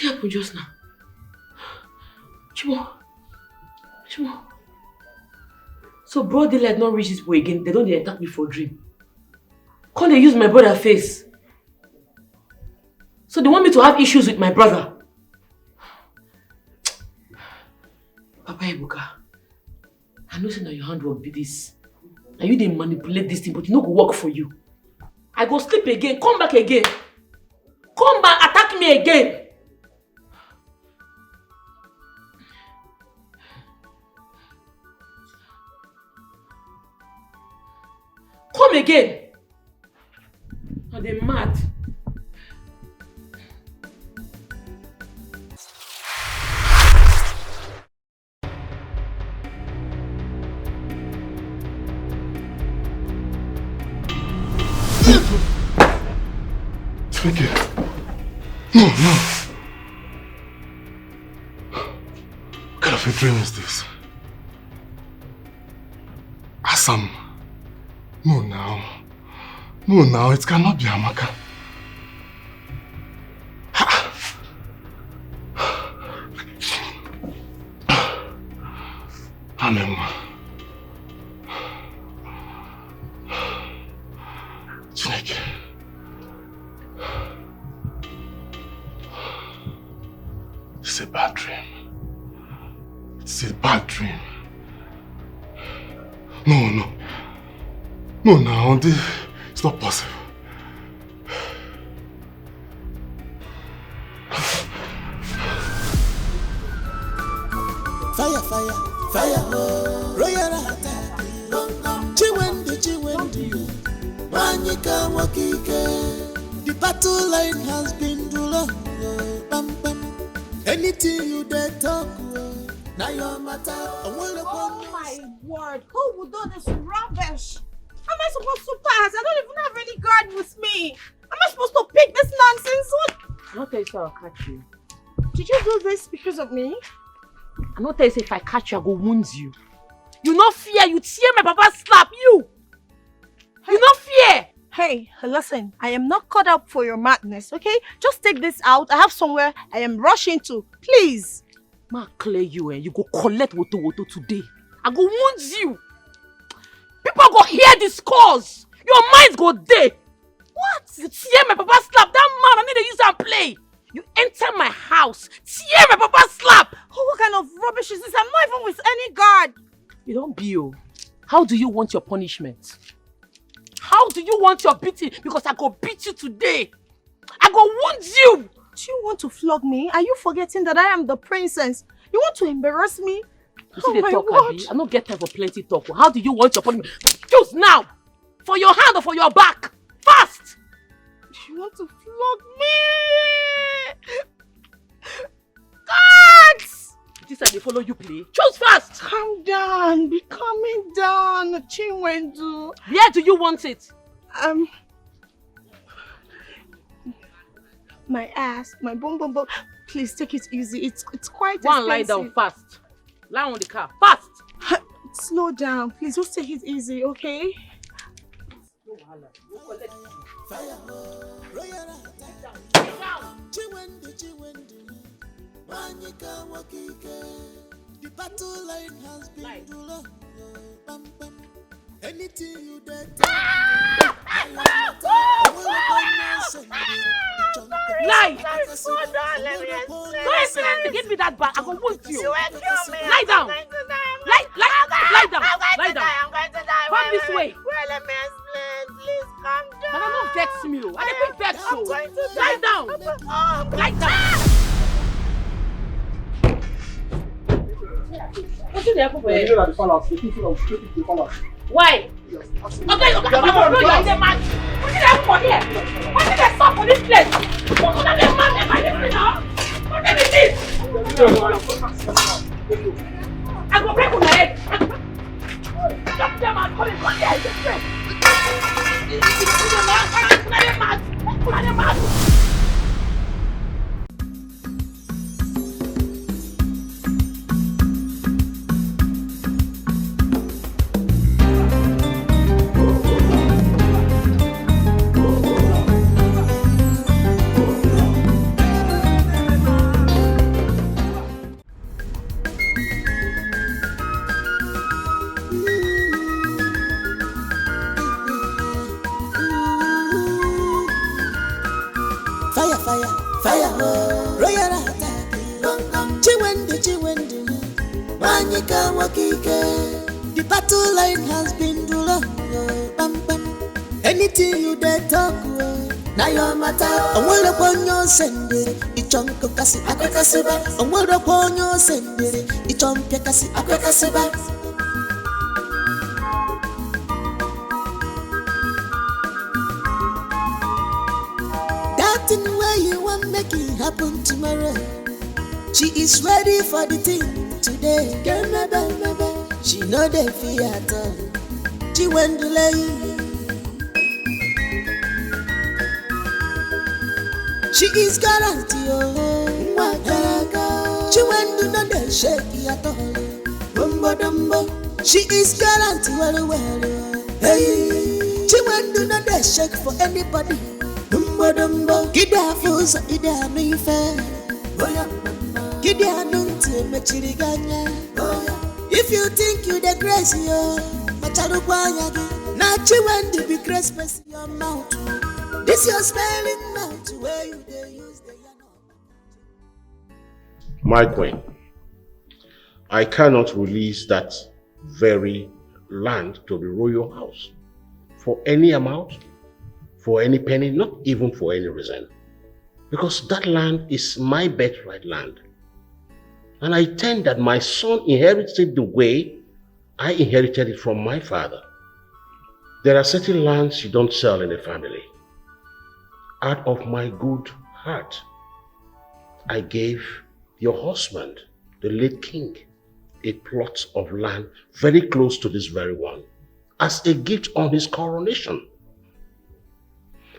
happened just now? Chimo. So broad daylight not reach this boy again. They don't attack me for dream. Can't they use my brother face? So they want me to have issues with my brother. Papa Ebuka, I know that your handwork be this. And you didn't manipulate this thing, but it no go work for you. I go sleep again, come back again. Come back, attack me again. Come again. Are they mad? Vicky. No. What kind of a dream is this? Assam. No now, it cannot be Amaka. Amema. Chineke. It's a bad dream. It's a bad dream. No, now, it's not possible. Fire, royal attack. Chiwendi, Manika Wakike. The battle line has been drawn. Anything you dare talk, now your matter. Oh my word, who would do this rubbish? How am I supposed to pass? I don't even have any guard with me. Am I supposed to pick this nonsense? What? I'm not telling you I'll catch you. Did you do this because of me? I'm not telling you if I catch you, I go wound you. You no fear, you tear my papa slap you. You no fear. Hey, listen, I am not caught up for your madness, okay? Just take this out. I have somewhere I am rushing to. Please. Ma clear you, you go collect woto today. I go wound you. People go hear this cause. Your minds go dead. What? You tear my papa slap. That man, I need to use and play. You enter my house, tear my papa slap. Oh, what kind of rubbish is this? I'm not even with any guard. You don't be you. How do you want your punishment? How do you want your beating? Because I go beat you today. I go wound you. Do you want to flog me? Are you forgetting that I am the princess? You want to embarrass me? You see the talk, Abi? I don't get time for plenty talk. How do you want your punishment? Choose now! For your hand or for your back? Fast! You want to flog me? God! This time they follow you play. Choose fast! Calm down. Be calming down. Chinwendu. Where do you want it? My ass. My bum. Please take it easy. It's quite expensive. One lie down fast. Lie on the car. Fast! Slow down. Please just take it easy, okay? Fire, Chiwendi, Manika Wakike. The battle line has been drawn. Anything you dare Lie! Don't explain to give me that back. I go wound you. Lie down. Lie down. I'm going to die. Come this way. Well, let me explain. Please calm down. But don't vex me. I didn't vex you. I'm going to Lie down. Lie down. What's in the apple? You know that the palace, the people of the palace. Why? Okay, you're the man. What did I for here? What did I stop for this place? What did I man if I live now? What did it is? I go break on my head. Stop them and call it one day. Put on the mat. Chiwende, Wanyika Wakike. The battle line has been drawn. Anything you dare talk, now your matter. And what upon your sender, it chunk of Cassi Akakasiba. And what upon your sender, it chunk Cassi Akakasiba. That in way you want make it happen tomorrow. She is ready for the thing today. She know the fear at all. She went to lay. She is guarantee, she went to not the shaky at all. Bumbo dumbo. She is guarantee, hey. She went to not the shake for anybody. Bumbo dumbo. Gida fools, ida me fair. Gida nunti mechiriganya. If you think you the crazy, now she went to be crazy your mouth. This your spelling mouth where you use the My queen, I cannot release that very land to the royal house for any amount, for any penny, not even for any reason. Because that land is my birthright land. And I intend that my son inherits it the way I inherited it from my father. There are certain lands you don't sell in a family. Out of my good heart, I gave your husband, the late king, a plot of land very close to this very one, as a gift on his coronation.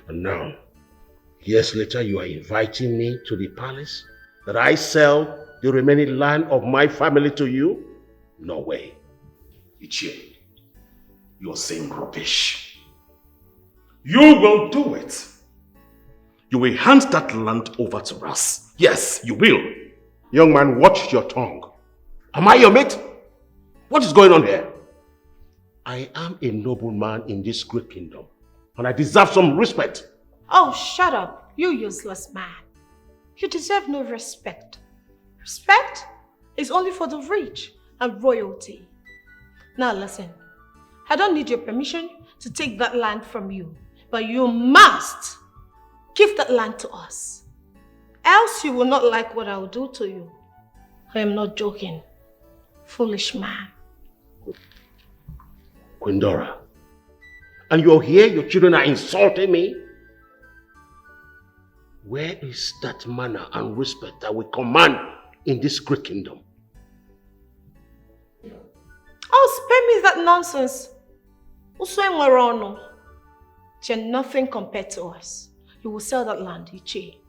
And now, years later, you are inviting me to the palace that I sell the remaining land of my family to you? No way. Ichie, you're saying rubbish. You will do it. You will hand that land over to us. Yes, you will. Young man, watch your tongue. Am I your mate? What is going on here? I am a nobleman in this great kingdom, and I deserve some respect. Oh, shut up, you useless man. You deserve no respect. Respect is only for the rich and royalty. Now listen, I don't need your permission to take that land from you, but you must give that land to us. Else you will not like what I will do to you. I am not joking. Foolish man. Quindora, and you're here, your children are insulting me? Where is that manner and respect that we command in this great kingdom? Oh, spare me that nonsense. You're nothing compared to us. You will sell that land, Ichi.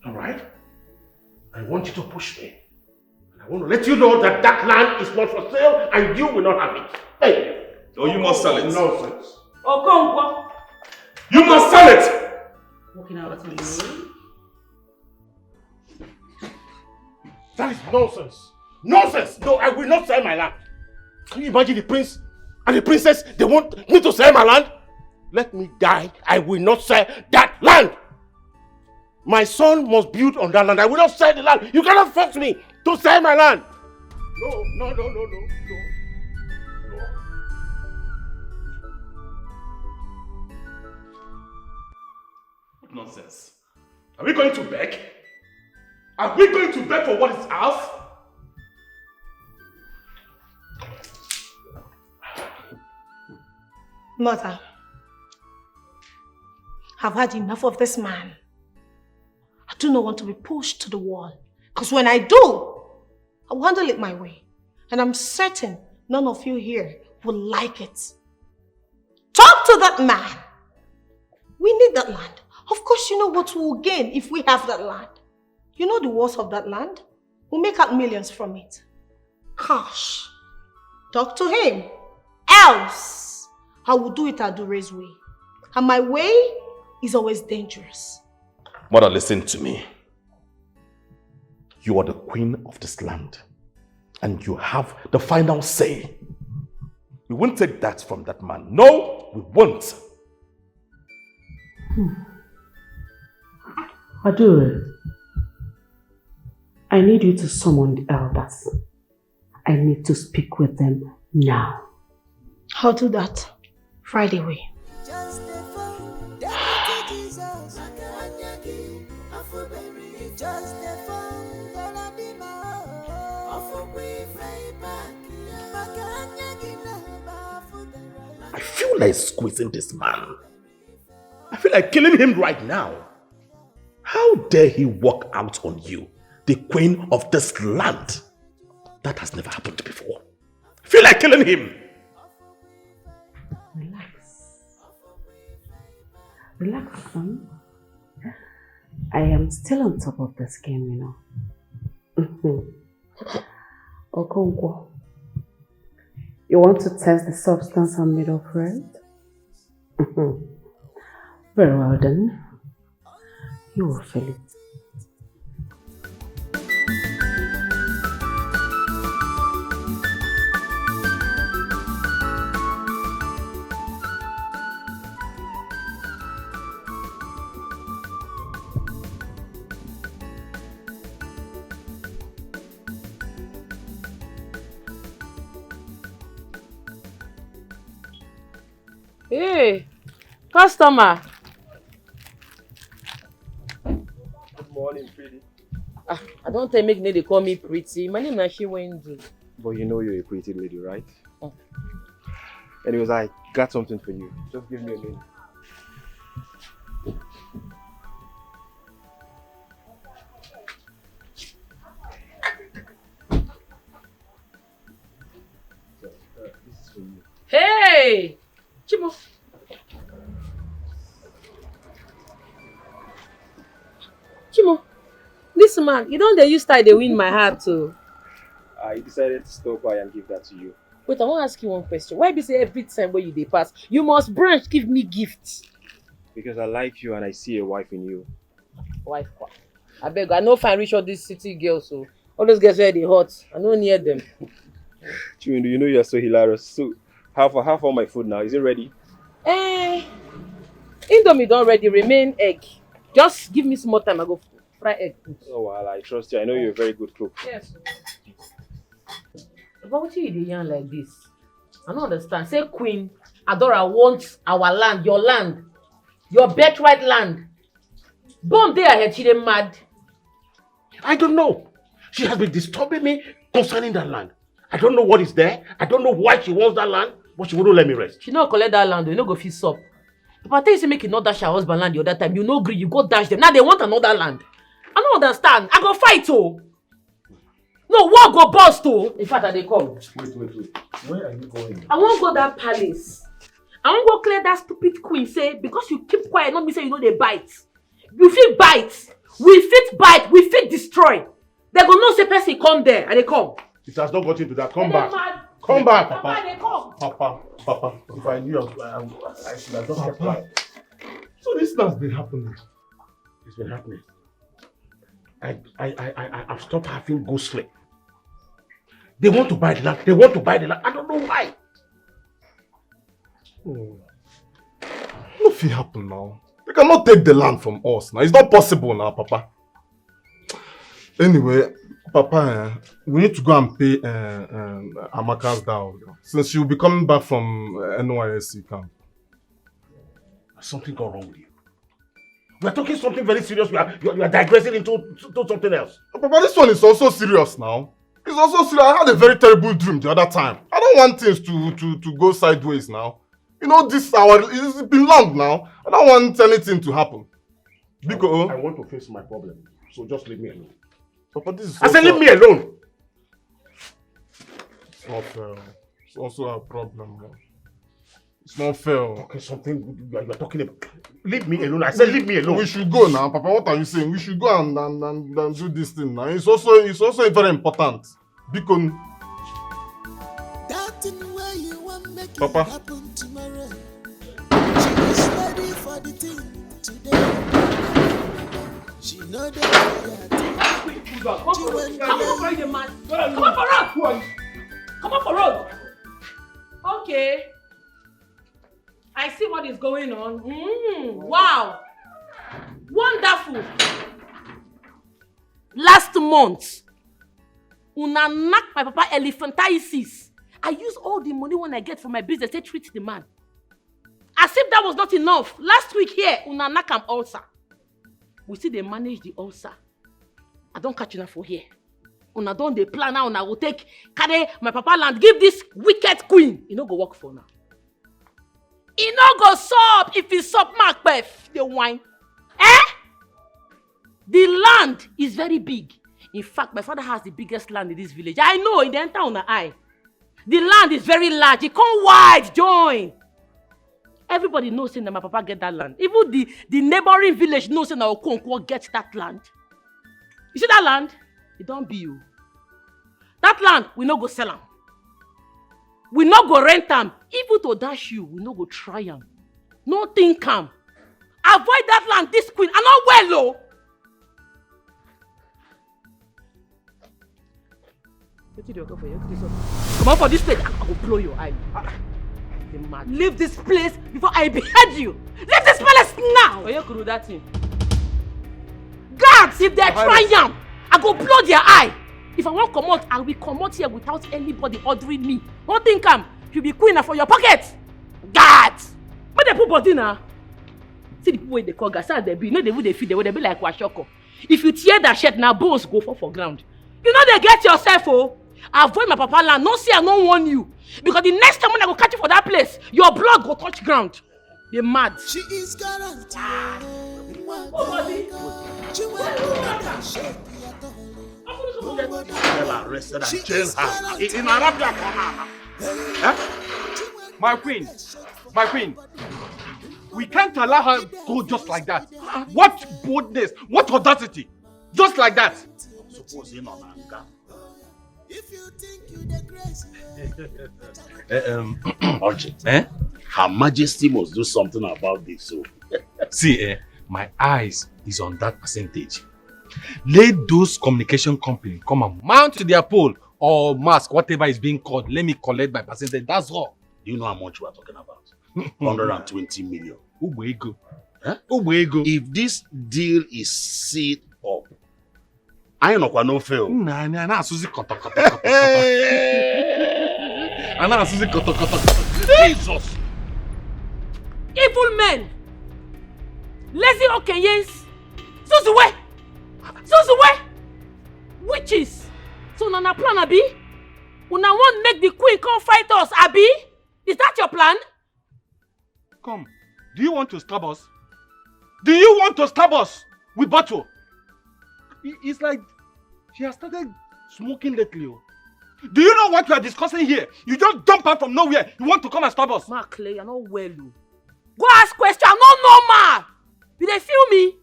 Alright. I want you to push me. I want to let you know that that land is not for sale and you will not have it. Hey! Oh, you must sell it. Nonsense. Oh, You must sell it! walking out of me. That is nonsense. Nonsense! No, I will not sell my land. Can you imagine the prince and the princess? They want me to sell my land? Let me die. I will not sell that land. My son must build on that land. I will not sell the land. You cannot force me to sell my land. No. What nonsense? Are we going to beg? Are we going to beg for what is ours? Mother, I've had enough of this man. I do not want to be pushed to the wall. Because when I do, I'll handle it my way. And I'm certain none of you here will like it. Talk to that man. We need that land. Of course, you know what we'll gain if we have that land. You know the worth of that land? We'll make out millions from it. Gosh. Talk to him. Else, I will do it Adure's way. And my way is always dangerous. Mother, listen to me. You are the queen of this land. And you have the final say. We won't take that from that man. No, we won't. Adure, I need you to summon the elders. I need to speak with them now. I'll do that right away. I feel like squeezing this man. I feel like killing him right now. How dare he walk out on you, the queen of this land? That has never happened before. I feel like killing him. Relax, son. I am still on top of this game, you know. Okonkwo, you want to test the substance I'm made of, right? Very well then. You will feel it. Hey, customer. Good morning, pretty. I don't tell make they call me pretty. My name is Shiwendu. But you know you're a pretty lady, right? Oh. Anyways, I got something for you. Just give me a minute. So, this is for you. Hey! Chimo. Chimo, this man, you don't use style they win my heart too. I decided to stop by and give that to you. Wait, I want to ask you one question. Why be say every time when you dey pass, you must branch give me gifts? Because I like you and I see a wife in you. Wife, I beg, I know fine reach all these city girls, so all those girls where they hot, I know near them. Chiwindu, you know you're so hilarious. So, half all my food now. Is it ready? Indomie don't ready, remain egg. Just give me some more time, I go fry egg. Oh, well, I trust you. I know you're a very good cook. Yes. But what you dey yarn like this? I don't understand. Say Queen Adora wants our land, your birthright land. Bomb there ahead, she dey mad. I don't know. She has been disturbing me concerning that land. I don't know what is there. I don't know why she wants that land, but she wouldn't let me rest. She no collect that land, you no go fit sup. Papa tell you say make you not dash her husband land the other time. You no gree, you go dash them. Now they want another land. I don't understand. I go fight oh. No, war go burst oh. In fact, I dey come. Wait. Where are you going? I won't go that palace. I won't go clear that stupid queen. Say because you keep quiet, not me say you know they bite. You fit bite. We fit bite. We fit destroy. They go no say person come there and they come. It has not got into that. Come back. Come back, Papa. Papa. They come. Papa. If I knew I should have just kept quiet. So this has been happening. It's been happening. I've stopped having go sleep. They want to buy the land. I don't know why. Nothing happened now. They cannot take the land from us now. It's not possible now, Papa. Anyway, Papa, we need to go and pay Amaka's dowry. Since she'll be coming back from NYSC camp. Something got wrong with you. We are talking something very serious. You are digressing into something else. Papa, this one is also serious now. It's also serious. I had a very terrible dream the other time. I don't want things to go sideways now. You know, it's been long now. I don't want anything to happen. Because I want to face my problem. So just leave me alone. Papa, this is I said leave me alone. It's not fair. It's also a problem. It's not fair. Okay, something you are talking about. Leave me alone. I said leave me alone. We should go now, Papa. What are you saying? We should go and do this thing now. It's also very important. Because Papa. Happen tomorrow. She is ready for the thing today. She know that Come on for road. Come on for road. Okay. I see what is going on. Wow. Wonderful. Last month, Una knock my papa elephantiasis. I use all the money when I get from my business to treat the man. As if that was not enough. Last week here, una knock am ulcer. We see they manage the ulcer. I don't catch enough for here. Una don dey plan now, una will carry my papa land, give this wicked queen. You no go work for now. E no go sup if e sup Macbeth, the wine. The land is very big. In fact, my father has the biggest land in this village. I know, it enter on the eye. The land is very large. It come wide, join. Everybody knows that my papa get that land. Even the neighboring village knows that Okonkwo get that land. You see that land? It don't be you. That land, we no go sell am. We no go rent am. Even to dash you, we no go try am. No think am. Avoid that land, this queen. I not well, oh. Come on for this place. I will blow your eye. Leave this place before I behead you. Leave this palace now. Oh, you could do that thing. Guards, if they try am, I go blow their eye. If I want to come out, I will come out here without anybody ordering me. Don't think you be queen for your pocket. Guards, but they put body now. See the people wey they call guards, they be. No, they would feed. They would be like Washoko. If you tear that shirt now, bones go for ground. You know they get yourself, oh. Avoid my papa land. No see, I don't warn you. Because the next time when I go catch you for that place, your blood go touch ground. You're mad. She is guaranteed. Arrested and jail her in Arabia. My queen, we can't allow her go just like that. What boldness, what audacity, just like that. Suppose in on anger. If you think you the Urgent. Her Majesty must do something about this. So see, my eyes is on that percentage. Let those communication companies come and mount to their pole or mask, whatever is being called. Let me collect my percentage. That's all. Do you know how much we are talking about? 120 million. Ubwego. Huh? If this deal is sealed up, I know no fail. Jesus! Evil men! Lazy Okenyes! Suzuwe! Witches! So Nana plan, Abi? Una want make the queen come fight us, Abi? Is that your plan? Come. Do you want to stab us? Do you want to stab us with bottle? It's like she has started smoking lately. Do you know what we are discussing here? You just jump out from nowhere. You want to come and stab us? Mark Clay, you're not well. Go ask question. I'm not normal. Did they feel me?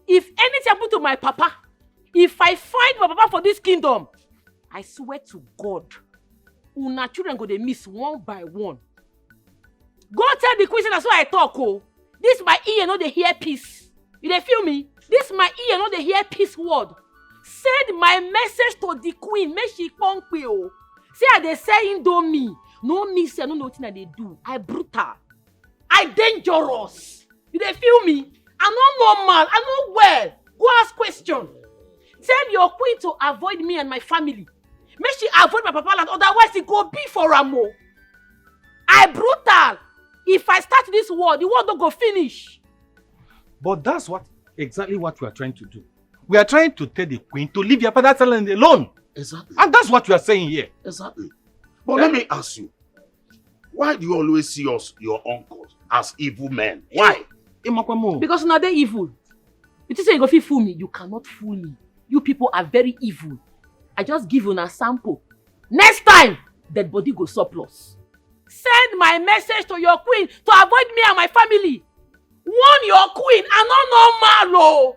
If anything happened to my papa, if I find my papa for this kingdom, I swear to God, una children go they miss one by one. Go tell the queen that's why I talk. Oh, this my ear, no they hear peace. You they feel me? This my ear, no they hear peace word. Send my message to the queen. Make she punk oh. See how they say Indomie. No miss, I don't know what they do. I brutal. I dangerous. You they feel me? I'm not normal. I'm not well. Go ask question. Tell your queen to avoid me and my family. Make she avoid my papa land. Otherwise, it go be for Ramo. I brutal. If I start this war, the war don't go finish. But that's exactly what we are trying to do. We are trying to tell the queen to leave your father's land alone. Exactly. And that's what we are saying here. Exactly. But let me ask you, why do you always see us, your uncles, as evil men? Why? Because now they're evil. You think you go fit fool me? You cannot fool me. You people are very evil. I just give you a sample. Next time, dead body go surplus. Send my message to your queen to avoid me and my family. Warn your queen. I'm not normal.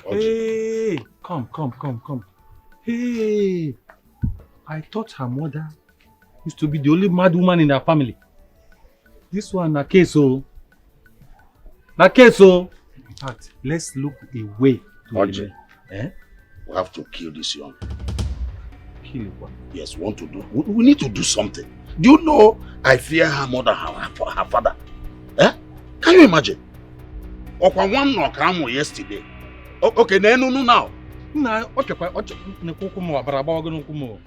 Hey, come. Hey, I thought her mother used to be the only mad woman in her family. This one, na case. In fact, let's look away. We have to kill this young. Kill what? Yes, we want to do. We need to do something. Do you know I fear her more than her father? Can you imagine? Yesterday. Okay, no now. Na ochekwa nekwu mo abara agbawa go nkwu mo.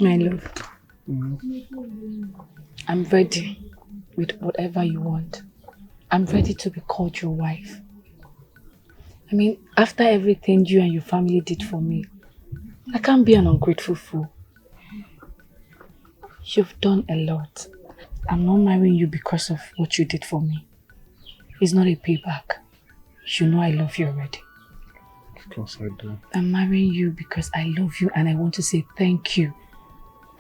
My love, I'm ready with whatever you want. I'm ready to be called your wife. I mean, after everything you and your family did for me, I can't be an ungrateful fool. You've done a lot. I'm not marrying you because of what you did for me. It's not a payback. You know I love you already. Of course I do. I'm marrying you because I love you and I want to say thank you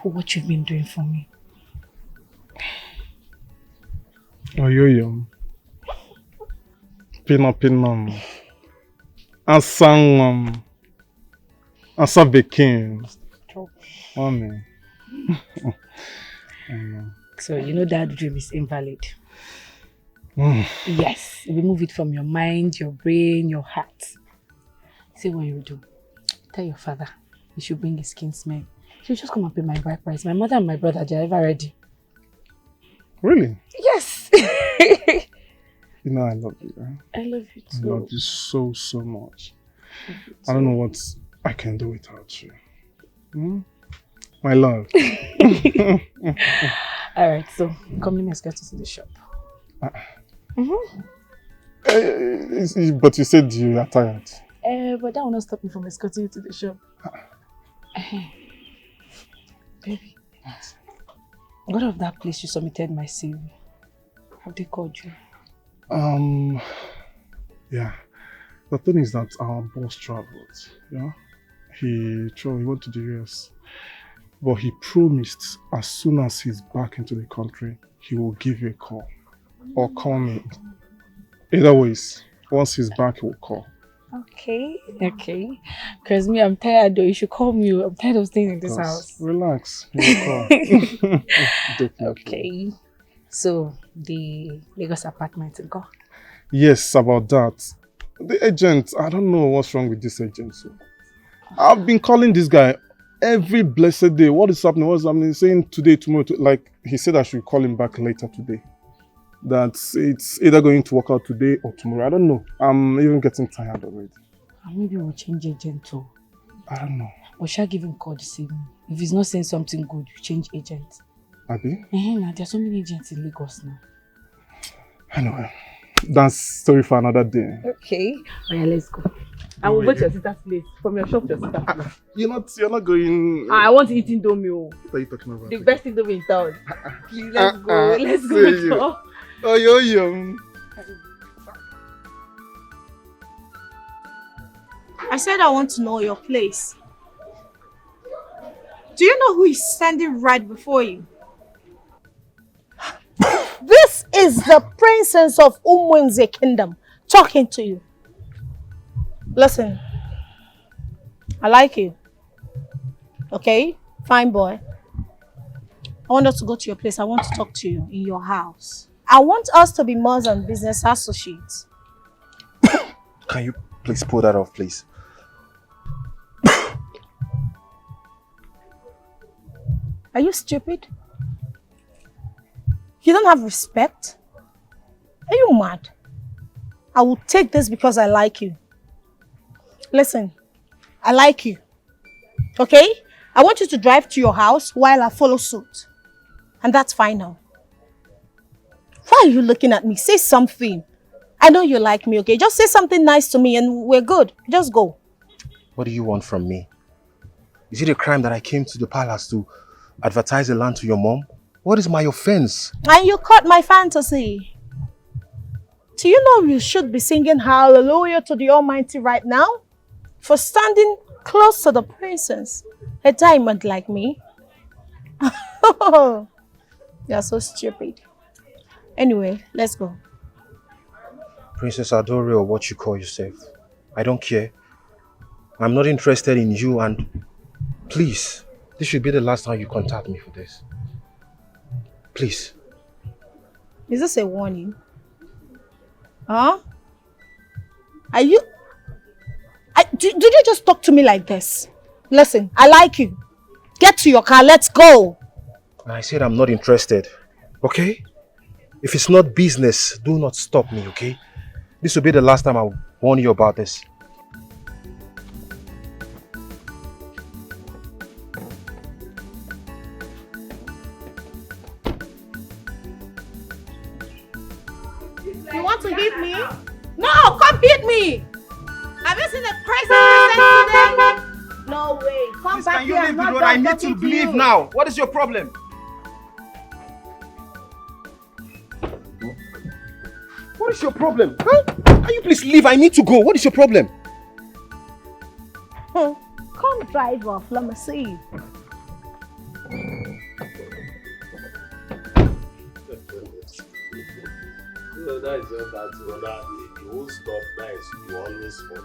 for what you've been doing for me. Oh, yo. Pina. Asang Asa Bekin. Oh man. So you know that dream is invalid. Yes, remove it from your mind, your brain, your heart. See what you do. Tell your father you should bring his kinsman. She'll just come and pay my bride price. My mother and my brother, they're ever ready. Really? Yes. You know I love you. Right? I love you too. I love you so much. I don't know what I can do without you. My love. Alright, so come let me escort you to the shop. But you said you are tired. But that will not stop me from escorting you to the shop. Baby, what of that place you submitted my CV? Have they called you? Yeah. The thing is that our boss traveled. Yeah, he went to the US, but he promised as soon as he's back into the country, he will give you a call or call me. Either ways, once he's back, he will call. Okay. Because me, I'm tired though. You should call me. I'm tired of staying in this house. Relax. He will call. Okay. So, the Lagos apartment, go? Yes, about that. The agent, I don't know what's wrong with this agent. So. I've been calling this guy every blessed day. What is happening? What's happening? He's saying today, tomorrow. Like, he said I should call him back later today. That it's either going to work out today or tomorrow. I don't know. I'm even getting tired already. Maybe we'll change agent too. I don't know. Or shall I give him a call this evening? If he's not saying something good, you change agent. Abi? Now there are so many agents in Lagos now. Anyway, that's story for another day. Okay. Oh yeah, let's go. I will go to your sister's place. From your shop to your sister's place. You're not going. I want to eat Indomie. What are you talking about? The best Indomie in town. Please, let's go. Let's go. Oh, yo. I said I want to know your place. Do you know who is standing right before you? This is the princess of Umwenze Kingdom talking to you. Listen, I like you. Okay? Fine boy. I want us to go to your place. I want to talk to you in your house. I want us to be more than business associates. Can you please pull that off, please? Are you stupid? You don't have respect? Are you mad? I will take this because I like you. Listen, I like you. Okay? I want you to drive to your house while I follow suit. And that's final. Why are you looking at me? Say something. I know you like me, okay? Just say something nice to me and we're good. Just go. What do you want from me? Is it a crime that I came to the palace to advertise the land to your mom? What is my offense? And you caught my fantasy. Do you know you should be singing hallelujah to the Almighty right now? For standing close to the princess, a diamond like me. You're so stupid. Anyway, let's go. Princess Adore, or what you call yourself. I don't care. I'm not interested in you, and please, this should be the last time you contact me for this. Please. Is this a warning? Huh? Are you... Did you just talk to me like this? Listen, I like you. Get to your car, let's go. I said I'm not interested, okay? If it's not business, do not stop me, okay? This will be the last time I'll warn you about this. You want to hit me? No, come hit me! Have you seen the crazy person today? No way. Come back Can you here. leave the road? I need to leave now. What is your problem? What is your problem? Huh? Can you please leave? I need to go. What is your problem? Come drive off. Let me see. No, that is just that brother. You won't stop. That is you always follow.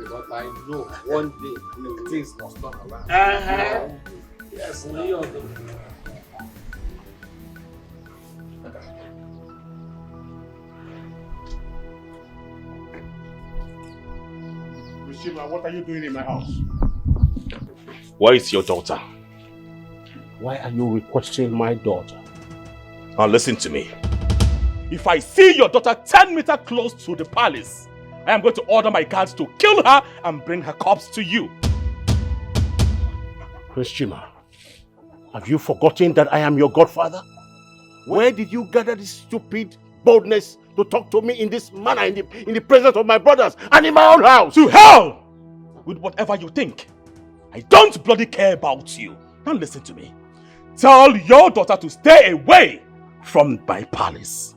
But I know one day things must turn around. Yes, we all do. Shima, what are you doing in my house? Where is your daughter? Why are you requesting my daughter? Now listen to me. If I see your daughter 10 meters close to the palace, I am going to order my guards to kill her and bring her corpse to you. Chima, have you forgotten that I am your godfather? Where did you gather this stupid boldness to talk to me in this manner in the presence of my brothers and in my own house? To hell with whatever you think. I don't bloody care about you. Now listen to me. Tell your daughter to stay away from my palace.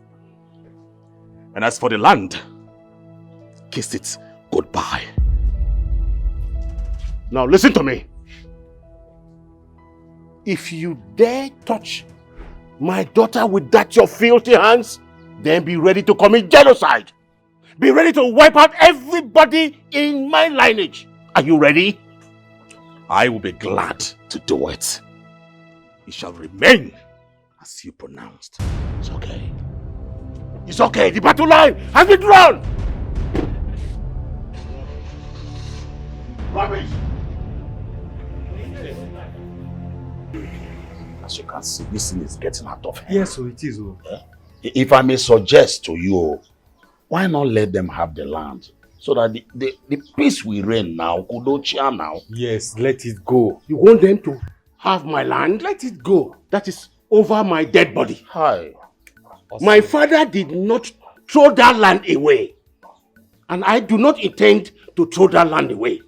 And as for the land, kiss it goodbye. Now listen to me. If you dare touch my daughter with that your filthy hands, then be ready to commit genocide. Be ready to wipe out everybody in my lineage. Are you ready? I will be glad to do it. It shall remain as you pronounced. It's okay. It's okay. The battle line has been drawn. Rubbish. As you can see, this thing is getting out of hand. Yes, so it is. If I may suggest to you, why not let them have the land? So that the peace we reign now, Kudochia now. Yes, let it go. You want them to have my land? Let it go. That is over my dead body. Hi. Awesome. My father did not throw that land away. And I do not intend to throw that land away.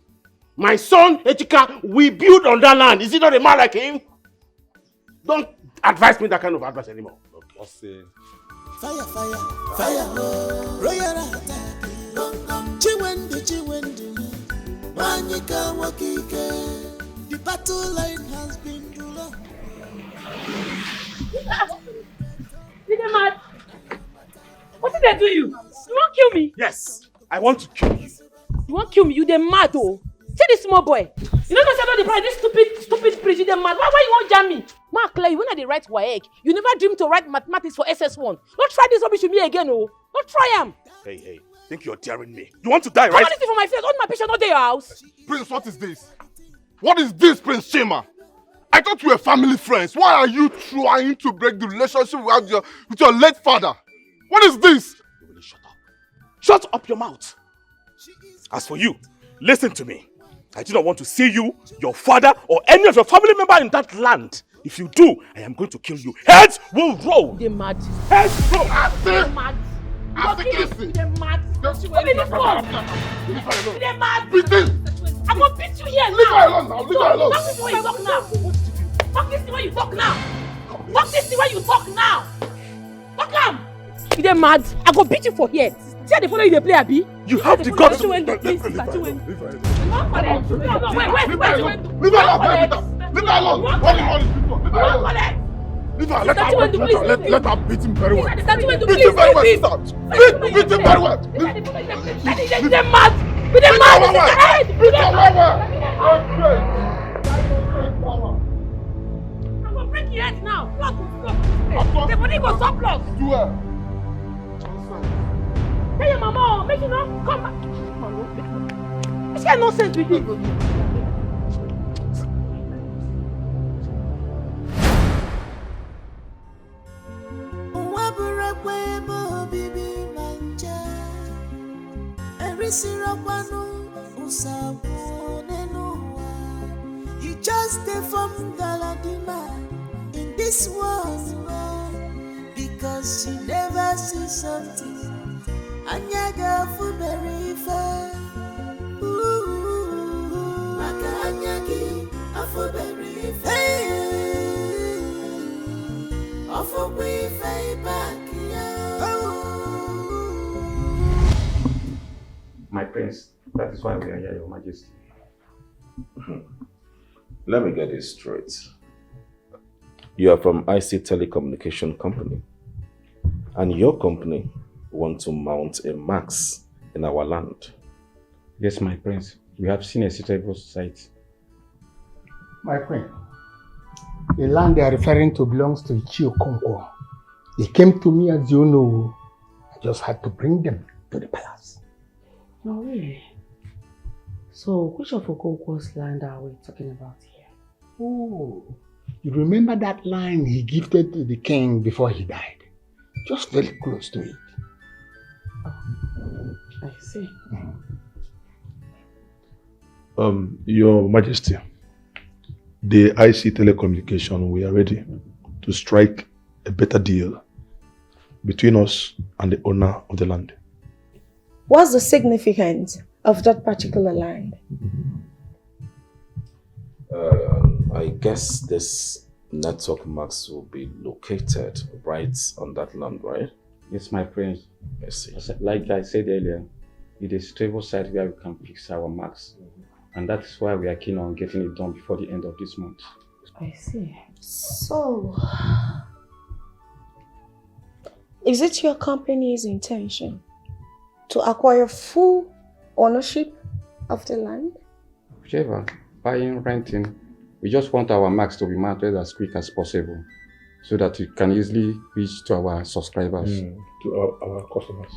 My son, Echika, we build on that land. Is he not a man like him? Don't advise me that kind of advice anymore. Okay. Awesome. Fire, fire, fire, royal attack. Chiwendu, Manyika Wakike. The battle line has been drawn. You dey mad? What did they do you? You won't kill me? Yes, I want to kill you. You won't kill me? You dey mad oh. See this small boy. You don't know about the price, this stupid preach, you dey mad. Why you won't jam me? Mark Clay, when I dey write WAEC, you never dream to write mathematics for SS1. Don't try this rubbish with me again, oh. Don't try am. Hey, think you're daring me. You want to die, right? Come on, this thing for my face. All my patients not at your house. Prince, what is this? What is this, Prince Chima? I thought we were family friends. Why are you trying to break the relationship we have with your late father? What is this? You will shut up. Shut up your mouth. As for you, listen to me. I do not want to see you, your father, or any of your family member in that land. If you do, I am going to kill you. Heads will roll. They mad. Heads roll. They mad. They mad. Come in this one. They mad. Beat him. I'm gonna beat you here now. Leave her alone now. Leave her alone. Fuck this way you talk now. Fuck this way you talk now. Fuck this way you talk now. Fuck him. You dey mad? I go beat you for here. See how they follow you dey play abi? You have the guts to... Wait. Leave her alone. Leave her alone. Hold it. Leave her. Let her beat him very well. Beat him very well, sister. Beat him very well. They mad. Beat them mad. Beat her well. I'm gonna break your head now. The body go surplus. Do her. Tell your mama, make you not come back. kind of nonsense with you? You just stay from Galadima in this world because she never sees something. Anyaga for very far. Maka anyagi afo very far. Afo we fay back. My prince, that is why we are here, Your Majesty. Let me get this straight. You are from IC Telecommunication Company, and your company want to mount a max in our land. Yes, my prince. We have seen a suitable site. My queen, the land they are referring to belongs to Chiokonko. They came to me, as you know. I just had to bring them to the palace. No way. So, which of Okonkwo's land are we talking about here? Oh, you remember that line he gifted to the king before he died? Just very close to it. I see. Your Majesty, the IC Telecommunication, we are ready to strike a better deal between us and the owner of the land. What's the significance of that particular land? I guess this network max will be located right on that land, right? Yes, my prince. Yes. Like I said earlier, it is a stable site where we can fix our marks. And that is why we are keen on getting it done before the end of this month. I see. So, is it your company's intention to acquire full ownership of the land? Whichever, buying, renting, we just want our marks to be mounted as quick as possible so that it can easily reach to our subscribers. To our customers.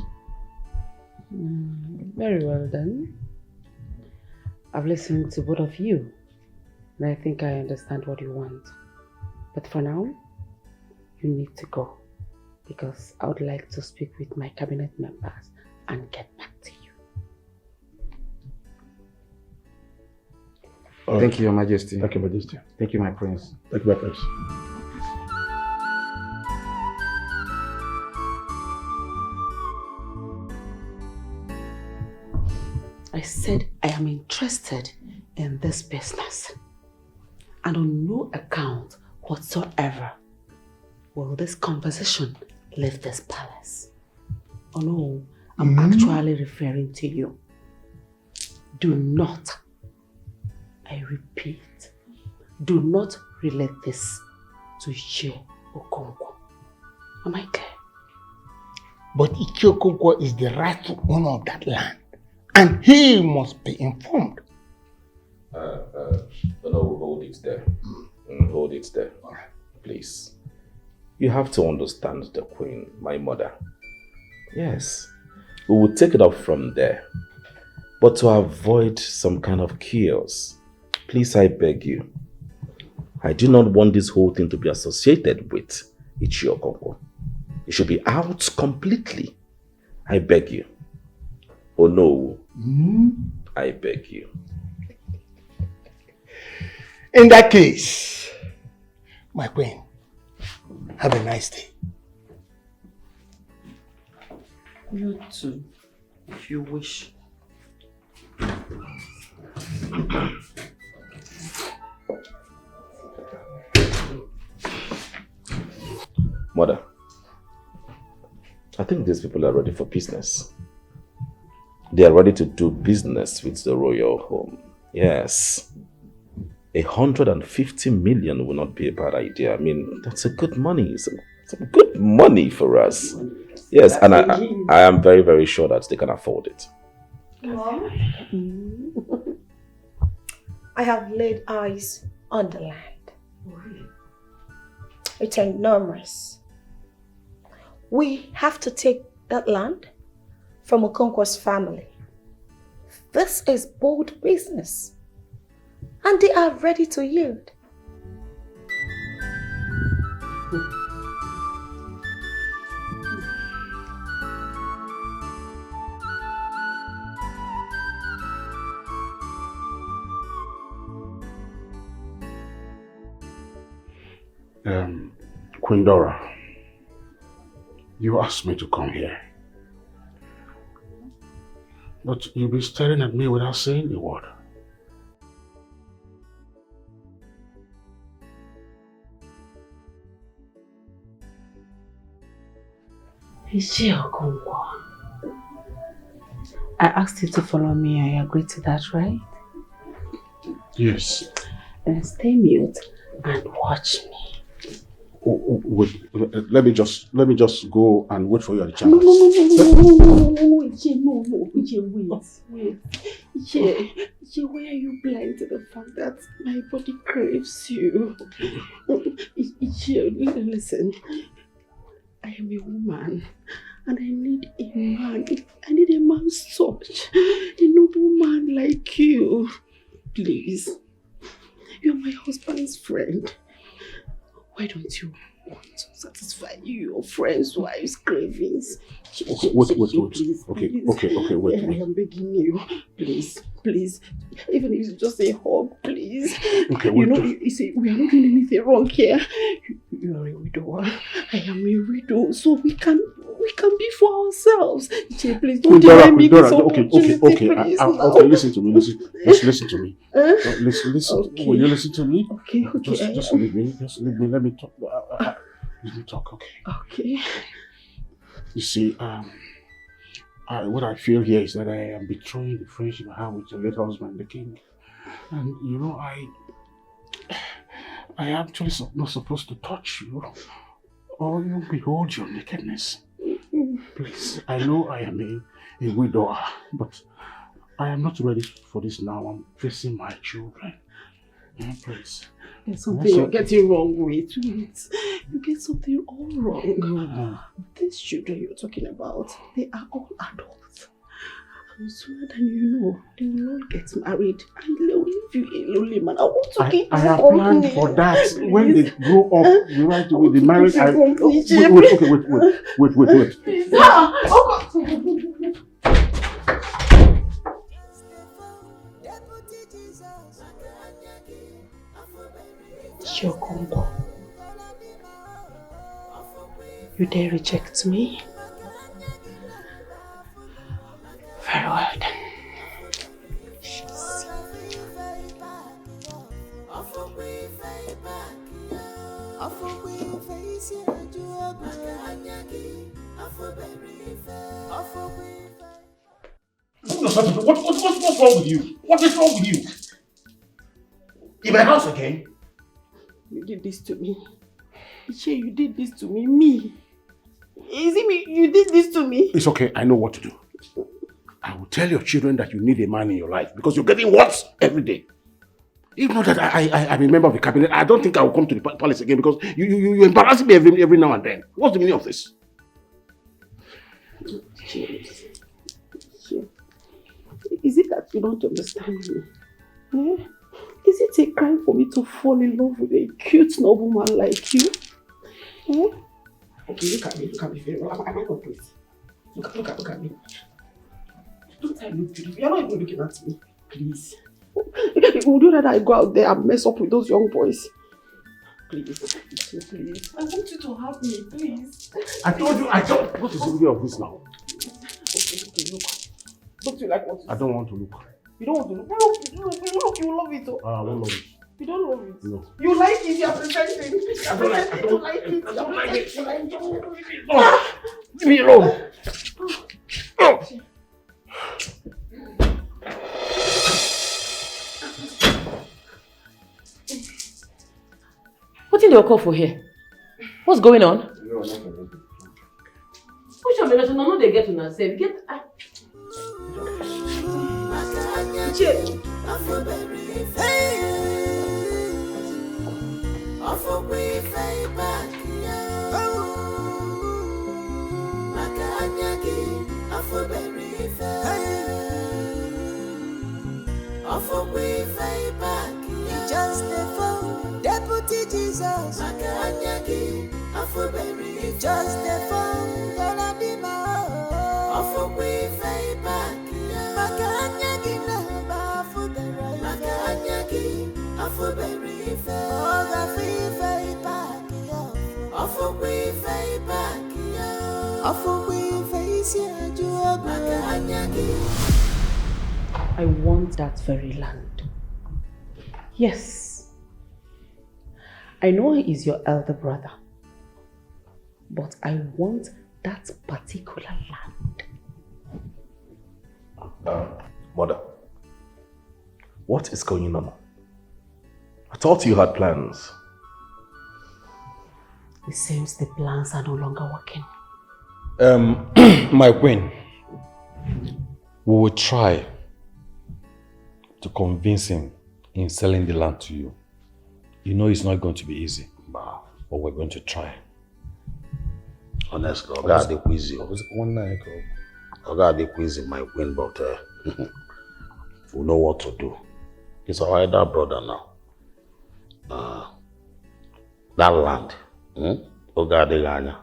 Very well then. I've listened to both of you and I think I understand what you want. But for now, you need to go because I would like to speak with my cabinet members and get back to you. Thank you, Your Majesty. Thank you, Majesty. Thank you, my prince. Thank you, my prince. I said I am interested in this business. And on no account whatsoever will this conversation leave this palace. Oh no, I'm actually referring to you. Do not, I repeat, do not relate this to Ichio Okonkwo. Am I clear? But Ichio Okonkwo is the rightful owner of that land. And he must be informed. No, hold it there. Hold it there. Please. You have to understand the queen, my mother. Yes, we will take it up from there. But to avoid some kind of chaos, please, I beg you. I do not want this whole thing to be associated with Ichio Okonkwo. It should be out completely. I beg you. Oh no, I beg you. In that case, my queen, have a nice day. You too, if you wish. Mother, I think these people are ready for business. They are ready to do business with the royal home. Yes. 150 million will not be a bad idea. I mean, that's a good money. Some good money for us. Yes, and I am very, very sure that they can afford it. Mom, I have laid eyes on the land. It's enormous. We have to take that land from Okonkwo's family This is bold business. And they are ready to yield. Queen Dora, you asked me to come here. But you've been staring at me without saying a word. I asked you to follow me and you agreed to that, right? Yes. Then stay mute and watch me. Wait, let me just go and wait for you at the No, chambers. Wait. Iche, why are you blind to the fact that my body craves you? Iche, listen. I am a woman and I need a man. I need a man's touch. A noble man like you. Please. You're my husband's friend. Why don't you want to satisfy your friends' wives' cravings? Wait. Please, Okay, wait. I am begging you. Please. Even if it's just a hug, please. Okay, you know, you see, we are not doing anything wrong here. You are a widower. I am a widow, so we can be for ourselves. Please don't deny me this opportunity. Okay, listen to me. Listen to me. Listen. Okay. Will you listen to me? Okay. Just leave me. Let me talk. Let me talk. Okay. You see, what I feel here is that I am betraying the friendship I have with your late husband, the king. And you know, I actually not supposed to touch you or even behold your nakedness. Please, I know I am a widower, but I am not ready for this now. I'm facing my children. Please. There's something you're getting wrong with. You get something all wrong. No. These children you're talking about, they are all adults. And sooner than you know, they will all get married and they will leave you a lonely man. I want to get I have planned for that. Please. When they grow up, the right way, the marriage. Wait. Please. Shokongo, you dare reject me? Very well then. What's wrong with you? What is wrong with you? In my house again? You did this to me. Iche, you did this to me. Me. Is it me? You did this to me. It's okay. I know what to do. I will tell your children that you need a man in your life because you're getting worse every day. If not that I'm a member of the cabinet, I don't think I will come to the palace again because you embarrass me every now and then. What's the meaning of this? Is it that you don't understand me? Yeah? Is it a crime for me to fall in love with a cute nobleman like you? Yeah? Okay, look at me very well. Am I not please? Look at me. Don't I look beautiful? You're not even looking at me. Please. Would you rather I go out there and mess up with those young boys? Please. I want you to have me, please. I told you, what is the meaning of this now? Okay, look. Don't you like what you I don't want to look. You don't want to look. Look, you love it. Oh. I won't love it. You don't love it? No. You like it, you're pretending. I don't like it. Oh, leave me alone. Oh. What did you call for here? What's going on? Which one? I know they get to now. Say, get. Just the phone, Deputy Jesus. Makanyagi, Afuberi. Just the phone, Galadima. Afubri Fayback. Makanyagi, Naba, Afuberi. Makanyagi, Afuberi. Oga Fayback. Afubri Fayback. Afubri Fayback. Makanyagi. I want that very land. Yes. I know he is your elder brother, but I want that particular land. Mother, what is going on? I thought you had plans. It seems the plans are no longer working. My queen, we will try to convince him in selling the land to you. You know it's not going to be easy, but we're going to try. Honestly, I got the quiz. I got the quiz in my queen, but we know what to do. It's our elder brother now. That land, Ogadeganya,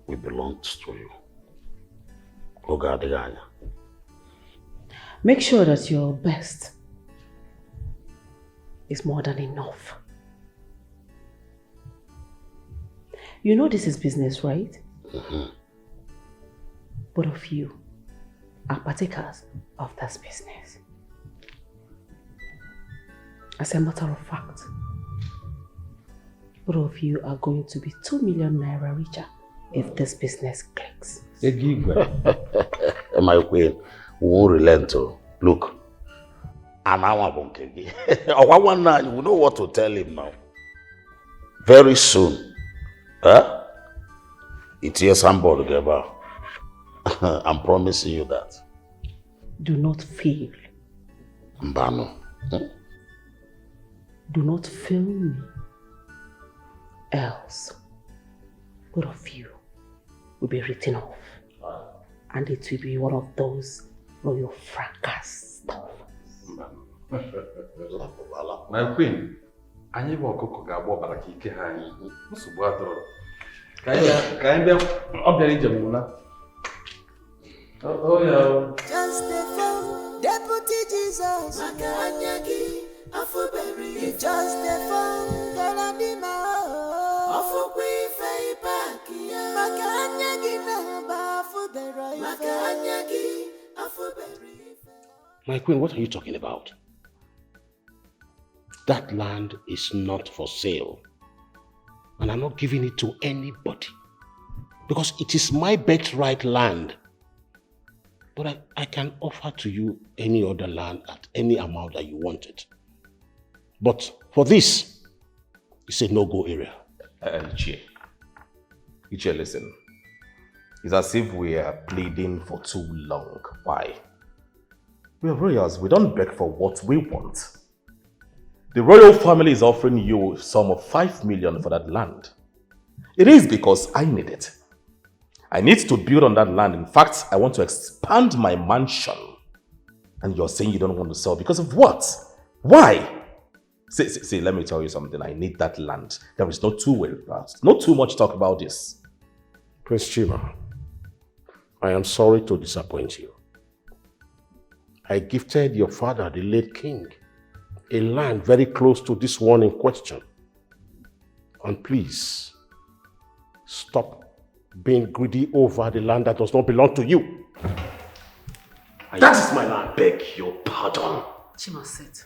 we belongs to you. Ogadeganya. Make sure that your best is more than enough. You know this is business, right? Both of you are partakers of this business. As a matter of fact, both of you are going to be 2 million naira richer if this business clicks. My queen, we won't relent. Look, we know what to tell him now. Very soon, it's here somebody together. I'm promising you that. Do not fail. Mbano. Do not fail me. Else, both of you will be written off. And it will be one of those royal fracas stuff. My queen, anyị bụ ọkụkọ ga-agba ọbara ka ike ha anyị. Nsogbu adọrọ. Ka anyị bịa ọ bịara ije mụna. Just the phone, Deputy Jesus. Makanyagi, Afuberi. Just the phone, Galadima. Afubri Fayback. Makanyagi, Naba, Afuberi. Makanyagi, Afuberi. My queen, what are you talking about? That land is not for sale. And I'm not giving it to anybody. Because it is my birthright land. But I can offer to you any other land at any amount that you want it. But for this, it's a no-go area. Ichie, listen. It's as if we are pleading for too long. Why? We are royals. We don't beg for what we want. The royal family is offering you a sum of 5 million for that land. It is because I need it. I need to build on that land. In fact, I want to expand my mansion. And you're saying you don't want to sell because of what? Why? See, let me tell you something. I need that land. There is no two-way about it. Not too much talk about this. Prince Chima, I am sorry to disappoint you. I gifted your father, the late king, a land very close to this one in question. And please, stop being greedy over the land that does not belong to you. That is my land. Beg your pardon. Chima, sit.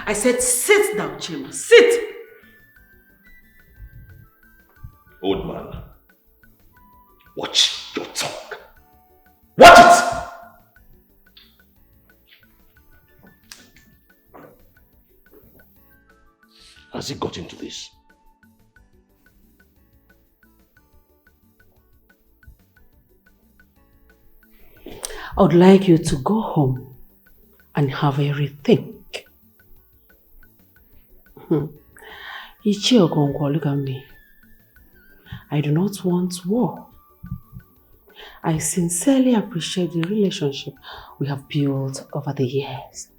I said sit down, Chima. Sit! Old man, watch your tongue. Watch it! Has he got into this? I would like you to go home and have a rethink. Ichie Okonkwo, look at me. I do not want war. I sincerely appreciate the relationship we have built over the years.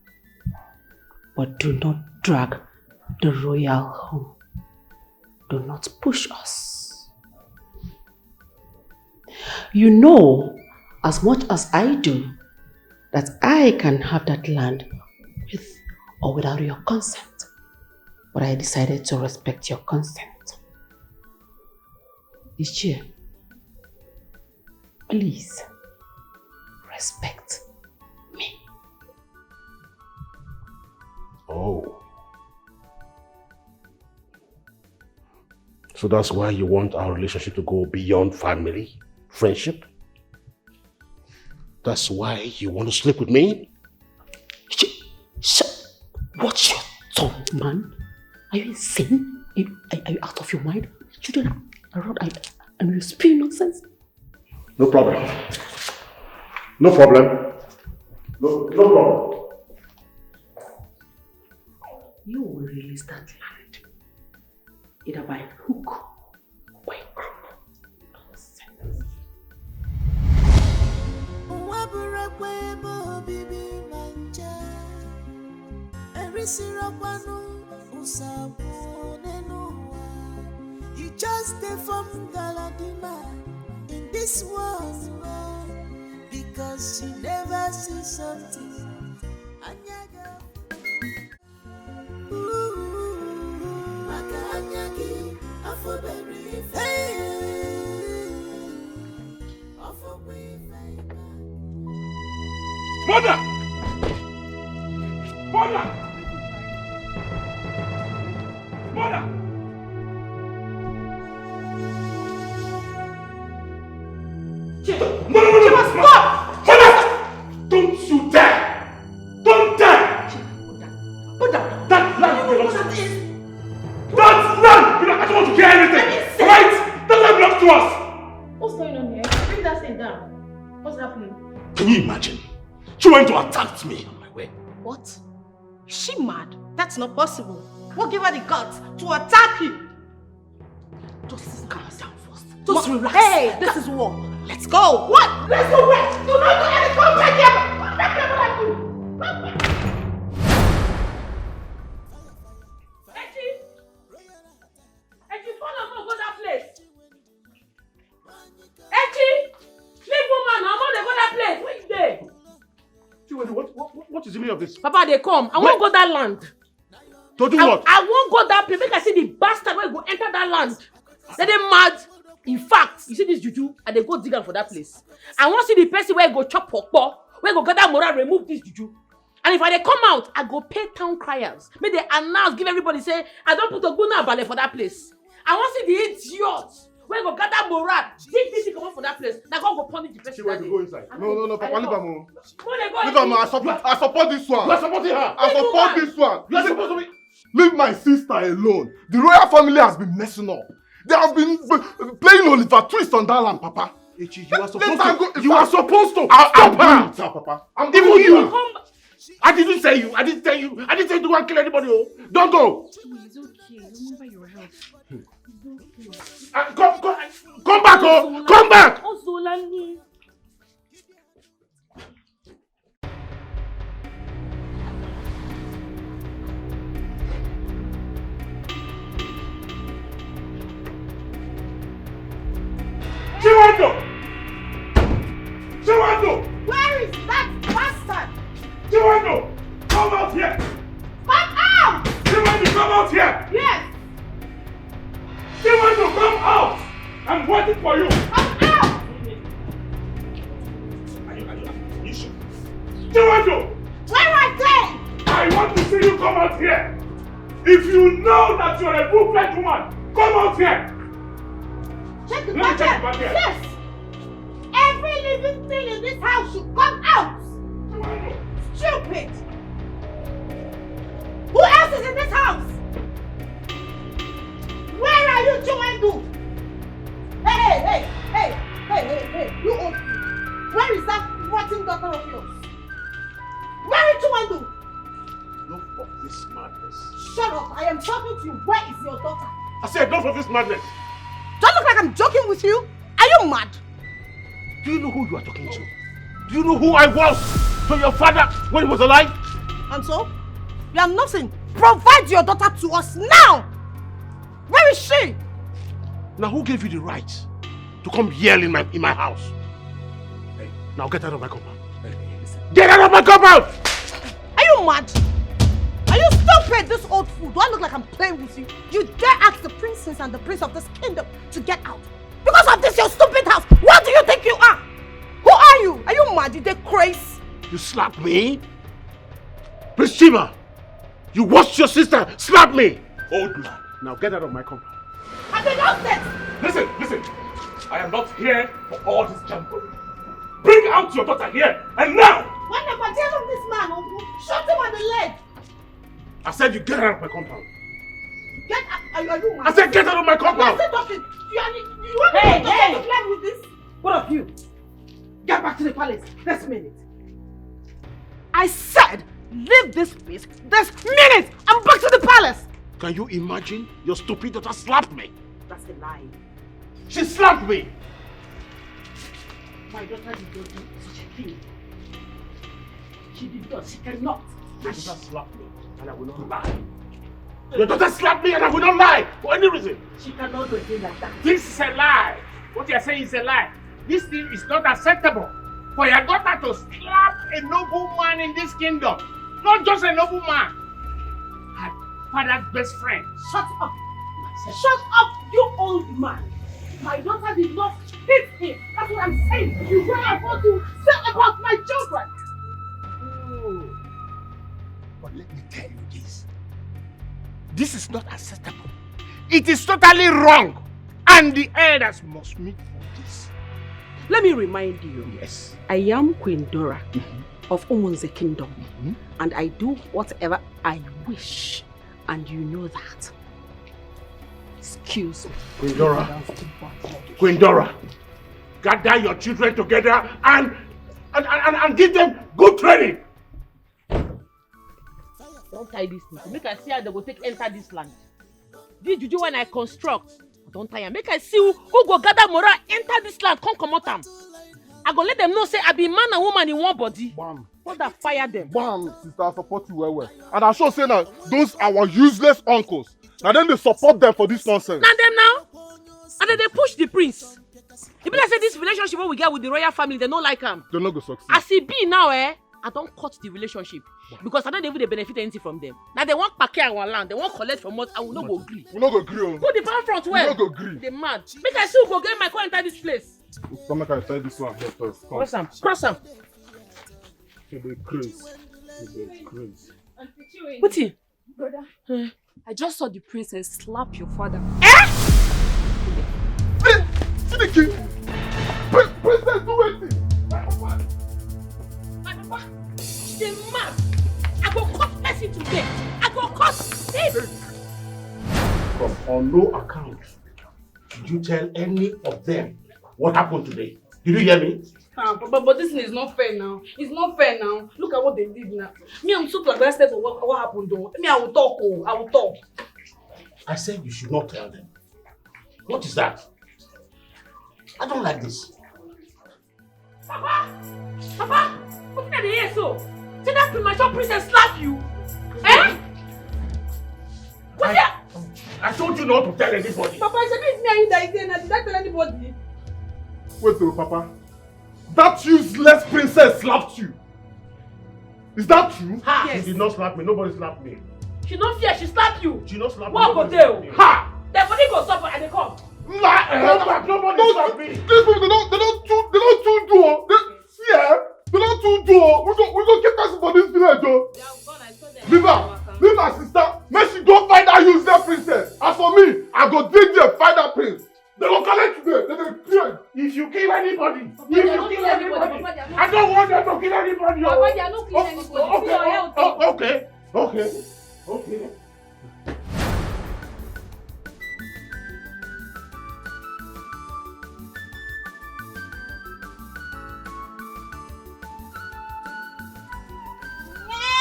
But do not drag the royal home. Do not push us. You know as much as I do that I can have that land with or without your consent. But I decided to respect your consent. Ichie, please respect me. Oh. So that's why you want our relationship to go beyond family, friendship? That's why you want to sleep with me? Watch your tongue, man. Are you insane? Are you out of your mind? Children around and you speak nonsense? No problem. No problem. No problem. You will release that land. Either by hook or by crook. Nonsense. You just stay from Galadima in this world because she never sees something. Mother! Mother! Mother! No! Stop! Mother! Don't you dare! Don't dare! That land belongs to us. That land belongs. I don't want to hear anything. Right? That land belongs to us. What's going on here? Bring that thing down. What's happening? Can you imagine? She went to attack me on my way. What? Is she mad? That's not possible. What gave her the guts to attack you? Just calm down first. Just relax. Hey, this is war. Let's go. What? Let's go where? Do not do anything. Come back here. Come back here. What I do? Come back. Echi, follow me, go that place. Echi, leave woman, I'm on go that place. Where you there? What is the meaning of this? Papa, they come. I won't go that land. To do what? I won't go that place. Make I see the bastard where go enter that land. Then they mad. In fact, you see this juju, and they go dig am for that place. I want to see the person where go chop pokpo, where go gather moral, remove this juju. And if I they come out, I go pay town criers. Make they announce, give everybody say, I don't put a guna ballet for that place. I want to see the idiots where go gather moral, dig this thing come out for that place. Now God go punish the person. Go inside. No, Papa, leave her more. Leave her more. I support this one. You are supporting her. I support this one. You are supposed to be. Leave my sister alone. The royal family has been messing up. They have been playing Oliver Twist on that land, Papa. Ichi, you are supposed to. You are supposed to. I'll do it, Papa. Even you. I didn't say you. I didn't tell you. I didn't say you to go and kill anybody. Oh. Don't go. It's okay. Remember your health. Come back, oh. Come back. Chiwando! Where is that bastard? Chiwando! Come out here! Come out! Chiwando, come out here! Yes! Chiwando, come out! I'm waiting for you! Come out! Chiwando! Where are they? I want to see you come out here! If you know that you're a full-fledged woman, come out here! Check the Let me check the budget. budget. Yes! Every living thing in this house should come out! Stupid! Who else is in this house? Where are you, Chiwando? Hey! You old people. Where is that rotten daughter of yours? Where is Chiwando? Enough of this madness. Shut up! I am talking to you. Where is your daughter? I said enough of this madness. Don't look like I'm joking with you. Are you mad? Do you know who you are talking to? Do you know who I was to your father when he was alive? And so? You have nothing. Provide your daughter to us now! Where is she? Now who gave you the right to come yell in my house? Hey, now get out of my compound. Get out of my compound! Are you mad? Are you stupid, this old fool? Do I look like I'm playing with you? You dare ask the princess and the prince of this kingdom to get out? Because of this, your stupid house! What do you think you are? Who are you? Are you mad? You did crazy? You slapped me? Prince Chima, you watched your sister slap me! Old man, now get out of my compound. I did not say. Listen. I am not here for all this jamboree. Bring out your daughter here, and now! When the material of this man, Uncle, shot him on the leg. I said you get out of my compound. Get out. Are you mad? I said get out of my compound. I said talking. You want me to play with this? What of you? Get back to the palace this minute. I said leave this place this minute. I'm back to the palace. Can you imagine? Your stupid daughter slapped me. That's a lie. She slapped me. My daughter did not do such a thing. She did not. She cannot. Your daughter slapped me, and I will not lie. Your daughter slapped me, and I will not lie for any reason. She cannot do a thing like that. This is a lie. What you are saying is a lie. This thing is not acceptable for your daughter to slap a noble man in this kingdom. Not just a noble man. Her father's best friend. Shut up. Shut up, you old man. My daughter did not hit him. That's what I'm saying. You were about to say about my children. Oh. But let me tell you this. This is not acceptable. It is totally wrong. And the elders must meet for this. Let me remind you. Yes. I am Queen Dora of Umunze Kingdom. And I do whatever I wish. And you know that. Excuse me. Queen Dora, gather your children together and give them good training. Don't tie this thing. Make I see how they go take enter this land. This juju when I construct. Don't tie am. Make I see who go gather moral enter this land. Come out am. I go let them know say I be man and woman in one body. Bam. What that fire them? Bam, sister, I support you well. And I sure say now, those our useless uncles. Now then they support them for this nonsense. Now them now. And then they push the prince. If I say this relationship we get with the royal family, they don't like him. They're not gonna succeed. As it be now, I don't cut the relationship. Because I don't even benefit anything from them. Now they want pack our land, they want collect from us, I will not go agree. We're not gonna agree. Put the pound front well. We're not gonna agree. They mad. Make I still go get my car enter this place. Come make I tell this one first. Cross them. Cross them. They crazy. What's it? Brother, I just saw the princess slap your father. See the king? Princess do anything. My papa, she's mad. I go cut person today. I go cut him. From on no account did you tell any of them what happened today. Did you hear me? But this thing is not fair now. It's not fair now. Look at what they did now. Me, I'm so flabbergasted for what happened though. Me, I will talk. I will talk. I said you should not tell them. What is that? I don't like this. Papa, what did they hear so? See that premature princess slap you? Eh? What's that? I told you not to tell anybody. Papa, it's me and you that is there now. Did I tell anybody? Wait though, Papa. That useless princess slapped you. Is that true? Ha! Yes. She did not slap me. Nobody slapped me. She don't fear. She slap you. She not slap me. What go there? Ha! Their body go suffer and they come. Nobody slapped me. These people, they don't do. They don't do. We go get us for this village, though. Leave her, sister. May she go find that useless princess. As for me, I go dig there, find that prince. They will collect today. They will clear. If you kill anybody, I don't want them to kill anybody. Papa, they are not killing anybody. Okay.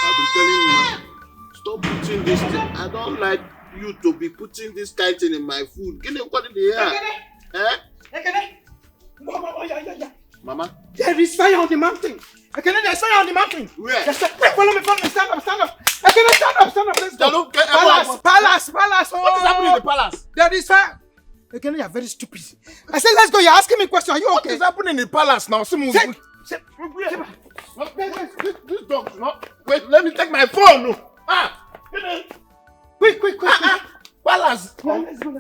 I've been telling you, stop putting this thing. I don't like you to be putting this kind of thing in my food. Get it what in the air. Mama? There is fire on the mountain. Okay, there's fire on the mountain. Where? Wait, follow me. Stand up. Okay, stand up. Let's go. Palace. What is happening in the palace? There is fire. Okay, you are very stupid. I said, let's go. You're asking me a question. Are you okay? What is happening in the palace now? This dog is not. Wait, let me take my phone. Quick. Palace. Let's go.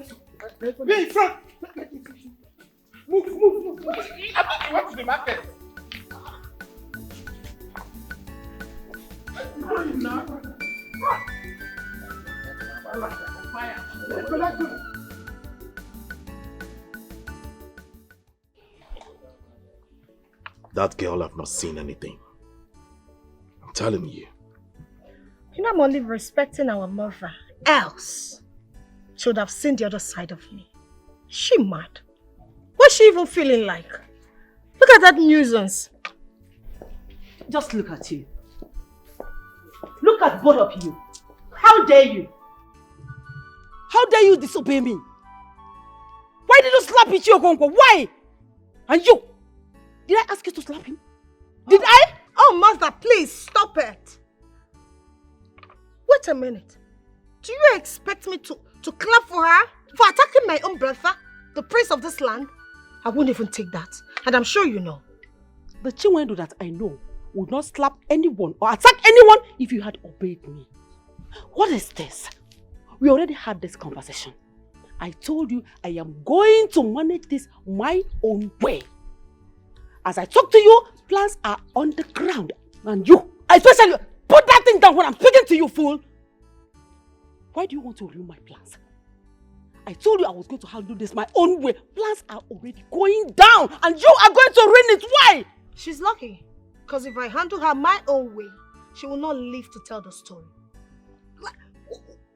Be in front. Move. What is the market? That girl have not seen anything. I'm telling you. You know, I'm only respecting our mother. Else, she would have seen the other side of me. She mad. What's she even feeling like? Look at that nuisance. Just look at you. Look at both of you. How dare you? How dare you disobey me? Why did you slap Ichi Okonkwo? Why? And you? Did I ask you to slap him? Did I? Oh, mother, please stop it. Wait a minute. Do you expect me to clap for her? For attacking my own brother? The prince of this land? I won't even take that. And I'm sure you know. The Chinwendu that I know would not slap anyone or attack anyone if you had obeyed me. What is this? We already had this conversation. I told you I am going to manage this my own way. As I talk to you, plans are on the ground. And you, especially, put that thing down when I'm speaking to you, fool. Why do you want to ruin my plans? I told you I was going to handle this my own way. Plans are already going down and you are going to ruin it. Why? She's lucky. Because if I handle her my own way, she will not live to tell the story.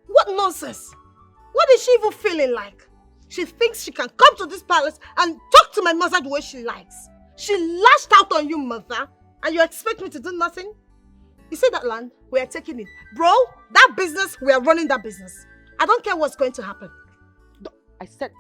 What nonsense? What is she even feeling like? She thinks she can come to this palace and talk to my mother the way she likes. She lashed out on you, mother, and you expect me to do nothing? You see that land? We are taking it. Bro, that business, we are running that business. I don't care what's going to happen. I said...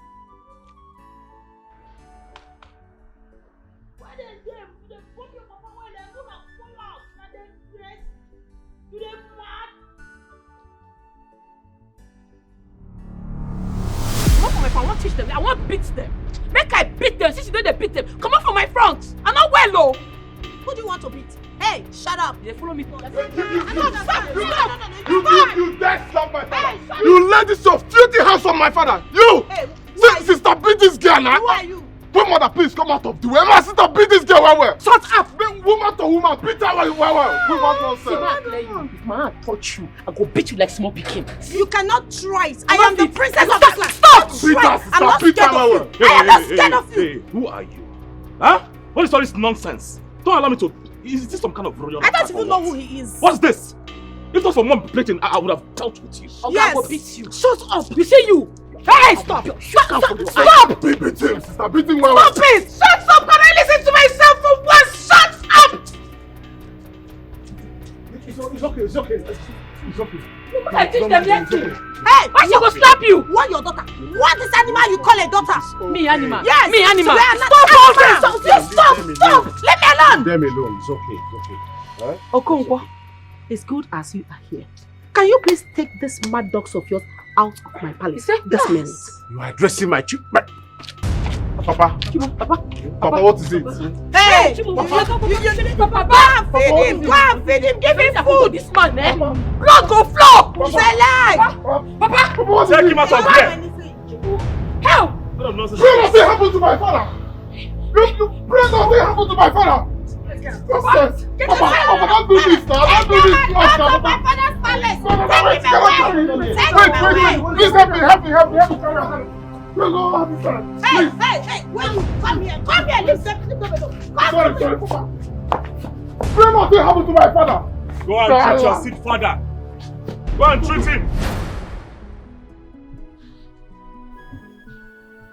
I want to teach them. I want to beat them. Make I beat them since you know they beat them. Come on from my front. I'm not well, though. Who do you want to beat? Hey, shut up. They follow me. You dare slap my father. You let this your filthy hands on my father. You! Hey, sister, beat this girl now. Who are you? Put mother, please come out of the way. My sister, beat this girl well. Shut up! Woman to woman, beat her well. We want nonsense. If my hand touch you, I go beat you like small pikin. You cannot try it. I am the princess of this land. Stop! Beat her, sister, I'm not beat scared her of well. you. I am not scared of you. Hey, who are you? Huh? What is all this nonsense? Don't allow me to... Is this some kind of royal I don't attack even or know what? who he is. What's this? If not for one plating, I would have dealt with you. Okay, Yes. I will beat you. Shut up! You say you! Hey, stop! Stop! Beat him, sister, beat him well. Stop it! Shut up! Can I listen to myself for once? Shut up! It's okay. I teach them lesson. Hey, why she go slap you? What your daughter? What is animal you call a daughter? Me animal. Yes. Me animal. Stop! Stop! Let me alone. Leave them alone. It's okay. Huh? Okonkwo, as good as you are here, can you please take this mad dogs of yours out of my palace this minute? You are addressing my children. Papa, what is it? Hey! Papa, Feed him! Go and feed him! Give him food! This man, eh? Blood go flow! It's a lie! Papa! Take him out of here! Help! Pray nothing happen to my father! You pray nothing happen to my father! Papa, don't do this now! Don't do this to us now! My father's palace! Wait, please help me carry her. Hey, wait, come here, leave them alone. Sorry, Papa. Pray nothing happen to my father! Go and treat your sick father! Go and treat him!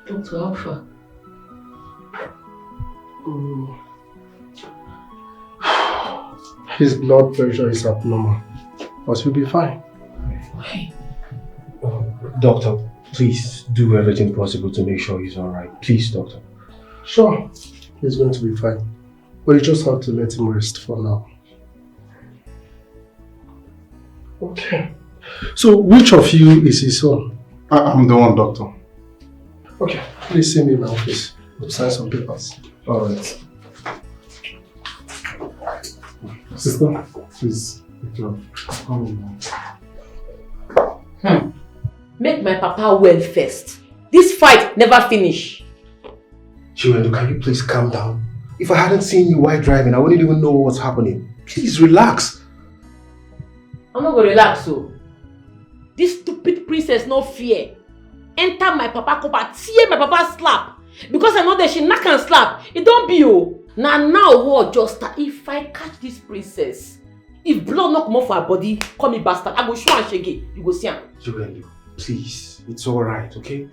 Dr. Alpha. His blood pressure is abnormal, but he'll be fine. Doctor, please do everything possible to make sure he's alright. Please, doctor. Sure. He's going to be fine. But you just have to let him rest for now. Okay. So, which of you is his son? I'm the one, doctor. Okay, please see me in my office. We'll sign some papers. Alright. Sister, please, come in now. Make my papa well first. This fight never finish. Chiwendu, can you please calm down? If I hadn't seen you while driving, I wouldn't even know what's happening. Please relax. I'm not gonna relax, so. This stupid princess no fear. Enter my papa cup, tear my papa slap. Because I know that she knock and slap. It don't be you. Now what just start. If I catch this princess, if blood not come off her body, call me bastard. I go show and shege. You go see her. Chiwendu, please. It's alright, okay?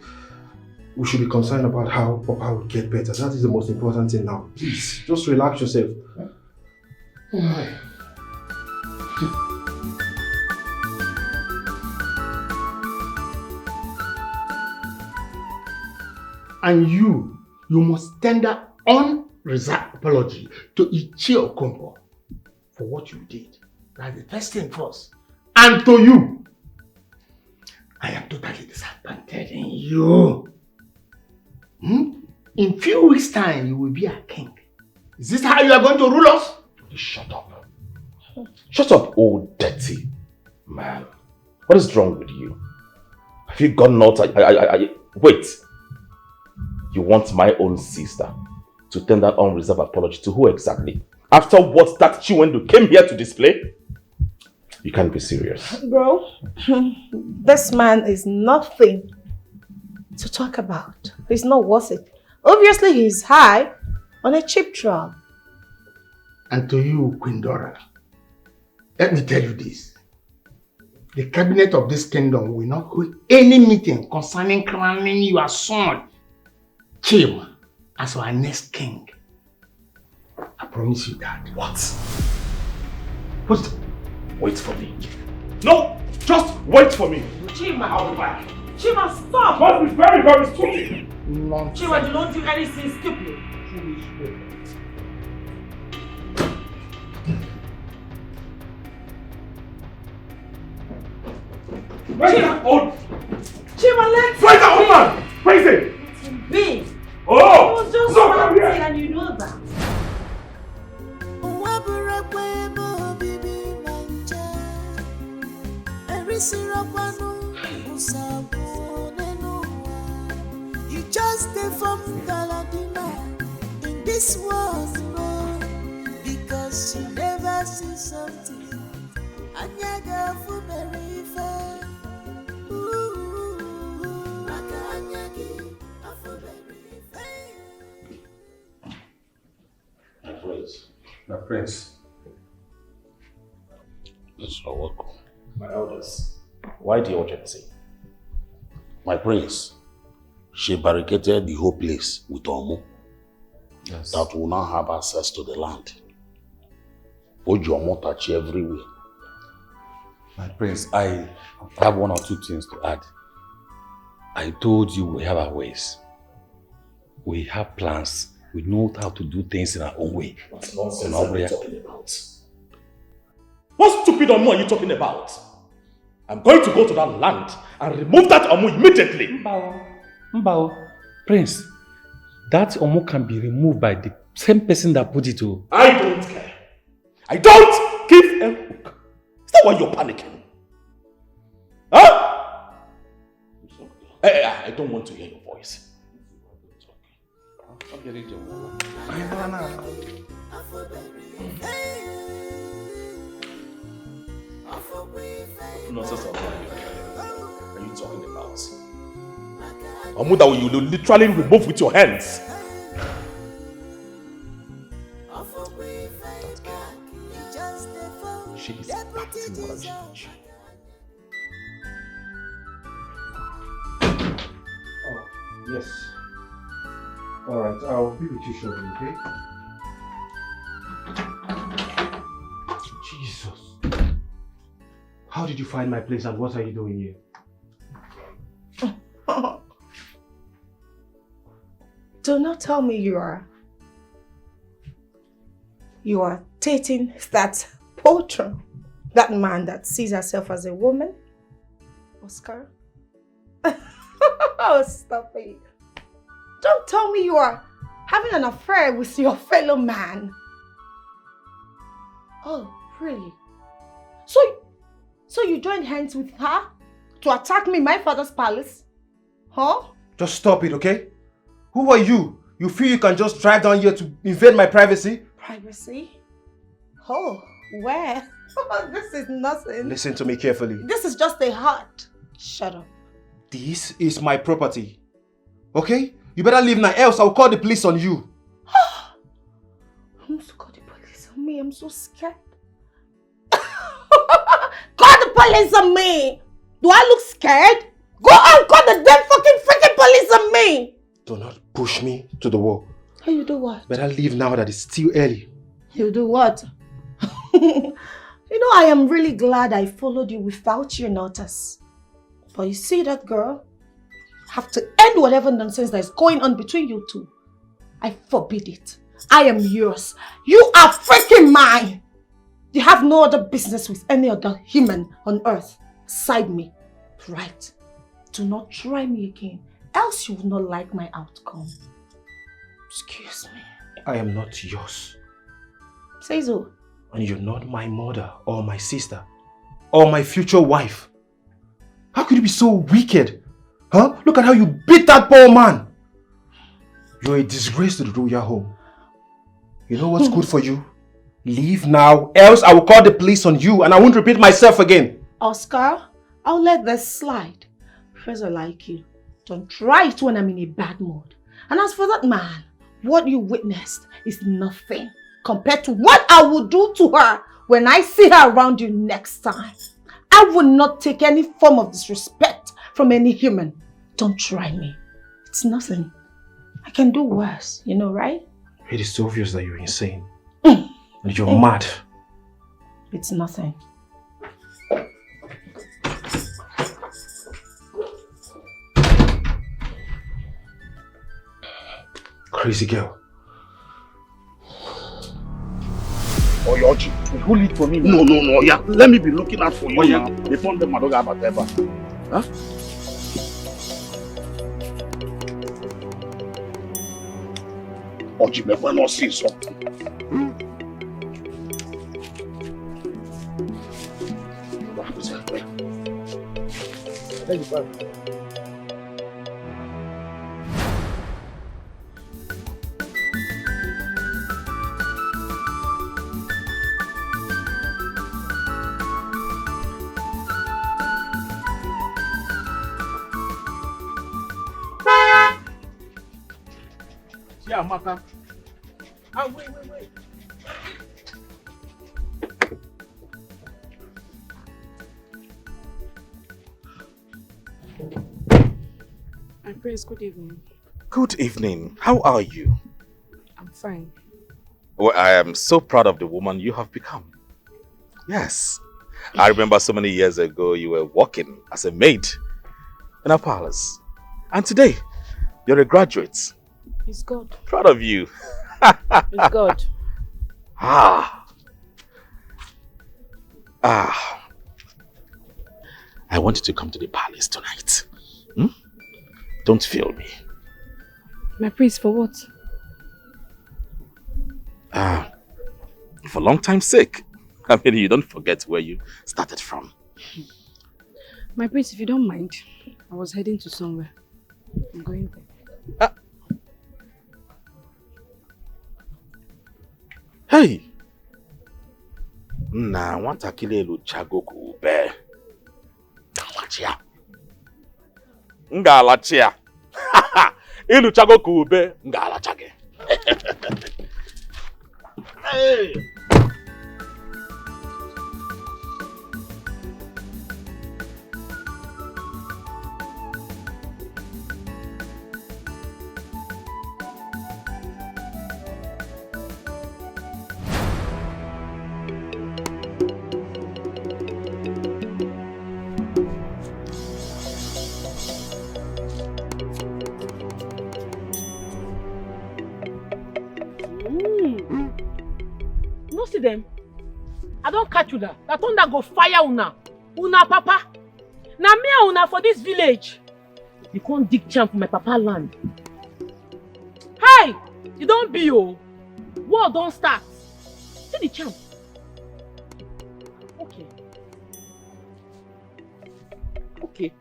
We should be concerned about how Papa will get better. That is the most important thing now. Please, just relax yourself. Alright. And you must tender unreserved apology to Ichie Okonkwo for what you did. That's the first thing first. And to you, I am totally disappointed in you. In few weeks' time, you will be a king. Is this how you are going to rule us? Shut up. Shut up, old dirty man. What is wrong with you? Have you gone out? Wait. You want my own sister to tender unreserved apology to who exactly? After what that Chiwendu came here to display? You can't be serious. Bro, this man is nothing to talk about. He's not worth it. Obviously, he's high on a cheap drug. And to you, Queen Dora, let me tell you this. The cabinet of this kingdom will not hold any meeting concerning crowning your son, Chima, as our next king. I promise you that. What? Wait for me. No! Just wait for me! Chima! I'll be back. Chima, stop! Must be very, very stupid! Nonsense. Chima, you don't do anything stupid. Where's that old? Chima, let's Where's that old man? Where is he? Be. Oh! It was just Look, one I'm here. thing and you know that. You just stay from Galadina in this world, no, because you never see something. And you go for very fair. My prince. Yes, you're welcome. My elders, why the urgency? My prince, she barricaded the whole place with Omo. Yes. That will now have access to the land. Omo touch everywhere. My prince, I have one or two things to add. I told you we have our ways. We have plans. We know how to do things in our own way. What nonsense are you talking about? What stupid Omo are you talking about? I'm going to go to that land and remove that Omo immediately. Mbao, Prince, that Omo can be removed by the same person that put it to. I don't care. I don't give a hook. Is that why you're panicking? Huh? I don't want to hear your voice. What nonsense are you talking about? Omo that you will literally remove with your hands. She is acting more than she is. Oh, yes. Alright, I'll be with you shortly, okay? Jesus. How did you find my place and what are you doing here? Do not tell me you are you are dating that patron, that man that sees herself as a woman? Oscar? Oh, stop it. Don't tell me you are having an affair with your fellow man. Oh, really? So you joined hands with her to attack me in my father's palace? Huh? Just stop it, okay? Who are you? You feel you can just drive down here to invade my privacy? Privacy? Oh, where? This is nothing. Listen to me carefully. This is just a heart. Shut up. This is my property. Okay? You better leave now, else I'll call the police on you. I'm so call the police on me. I'm so scared. Call the police on me. Do I look scared? Go and call the damn fucking freaking police on me. Do not push me to the wall. Hey, you do what? Better leave now that it's still early. You do what? You know, I am really glad I followed you without your notice. But you see that girl? Have to end whatever nonsense that is going on between you two. I forbid it. I am yours. You are freaking mine. You have no other business with any other human on earth aside me. Right? Do not try me again, else you will not like my outcome. Excuse me. I am not yours. Say so. And you're not my mother or my sister or my future wife. How could you be so wicked? Huh? Look at how you beat that poor man. You're a disgrace to the royal home. You know what's good for you? Leave now, else I will call the police on you and I won't repeat myself again. Oscar, I'll let this slide. Because I like you. Don't try it when I'm in a bad mood. And as for that man, what you witnessed is nothing compared to what I will do to her when I see her around you next time. I will not take any form of disrespect from any human. Don't try me. It's nothing. I can do worse, you know, right? It is obvious that you're insane. And you're mad. It's nothing. Crazy girl. Oh, Yoji, who lead for me? No, yeah. Let me be looking out for you now. Before the Madoga Bateba. Huh? Oji, me when I see something. What happens here? Thank you, Yeah, Maka. Ah, wait. My praise, good evening. Good evening. How are you? I'm fine. Well, I am so proud of the woman you have become. Yes. I remember so many years ago you were working as a maid in our palace. And today, you're a graduate. It's God. Proud of you. It's God. I want you to come to the palace tonight. Don't fail me. My praise for what? For long time's sake. I mean, you don't forget where you started from. My praise, if you don't mind, I was heading to somewhere. I'm going there. Hey! Nah, want to kill a chago kube. Galachia. Galachia. Ilu chago kube. Galachage. Hey! them. I don't catch you that. That thunder go fire una. Una papa. Na me and una for this village. You can't dig champ for my papa land. Hey! You don't be oh. War don't start. See the champ. Okay. Okay.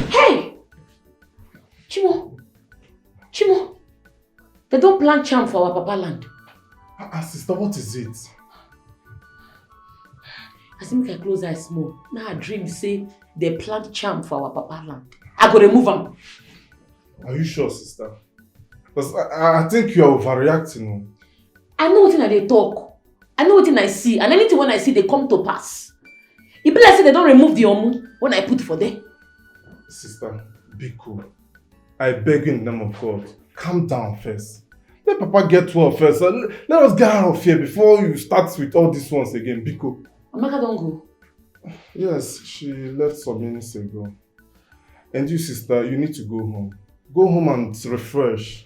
Hey! Chimo, they don't plant charm for our papa land. Sister, what is it? I think I close eyes small. Now I dream say they plant charm for our papa land. I go remove them. Are you sure, sister? Because I think you are overreacting. I know what they talk. I know what I see. And anything when I see, they come to pass. It be like say they don't remove the omu when I put for them. Sister, be cool. I beg you in the name of God. Calm down first. Let Papa get well first. Let us get out of here before you start with all this once again. Be cool. Amaka don't go. Yes, she left some minutes ago. And you, sister, you need to go home. Go home and refresh.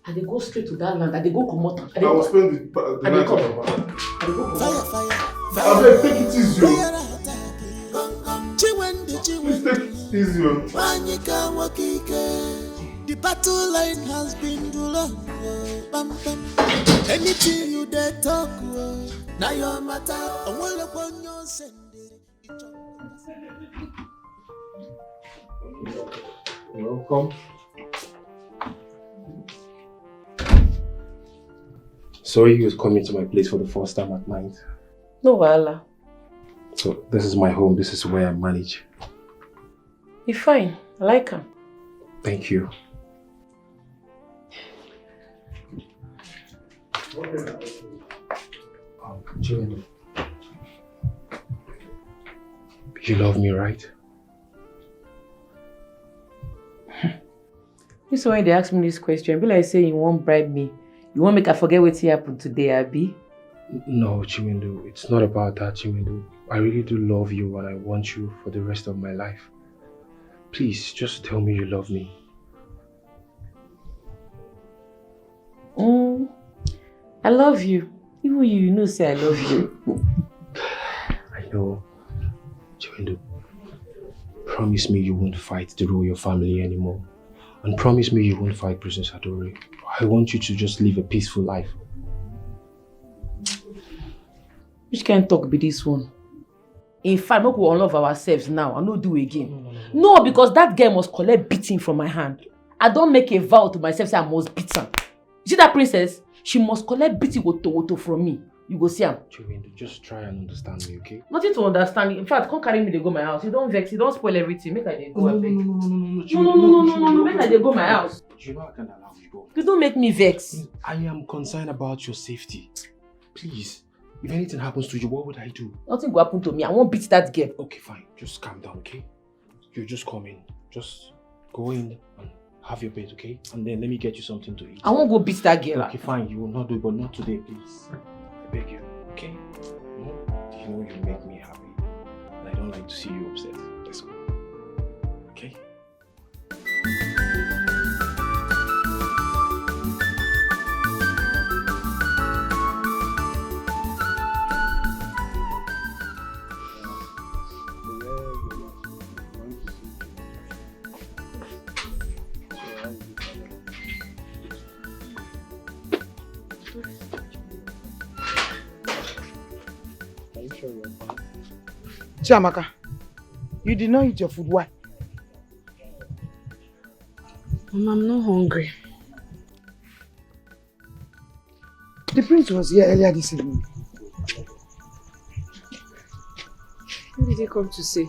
And they go straight to that land. And they go come out. I will spend the night with Papa. I beg, take it easy. Please take it easy. The battle line has been too long. Anything you dare talk, now your matter. I will upon your send. Welcome. Sorry you was coming to my place for the first time at night. No wahala. So this is my home, this is where I manage. You're fine. I like her. Thank you. Jane, you love me, right? This when they ask me this question, be like say you won't bribe me. You won't make I forget what happened today, Abi? No, Chimindu, it's not about that, Chimindu. I really do love you and I want you for the rest of my life. Please, just tell me you love me. I love you. Even you know say I love you. I know. Chimindu, promise me you won't fight the royal family anymore. And promise me you won't fight Princess Adore. I want you to just live a peaceful life. Which kind of talk be this one? In fact, we will unlove ourselves now. I no do again. No, because that girl must collect beating from my hand. I don't make a vow to myself say I must beat her. You see that princess? She must collect beating woto from me. You go see her. Chiwindu, just try and understand me, okay? Nothing to understand. In fact, come carry me to go my house. You don't vex. You don't spoil everything. Make I dey go. No, Make I dey go my house. You know I can't allow you go. You don't make me vex. I am concerned about your safety. Please. If anything happens to you, what would I do? Nothing will happen to me. I won't beat that girl. Okay, fine. Just calm down, okay? You just come in. Just go in and have your bed, okay? And then let me get you something to eat. I won't go beat that girl. Okay, fine. You will not do it, but not today, please. I beg you, okay? You know you make me happy. And I don't like to see you upset. Let's go. Okay? Chiamaka, you did not eat your food. Why? Mom, I'm not hungry. The prince was here earlier this evening. What did he come to say?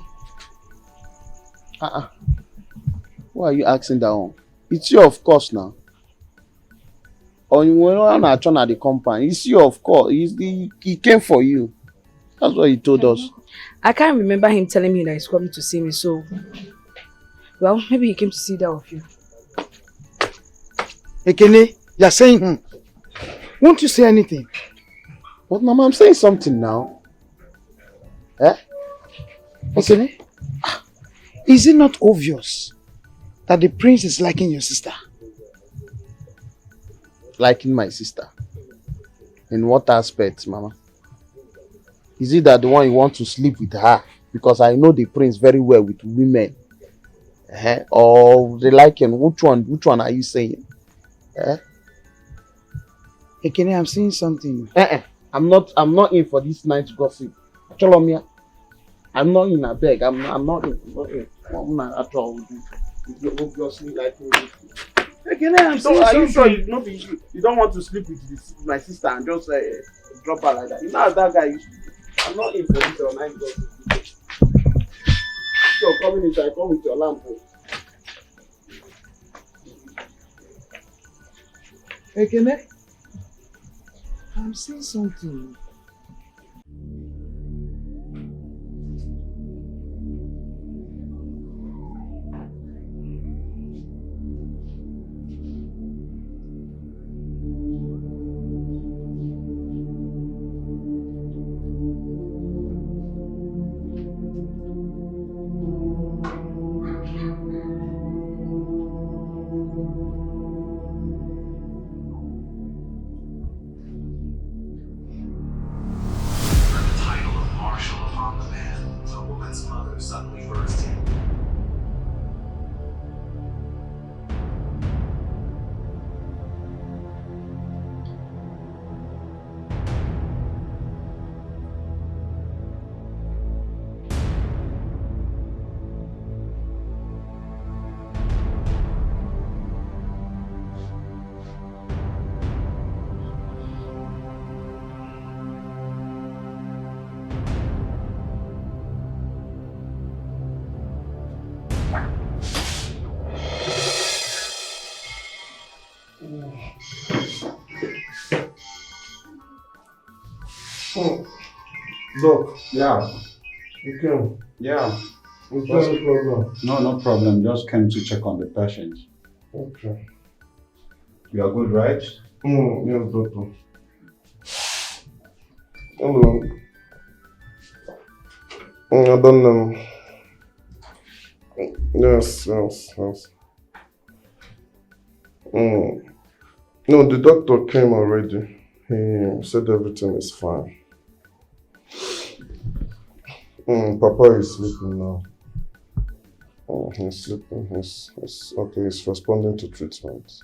Why are you asking that one? It's you, of course, now. Or you were not trying at the compound. It's you, of course. He came for you. That's what he told us. I can't remember him telling me that he's coming to see me, so... Well, maybe he came to see that of you. Ekene, you're saying, won't you say anything? But Mama, I'm saying something now. Eh? Okay. Is it not obvious that the prince is liking your sister? Liking my sister? In what aspect, Mama? Is it that the one you want to sleep with her? Because I know the prince very well with women. Or they like him. Which one are you saying? Ekene, I'm saying something. I'm not in for this night gossip. Cholomia. I'm not in a beg. I'm not in. I'm not at all. You obviously like me. Ekene, I'm saying Are you sure something. you don't want to sleep with my sister and just drop her like that? You know how that guy used to do. I'm not in for this night gossip. So coming inside, come with your lamp. Ekene, I'm saying something. Doc. Yeah. Okay. Yeah. Okay, no problem. No problem. Just came to check on the patient. Okay. You are good, right? Yes, doctor. Hello. I don't know. Yes. No, the doctor came already. He said everything is fine. Papa is sleeping now. He's sleeping. He's okay. He's responding to treatment.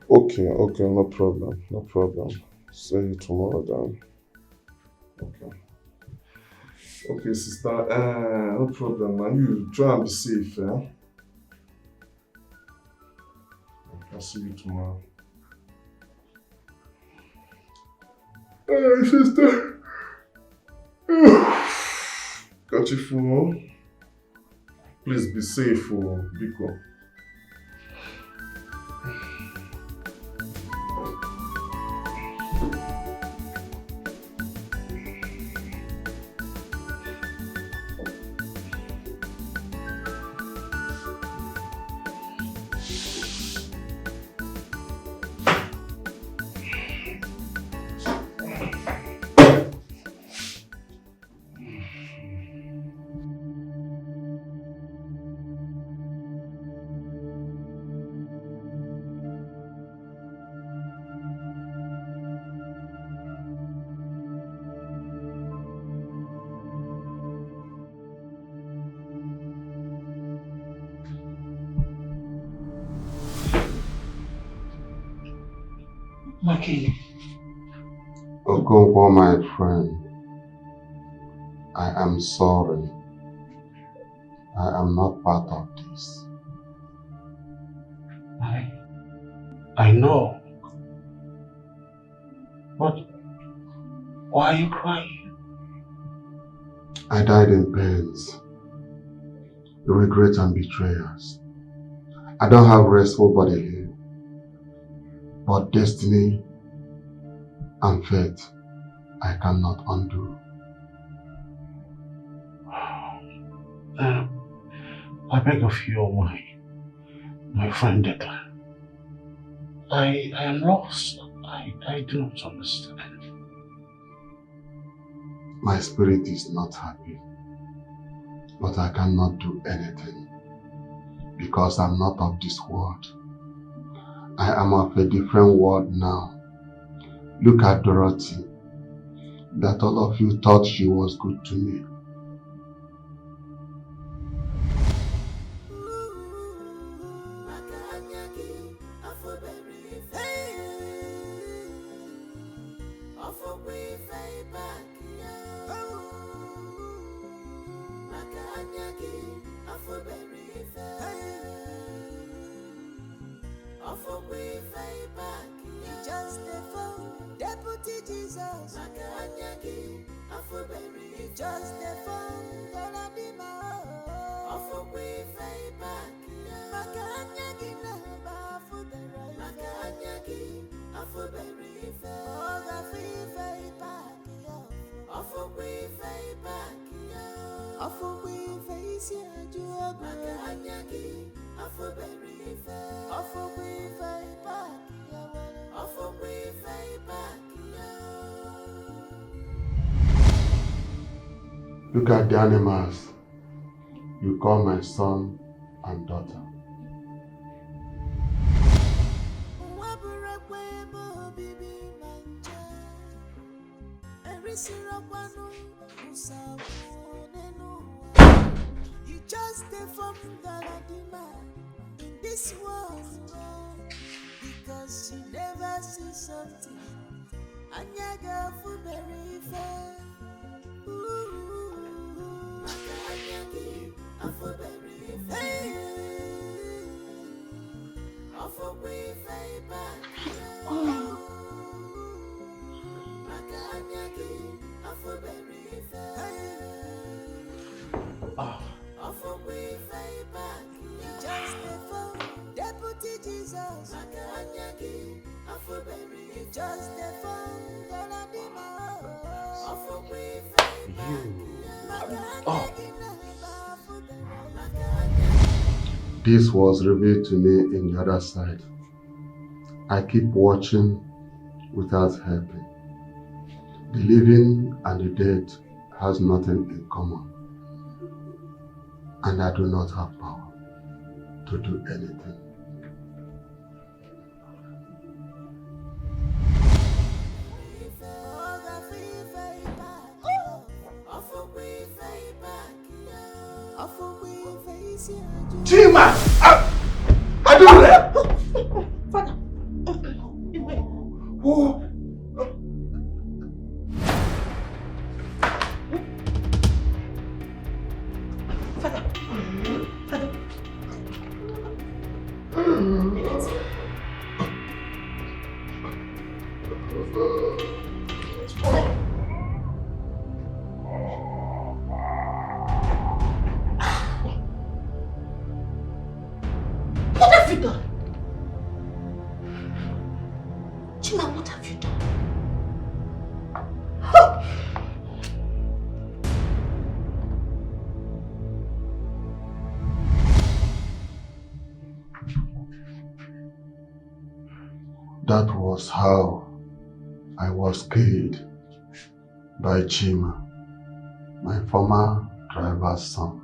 Okay, no problem. See you tomorrow then. Okay, sister. No problem, man. You try and be safe, yeah? I'll see you tomorrow. Hey, sister. Got your phone? Please be safe, Biko. Maki. Okonkwo, my friend, I am sorry. I am not part of this. I know. But why are you crying? I died in pains, regret and betrayals. I don't have restful body here, but destiny and fate I cannot undo. I beg of you, my friend Declan. I am lost. I do not understand. My spirit is not happy, but I cannot do anything because I'm not of this world. I am of a different world now. Look at Dorothy, that all of you thought she was good to me. Deputy Jesus, just the phone, gonna be my awful way back. Makanyaki na bafu berai, makanyaki awful berry fair. Oh, the free back, awful way back, awful way face ya jua. Makanyaki awful berry fair, awful way back, awful way back. Look at the animals you call my son and daughter. You just stay from Galadima in this world because you never see something. And you go for very fair. Deputy Jesus, just the phone, gonna be This was revealed to me in the other side. I keep watching without helping. The living and the dead has nothing in common. And I do not have power to do anything. Chima! I do that! Father! Oh. Father! Father! What have you done? Chima, what have you done? That was how I was killed by Chima, my former driver's son.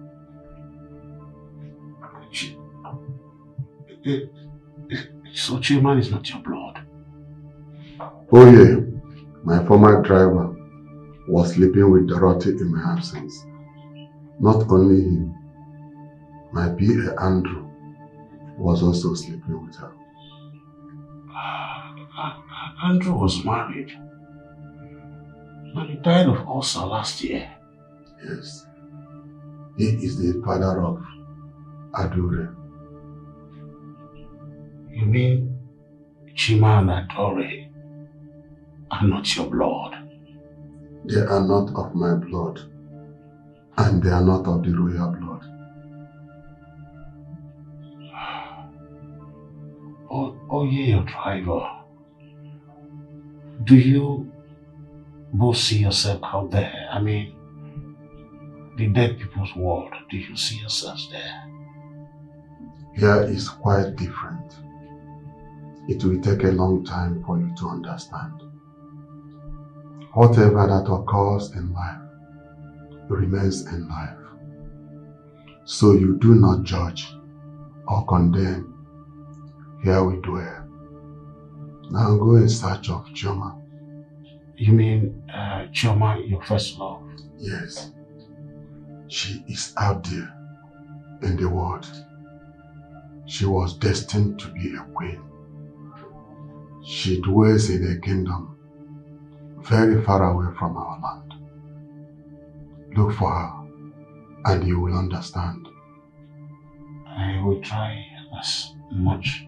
So Chima is not your blood? Oh yeah, my former driver was sleeping with Dorothy in my absence. Not only him, my PA Andrew was also sleeping with her. Andrew was married. And he died of ulcer last year. Yes. He is the father of Adore. You mean Chima and Adore are not your blood? They are not of my blood. And they are not of the royal blood. Oh yeah, your driver. Do you both see yourself out there? I mean, the dead people's world. Do you see yourselves there? Here is quite different. it will take a long time for you to understand. Whatever that occurs in life remains in life. So you do not judge or condemn. Here we dwell. Now go in search of Chioma. You mean Chioma, your first love? Yes. She is out there in the world. She was destined to be a queen. She dwells in a kingdom very far away from our land. Look for her and you will understand. I will try as much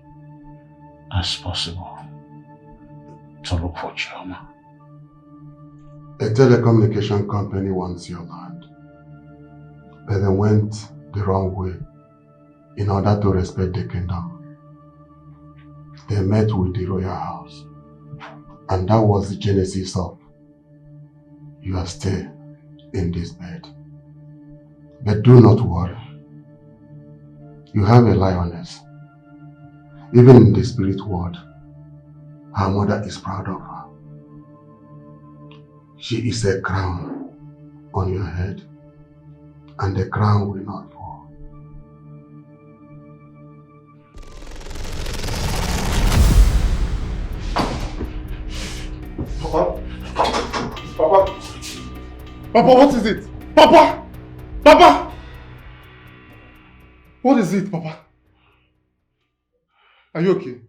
as possible to look for Chioma. A telecommunication company wants your land, but they went the wrong way in order to respect the kingdom. They met with the royal house, and that was the genesis of your stay in this bed. But do not worry. You have a lioness. Even in the spirit world, her mother is proud of her. She is a crown on your head, and the crown will not fall. Papa? Papa? Papa, what is it? Papa! Papa! What is it, Papa? Are you okay?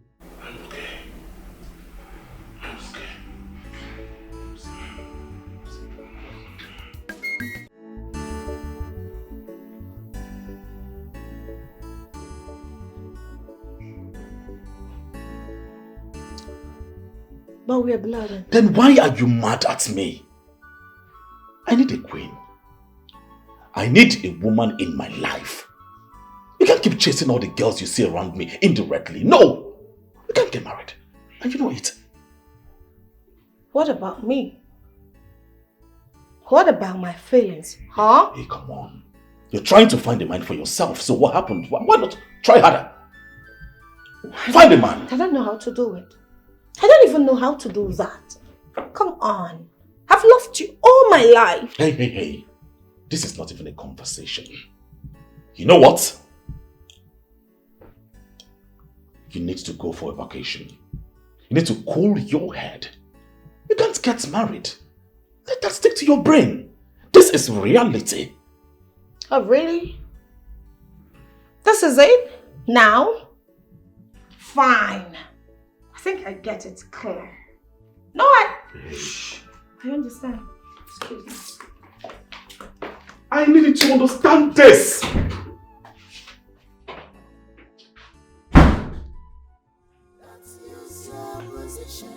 But we are blood. Then why are you mad at me? I need a queen. I need a woman in my life. You can't keep chasing all the girls you see around me indirectly. No! You can't get married. And you know it. What about me? What about my feelings? Huh? Hey, come on. You're trying to find a man for yourself, so what happened? Why not try harder? Find a man. I don't know how to do it. I don't even know how to do that. Come on. I've loved you all my life. Hey. This is not even a conversation. You know what? You need to go for a vacation. You need to cool your head. You can't get married. Let that stick to your brain. This is reality. Oh, really? This is it? Now? Fine. I think I get it clear. No, I understand. Excuse me. I need you to understand this. Let's use your position.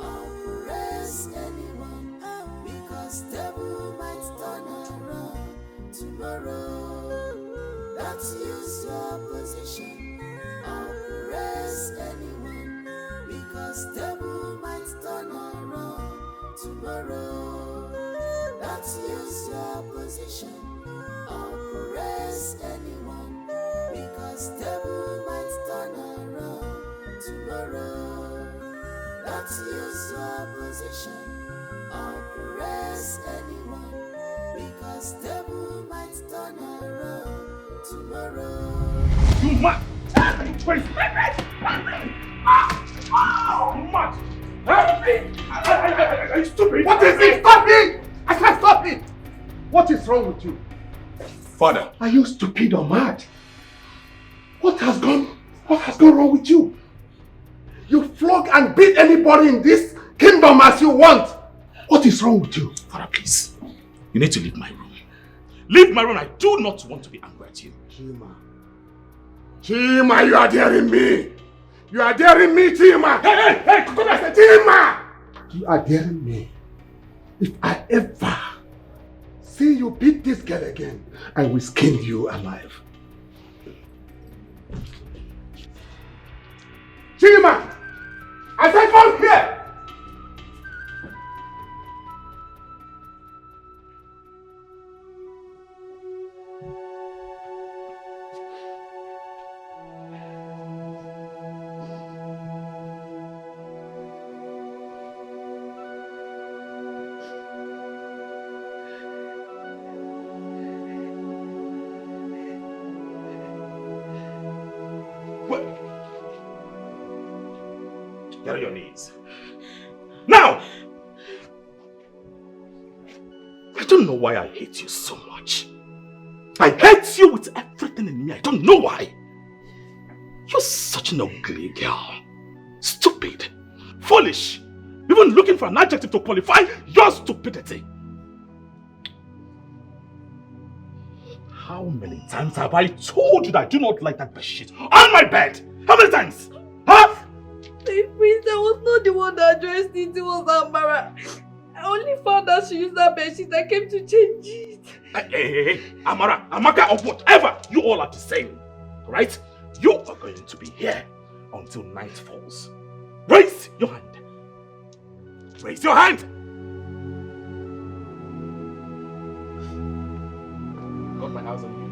Oppress anyone, because devil might turn around tomorrow. Let's use your position. Oppress anyone, because devil might turn around tomorrow. Let's use your position. Oppress anyone, because devil might turn around tomorrow. You mad? Are you crazy? You mad? Are you stupid? What is it? Stop it! I can't stop it! What is wrong with you? Father. Are you stupid or mad? What has gone wrong with you? You flog and beat anybody in this kingdom as you want. What is wrong with you? Father, please. You need to leave my room. Leave my room. I do not want to be angry at you. Chima, you are daring me. You are daring me, Chima. Hey, come here, Chima. You are daring me. If I ever see you beat this girl again, I will skin you alive. Chima, I said come here. on your knees. Now! I don't know why I hate you so much. I hate you with everything in me. I don't know why. You're such an ugly girl. Stupid. Foolish. Even looking for an adjective to qualify your stupidity. How many times have I told you that I do not like that bedsheet on my bed? How many times? Huh? Prince, I was not the one that addressed it. It was Amara. I only found out she used that bedsheet. I came to change it. Hey, Amara, Amaka, or whatever, you all are the same. Right? You are going to be here until night falls. Raise your hand. Raise your hand! Got my eyes on you.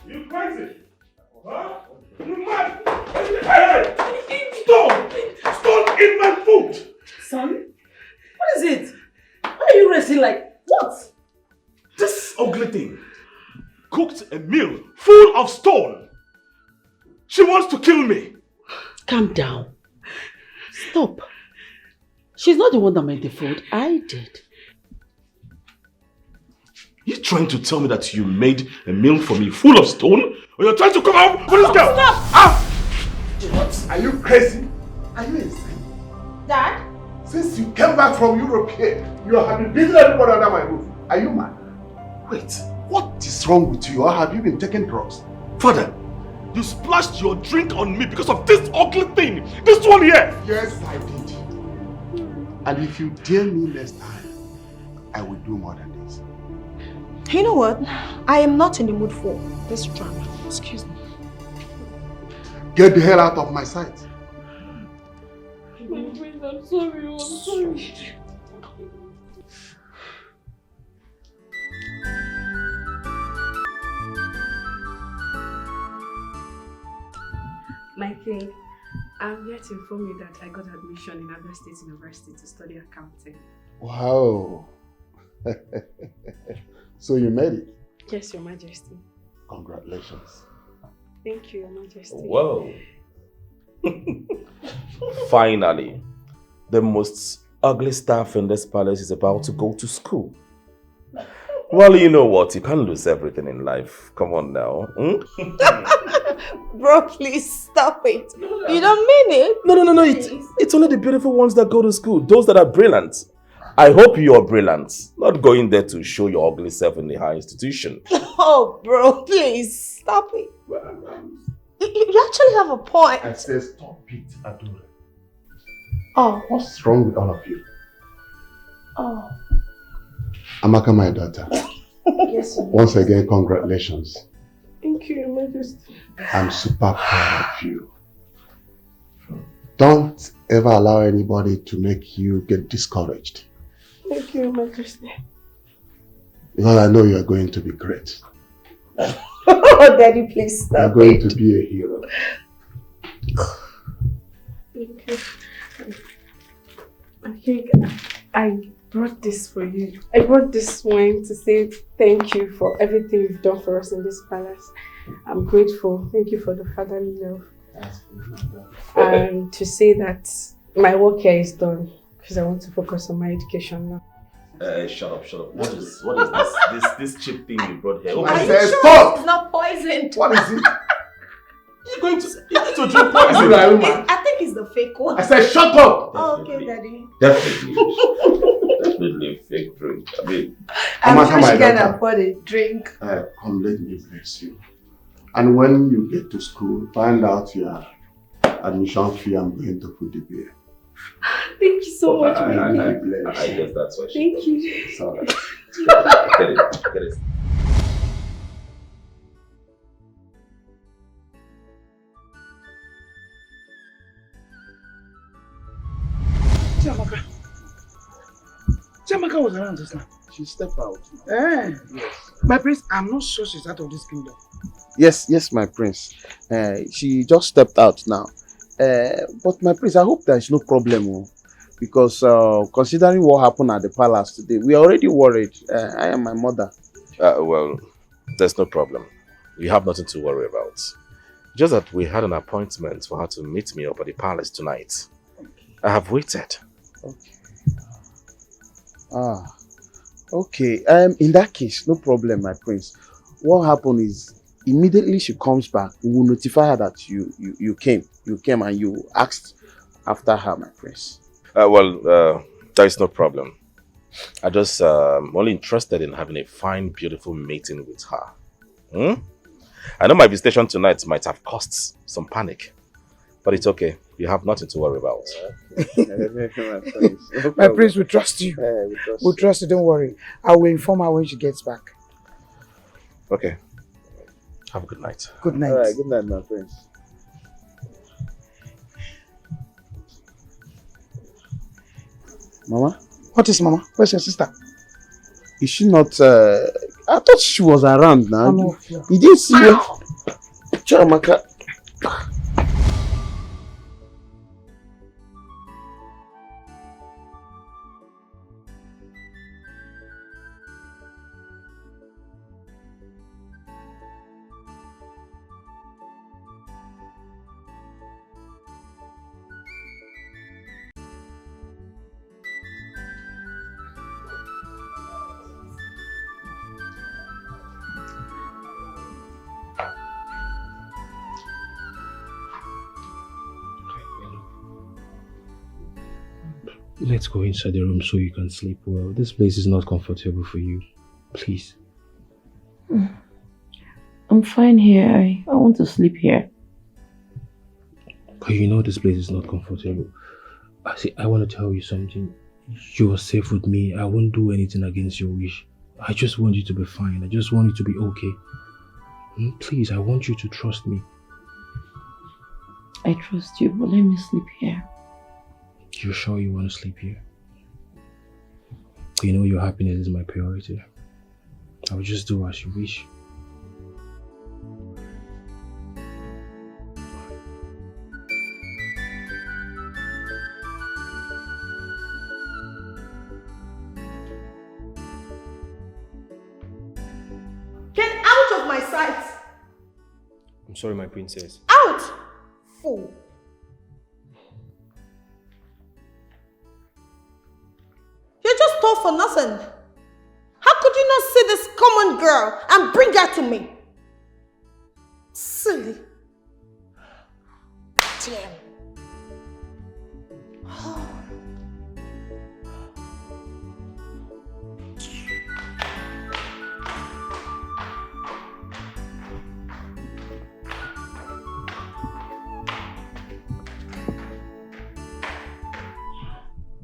You crazy? Huh? You mad? Hey! Stone in my food! Son, what is it? Why are you racing like what? This ugly thing cooked a meal full of stone. She wants to kill me. Calm down. Stop. She's not the one that made the food. I did. You trying to tell me that you made a meal for me full of stone? Or you're trying to come out with this girl? Stop! Ah! What? Are you crazy? Are you insane? Dad? Since you came back from Europe here, you have been beating everybody under my roof. Are you mad? Wait, what is wrong with you? Or have you been taking drugs? Father, you splashed your drink on me because of this ugly thing. This one here. Yes, I did. And if you dare me next time, I will do more than this. You know what? I am not in the mood for this drama. Excuse me. Get the hell out of my sight. My friend, I'm sorry. I'm sorry. My king, I'm here to inform you that I got admission in Abia State University to study accounting. Wow. So you made it? Yes, Your Majesty. Congratulations. Thank you, Your Majesty. Whoa. Finally, the most ugly staff in this palace is about to go to school. Well, you know what? You can't lose everything in life. Come on now. Bro, please stop it. You don't mean it? No. It's only the beautiful ones that go to school. Those that are brilliant. I hope you are brilliant. Not going there to show your ugly self in the high institution. Oh, bro, please stop it. You actually have a point. I said stop it, Adore. Oh. What's wrong with all of you? Oh. Amaka, my daughter. Yes, sir. Once again, congratulations. Thank you, Your Majesty. I'm super proud of you. Don't ever allow anybody to make you get discouraged. Thank you, Your Majesty. Because I know you're going to be great. Oh, Daddy, please stop. You're going to be a hero. Thank you. I think I brought this for you. I brought this wine to say thank you for everything you've done for us in this palace. I'm grateful. Thank you for the fatherly love. And to say that my work here is done because I want to focus on my education now. Shut up. What is this cheap thing you brought here? I said stop! It's not poisoned. What is it? You're going to drink poison. I think it's the fake one. I said shut up! Oh, okay, Daddy. Definitely fake drink. I mean, I'm sure she can afford a drink. Come, let me bless you. And when you get to school, find out your admission fee. I'm going to put the beer. Thank you so much, I guess that's what she Thank you. It's all right. Get it. Chiamaka was around just now. She stepped out. Eh. Yes. My prince, I'm not sure she's out of this kingdom. Yes, my prince. She just stepped out now. But my prince, I hope there is no problem. Because considering what happened at the palace today, we are already worried. I am my mother. Well, there's no problem. You have nothing to worry about. Just that we had an appointment for her to meet me up at the palace tonight. I have waited. Okay. Okay. In that case, no problem, my prince. What happened is immediately she comes back, we will notify her that you came. You came and you asked after her, my prince. There is no problem. I just only interested in having a fine, beautiful meeting with her. I know my visitation tonight might have caused some panic, but it's okay. You have nothing to worry about. My prince, we trust you. We trust you, don't worry. I will inform her when she gets back. Okay. Have a good night. Good night. All right, good night, my prince. Mama? What is Mama? Where's your sister? Is she not... I thought she was around now. You didn't see her? Chiamaka. Let's go inside the room so you can sleep well. This place is not comfortable for you. Please. I'm fine here. I want to sleep here. But you know this place is not comfortable. I want to tell you something. You are safe with me. I won't do anything against your wish. I just want you to be fine. I just want you to be okay. Please, I want you to trust me. I trust you, but let me sleep here. You're sure you want to sleep here? You know your happiness is my priority. I will just do as you wish. Get out of my sight! I'm sorry, my princess. Out! Fool! You just talk for nothing. How could you not see this common girl and bring her to me? Silly. Damn.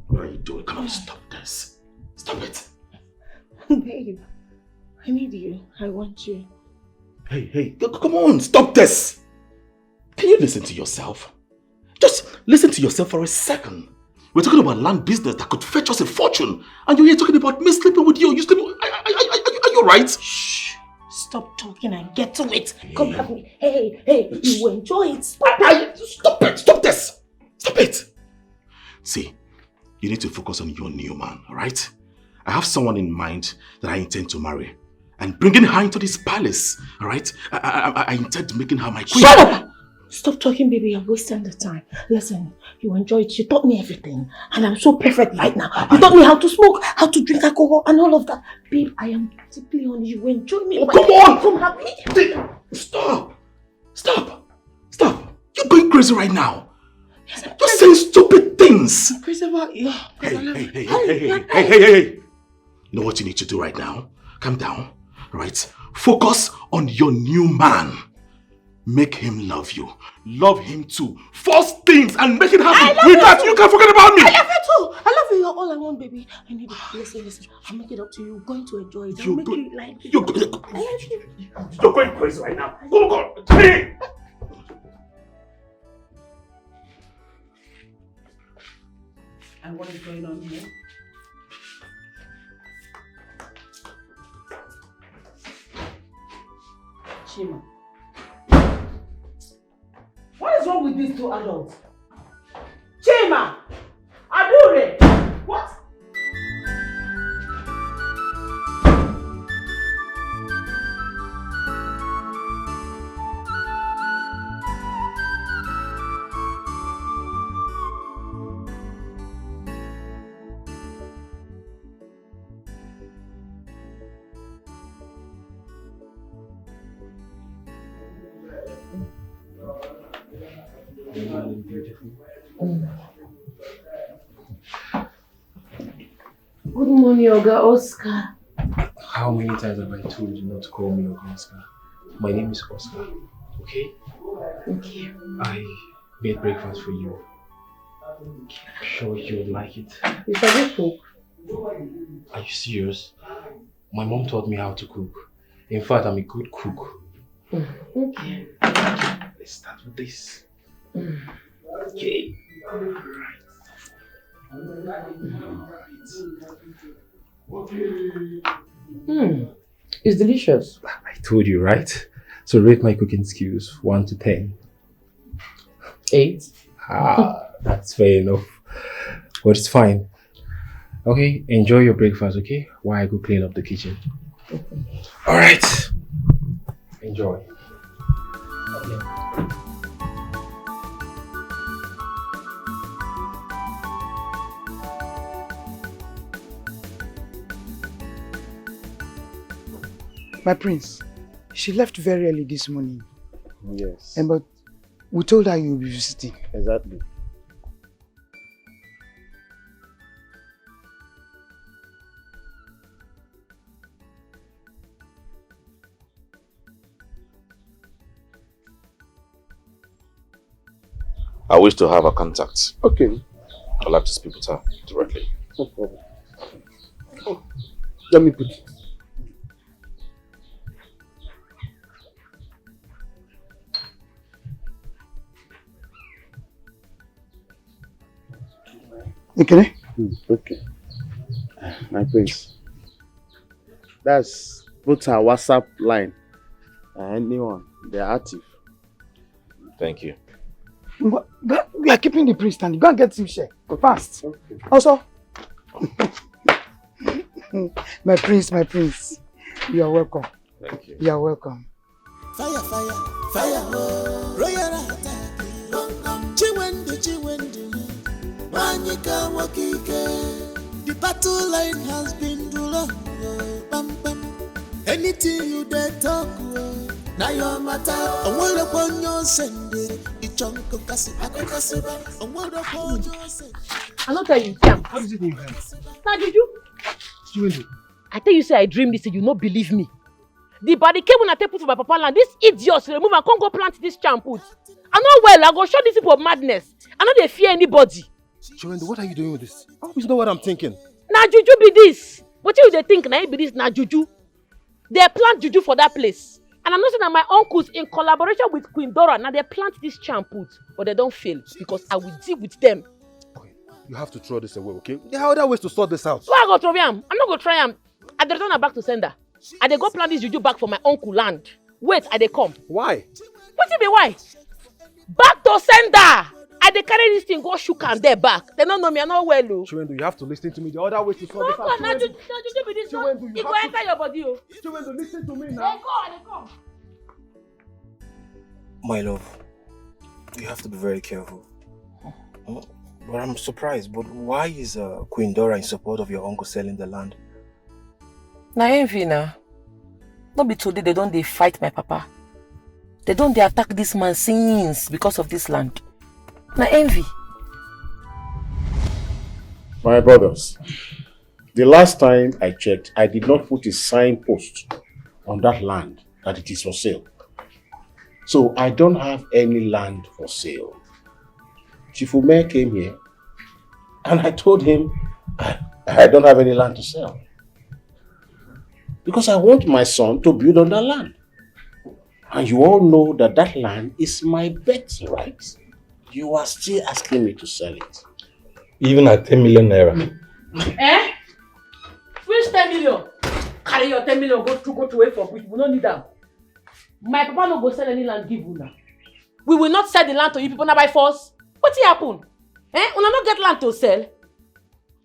What are you doing? Come on, stop this. Stop it. Babe, I need you. I want you. Hey, come on, stop this. Can you listen to yourself? Just listen to yourself for a second. We're talking about land business that could fetch us a fortune. And you're here talking about me sleeping with you. You sleep. Are you right? Shh. Stop talking and get to it. Come have me. Hey, you will enjoy it. Stop it. Stop it. Stop this. Stop it. See, you need to focus on your new man, alright? I have someone in mind that I intend to marry. And bringing her into this palace, alright? I intend making her my queen. Shut up! Stop talking, baby. You're wasting the time. Listen, you enjoy it. You taught me everything. And I'm so perfect right now. You taught me how to smoke, how to drink alcohol, and all of that. Babe, I am deeply on you. Enjoy me. Oh, come on! Come have me. Stop! You're going crazy right now. You're saying stupid things. I'm crazy about you. Hey. You know what you need to do right now? Calm down, right? Focus on your new man. Make him love you. Love him too. Force things and make it happen. With that, you can forget about me. I love you too. I love you. You're all I want, baby. I need it. Listen. I'll make it up to you. You're going to enjoy it. I'll make you like it. I love you. You're going crazy right now. Go. Hey! And what is going on here? Chima, with these two adults? Chima! Adure! What? Good morning, Oga Oscar. How many times have I told you not to call me Oscar? My name is Oscar, okay? Okay. I made breakfast for you. I'm sure you would like it. You said cook? Are you serious? My mom taught me how to cook. In fact, I'm a good cook. Okay. Let's start with this. Okay. It's delicious. I told you, right? So rate my cooking skills 1 to 10. 8. That's fair enough. But it's fine. Okay, enjoy your breakfast, okay? While I go clean up the kitchen. Alright. Enjoy. My prince, she left very early this morning. Yes. But we told her you'll be visiting. Exactly. I wish to have her contact. Okay. I'd like to speak with her directly. No problem. Oh, let me put it. Okay? Okay. My prince. That's both our WhatsApp line. Anyone, they're active. Thank you. We are keeping the prince standing. Go and get him share. Fast. Okay. Also. my prince. You are welcome. Thank you. You are welcome. Fire, royal attack. Chiwendu. Wanyika wakike. The battle line has been drawn. Bam bam. Anything you dare talk. Now your matter. I want upon your send the chunk of cassie. I want upon your send. I not tell you, Tiam. How does it mean? Now, did you? I tell you, say I dreamed this, and you not believe me. The body came when I take put for my papa land. This idiot remove and can't go plant this champut. I know well, I go show these people madness. I know they fear anybody. Chirendo, what are you doing with this? I hope it's not what I'm thinking. Now juju be this. What you they think now be this now juju? They plant juju for that place. And I'm not saying that my uncles in collaboration with Queen Dora, now they plant this champut, but they don't fail because I will deal with them. You have to throw this away, okay? There are other ways to sort this out. So I go throw him. I'm not going to try him. I return her back to sender. I they go plant this juju back for my uncle land. Wait, I they come. Why? What it be why? Back to sender. I they carry this thing, go shook and there back. They don't know me, I know well. Chiwendu, you have to listen to me. The other way to solve this out. No, juju be this one. It go enter your body. Chiwendu, listen to me now. They come. My love, you have to be very careful. But I'm surprised, but why is Queen Dora in support of your uncle selling the land? Na envy na. Not be today they don't they fight my papa. They don't they attack this man since because of this land. Na envy. My brothers, the last time I checked, I did not put a signpost on that land that it is for sale. So I don't have any land for sale. Chief Ume came here and I told him I don't have any land to sell. Because I want my son to build on that land. And you all know that that land is my birthright. You are still asking me to sell it. Even at 10 million naira. Eh? Which 10 million? Carry your 10 million, go to wait for which we don't need them. My papa no go sell any land give you now. We will not sell the land to you people now by force. What happen? Una not get land to sell.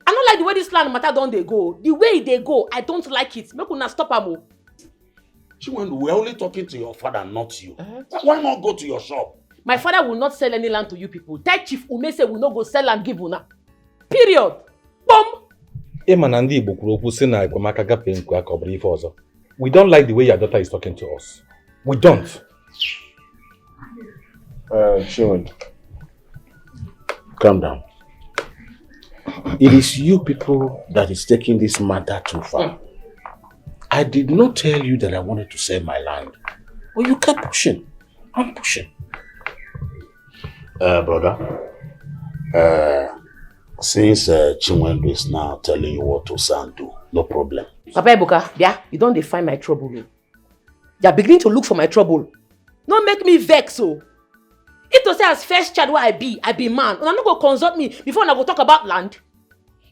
I don't like the way this land matter don't they go. The way they go, I don't like it. Make una stop am. Chiwendu, we're only talking to your father, not you. Why not go to your shop? My father will not sell any land to you people. That Chief Ume say will not go sell and give una. Period. Boom. We don't like the way your daughter is talking to us. We don't. Chiwendu, calm down. It is you people that is taking this matter too far. I did not tell you that I wanted to sell my land. But you kept pushing. I'm pushing. Brother, since Chiwendu is now telling you what to say and do, no problem. Papa Ebuka, yeah, you don't define my trouble. You're beginning to look for my trouble. Don't make me vex, so. If to say as first child where I be man, and I'm not going to consult me before I go talk about land.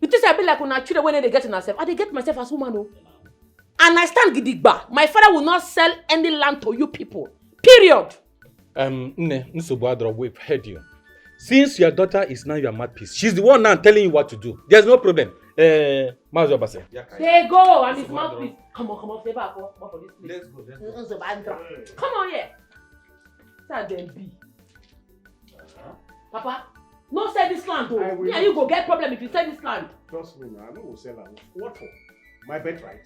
You think I be like when I children when they get in herself, I they get myself as woman, no. And I stand gidigba. My father will not sell any land to you people. Period. We've heard you. Since your daughter is now your mouthpiece, she's the one now telling you what to do. There's no problem. They go and his mouthpiece. Come on, stay back for this place. Let's go. Come on here. Tell them be. Papa, no sell this land though. Me and you go get problem if you sell this land. Trust me, I will sell land. What for? My bet right.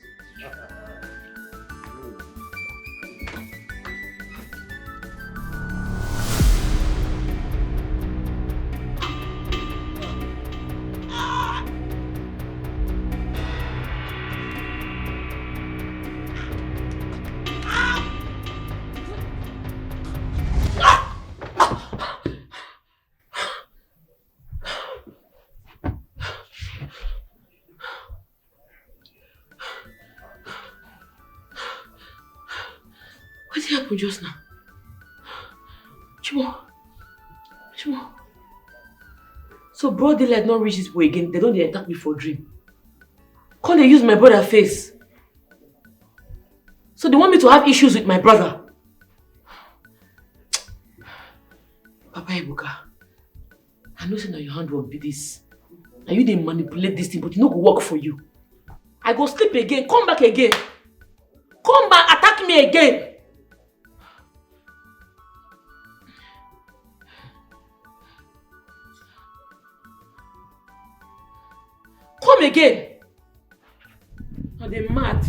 What happened just now? Chimo. So broad daylight not reach this boy again. They don't attack me for dream. Can't they use my brother's face? So they want me to have issues with my brother. Papa Ebuka, I know say your handwork be this. And you didn't manipulate this thing, but it no go work for you. I go sleep again, come back again. Come back, attack me again. Come again. Are they mad?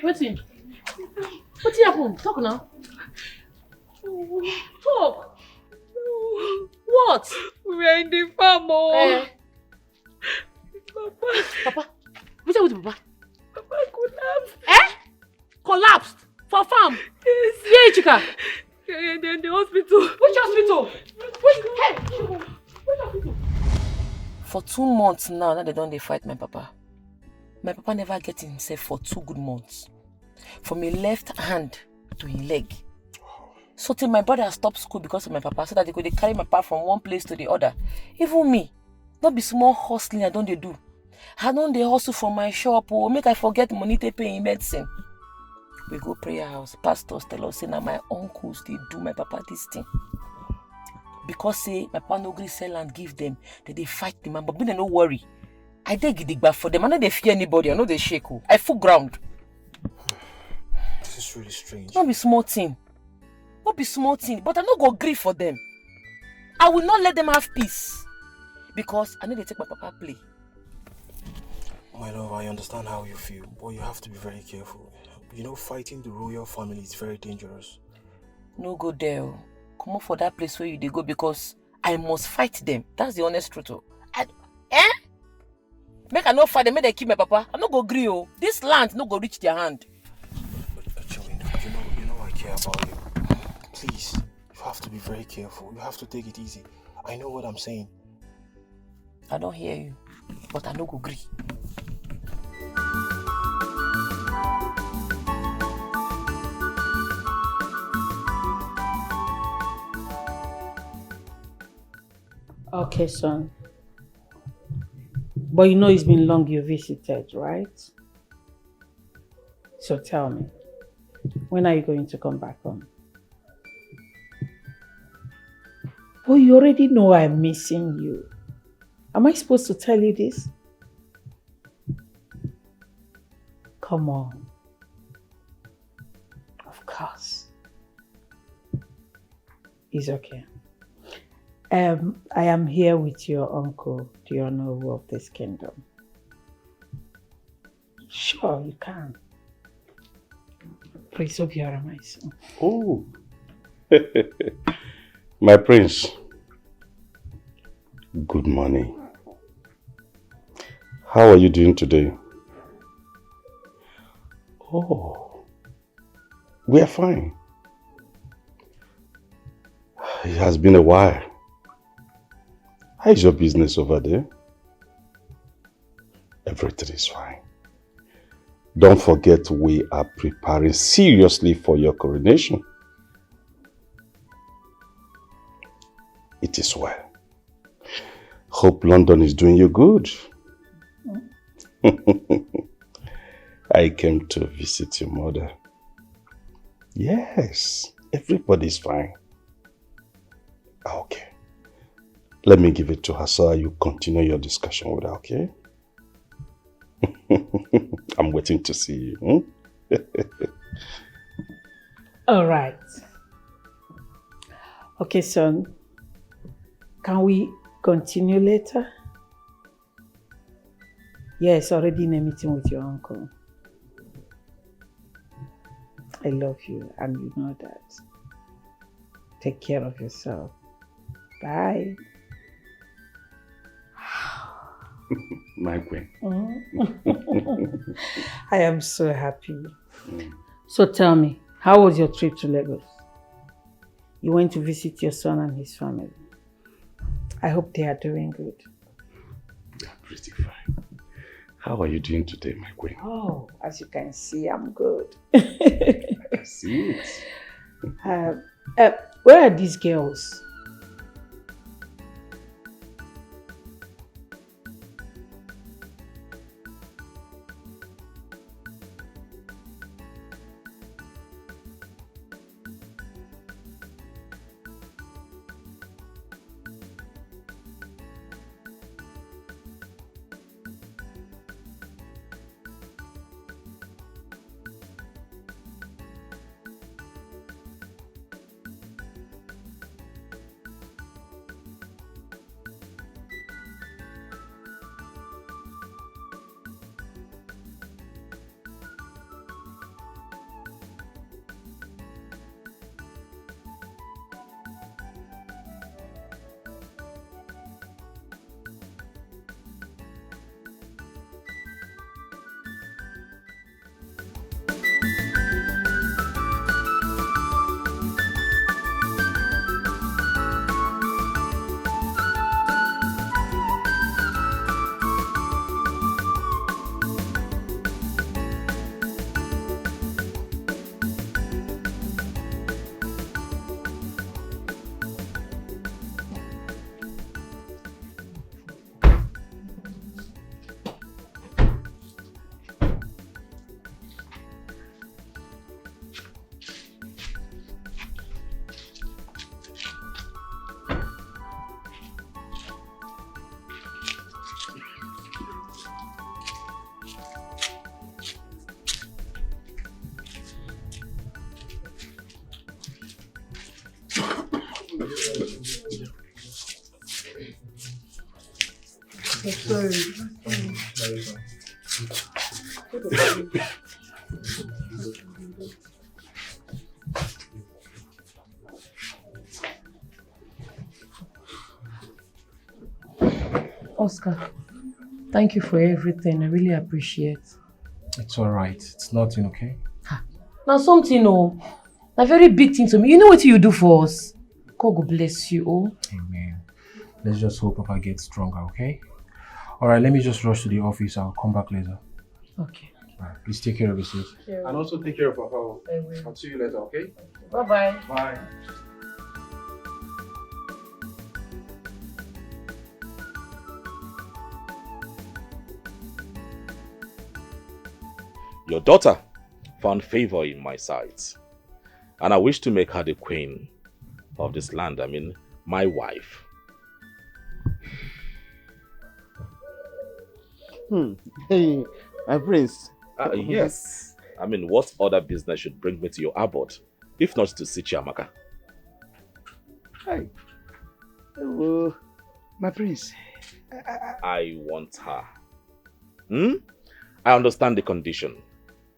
Wetin? Wetin happen? Talk now. Talk. What? We were in the farm, oh. Papa. What's up with Papa? Papa collapsed. Collapsed? For farm? Yes. Yeah, Chika. Yeah, they're in the hospital. Which hospital? Which hospital? For 2 months now they don't fight my papa. My papa never get himself for 2 good months. From his left hand to his leg. So till my brother stopped school because of my papa, so that they could carry my papa from one place to the other. Even me, not be small hustling I don't they do. I don't they hustle from my shop or make I forget money to pay in medicine. We go prayer house. Pastors tell us say now my uncles they do my papa this thing. Because say my papa no gree sell and give them, they fight the man, but me they no worry. I dey gidigba for them. I know they fear anybody. I know they shake. I full ground. This is really strange. Not be small thing. Not be small thing. But I no go grieve for them. I will not let them have peace. Because I know they take my papa play. My love, I understand how you feel, but you have to be very careful. You know, fighting the royal family is very dangerous. No go there. Come on for that place where you dey go because I must fight them. That's the honest truth. Make I no fight them, make they keep my papa. I no go agree. This land no go reach their hand. You know I care about you. Please, you have to be very careful. You have to take it easy. I know what I'm saying. I don't hear you, but I no go agree. Okay, son. But you know it's been long you visited, right? So tell me, when are you going to come back home? Well, you already know I'm missing you. Am I supposed to tell you this? Come on. Of course. It's okay. I am here with your uncle, the honorable of this kingdom. Sure, you can. Prince Obiora, my son. Oh. My prince. Good morning. How are you doing today? Oh. We are fine. It has been a while. How is your business over there? Everything is fine. Don't forget we are preparing seriously for your coronation. It is well. Hope London is doing you good. I came to visit your mother. Yes, everybody's fine. Okay. Let me give it to her so you continue your discussion with her, okay? I'm waiting to see you. All right. Okay, son. Can we continue later? Yes, already in a meeting with your uncle. I love you and you know that. Take care of yourself. Bye. My queen. I am so happy. So tell me, how was your trip to Lagos? You went to visit your son and his family. I hope they are doing good. They are pretty fine. How are you doing today, my queen? Oh, as you can see, I'm good. I see it. Where are these girls? Oscar, thank you for everything. I really appreciate. It's alright. It's nothing, okay? Now something, oh, a very big thing to me. You know what you do for us? God will bless you, oh. Amen. Let's just hope Papa gets stronger, okay? Alright, let me just rush to the office. I'll come back later. Okay. Alright, please take care of yourself. Sure. And also take care of Papa. I will. I'll see you later, okay? Bye-bye. Bye. Your daughter found favor in my sight. And I wish to make her the queen of this land. I mean, my wife. Hey, my prince. Yes. I mean, what other business should bring me to your abode, if not to see Chiamaka? Hey. Hello. My prince. I want her. I understand the condition,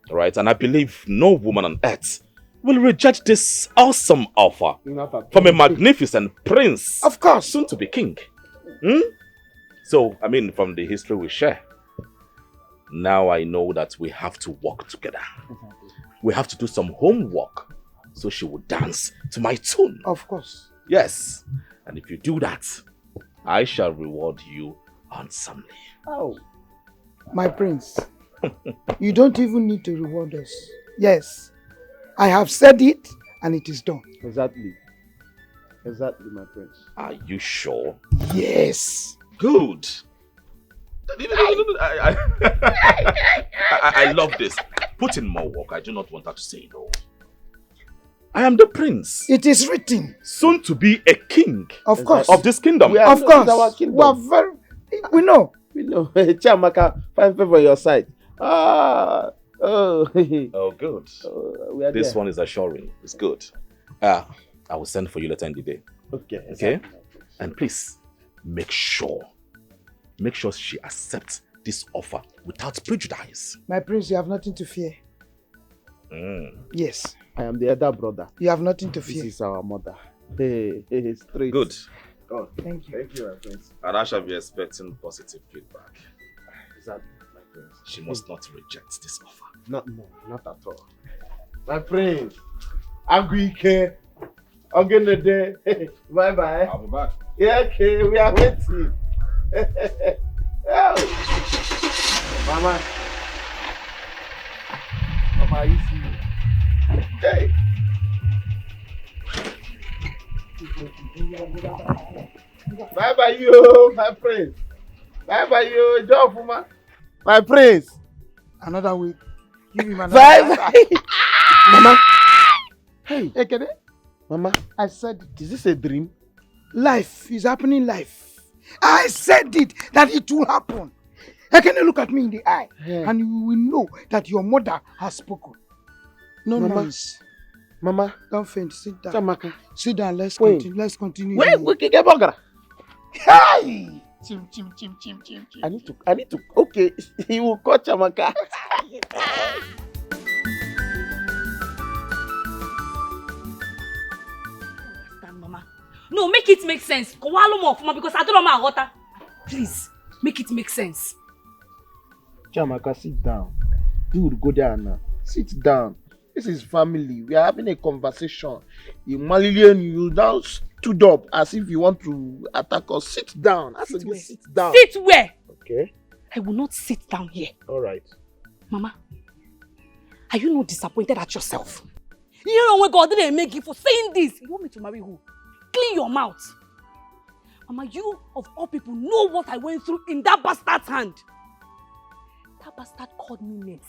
right? And I believe no woman on earth will reject this awesome offer from a magnificent prince. Of course. Soon to be king. So, I mean, from the history we share, now I know that we have to work together. We have to do some homework so she will dance to my tune. Of course. Yes. And if you do that, I shall reward you handsomely. Oh. My prince, you don't even need to reward us. Yes, I have said it and it is done. Exactly. Exactly, my prince. Are you sure? Yes. Good. I love this. Put in more work. I do not want her to say no. I am the prince. It is written. Soon to be a king. Of course. Of this kingdom. Of course. Our kingdom. We are very... We know. We know. Chiamaka, find favor on your side. Oh, good. This there. one is assuring. It's good. I will send for you later in the day. Okay. Okay? And please, make sure she accepts this offer without prejudice. My prince, you have nothing to fear. Yes. I am the elder brother. You have nothing to fear. This is our mother. Hey, straight. Good. Oh, thank you. Thank you, my prince. And I shall be expecting positive feedback. Exactly, my prince. She must not reject this offer. No, not at all. My prince. Aguike. Ogenede. Bye-bye. I'll be back. Yeah, okay. We are waiting. Oh. Mama. Mama, you see. Hey. Bye-bye, you, my prince. Bye-bye, you, Jofuma. My prince. Another week. Give him another Bye-bye. Mama. Hey. Ekene. Mama. I said it. Is this a dream? Life is happening life. I said it, that it will happen. Ekene, look at me in the eye. Yeah. And you will know that your mother has spoken. No Mama. noise. Mama. Don't faint. Sit down. Chiamaka. Sit down. Let's Wait. continue. Let's continue. Wait, we can get burger. Hey! Chim. I need to. Okay, he will call Chiamaka. Mama. No, make it make sense. Because I don't know my water. Please, make it make sense. Chiamaka, sit down. Dude, go there now. Sit down. This is family. We are having a conversation. You Malian, you now stood up as if you want to attack us. Sit down. Sit down. Sit where? Okay. I will not sit down here. All right. Mama, are you not disappointed at yourself? You know when God didn't make you for saying this. You want me to marry who? Clean your mouth. Mama, you of all people know what I went through in that bastard's hand. That bastard called me names.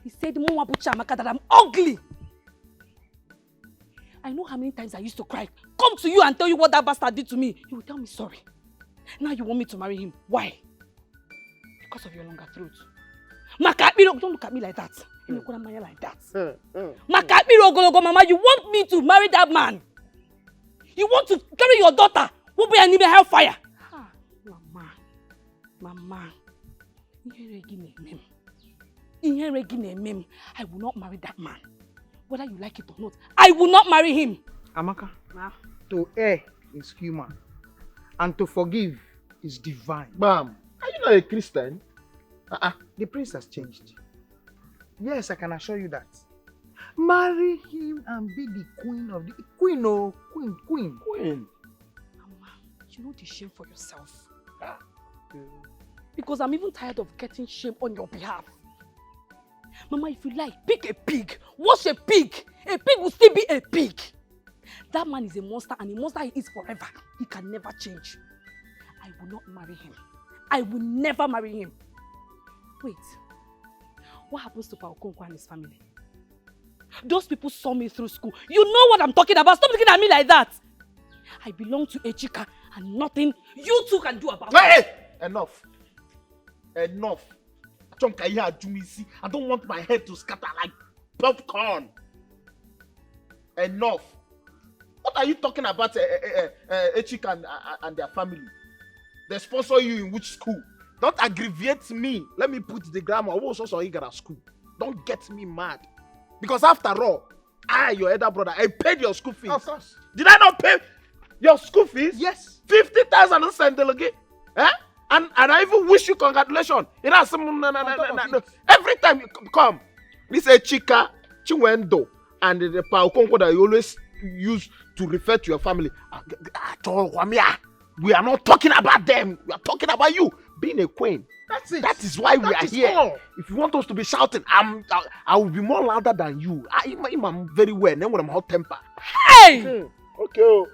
He said, Mama Buchamaka, that I'm ugly. I know how many times I used to cry. Come to you and tell you what that bastard did to me. You will tell me sorry. Now you want me to marry him. Why? Because of your longer throat. Makapiro, don't look at me like that. You look at me like that. Makapiro, Mama, you want me to marry that man? You want to carry your daughter? Who be an hellfire? Ah, Mama. I will not marry that man. Whether you like it or not, I will not marry him. Amaka, to err is human, and to forgive is divine. Ma'am, are you not a Christian? The priest has changed. Yes, I can assure you that. Marry him and be the queen of the queen. Queen. Mama, you know the shame for yourself. Because I'm even tired of getting shame on your behalf. Mama, if you like, pick a pig. Wash a pig. A pig will still be a pig. That man is a monster, and a monster he is forever. He can never change. I will not marry him. I will never marry him. Wait. what happens to Paukonko and his family? Those people saw me through school. You know what I'm talking about. Stop looking at me like that. I belong to Echika and nothing you two can do about it. Hey! Enough. Enough. I don't want my head to scatter like popcorn. Enough. What are you talking about, Echika and their family? They sponsor you in which school? Don't aggravate me. Let me put the grammar. Also, school. Don't get me mad. Because after all, your elder brother, I paid your school fees. Of course. Did I not pay your school fees? Yes. 50,000 send delegate. Eh? And I even wish you congratulations. You know, every time you come, this is Chika, Chiwendo, and the Paukonko that you always use to refer to your family. We are not talking about them. We are talking about you being a queen. That's it. That is why we are here. All. If you want us to be shouting, I will be more louder than you. I'm very well. Then when I'm hot temper. Hey! Okay.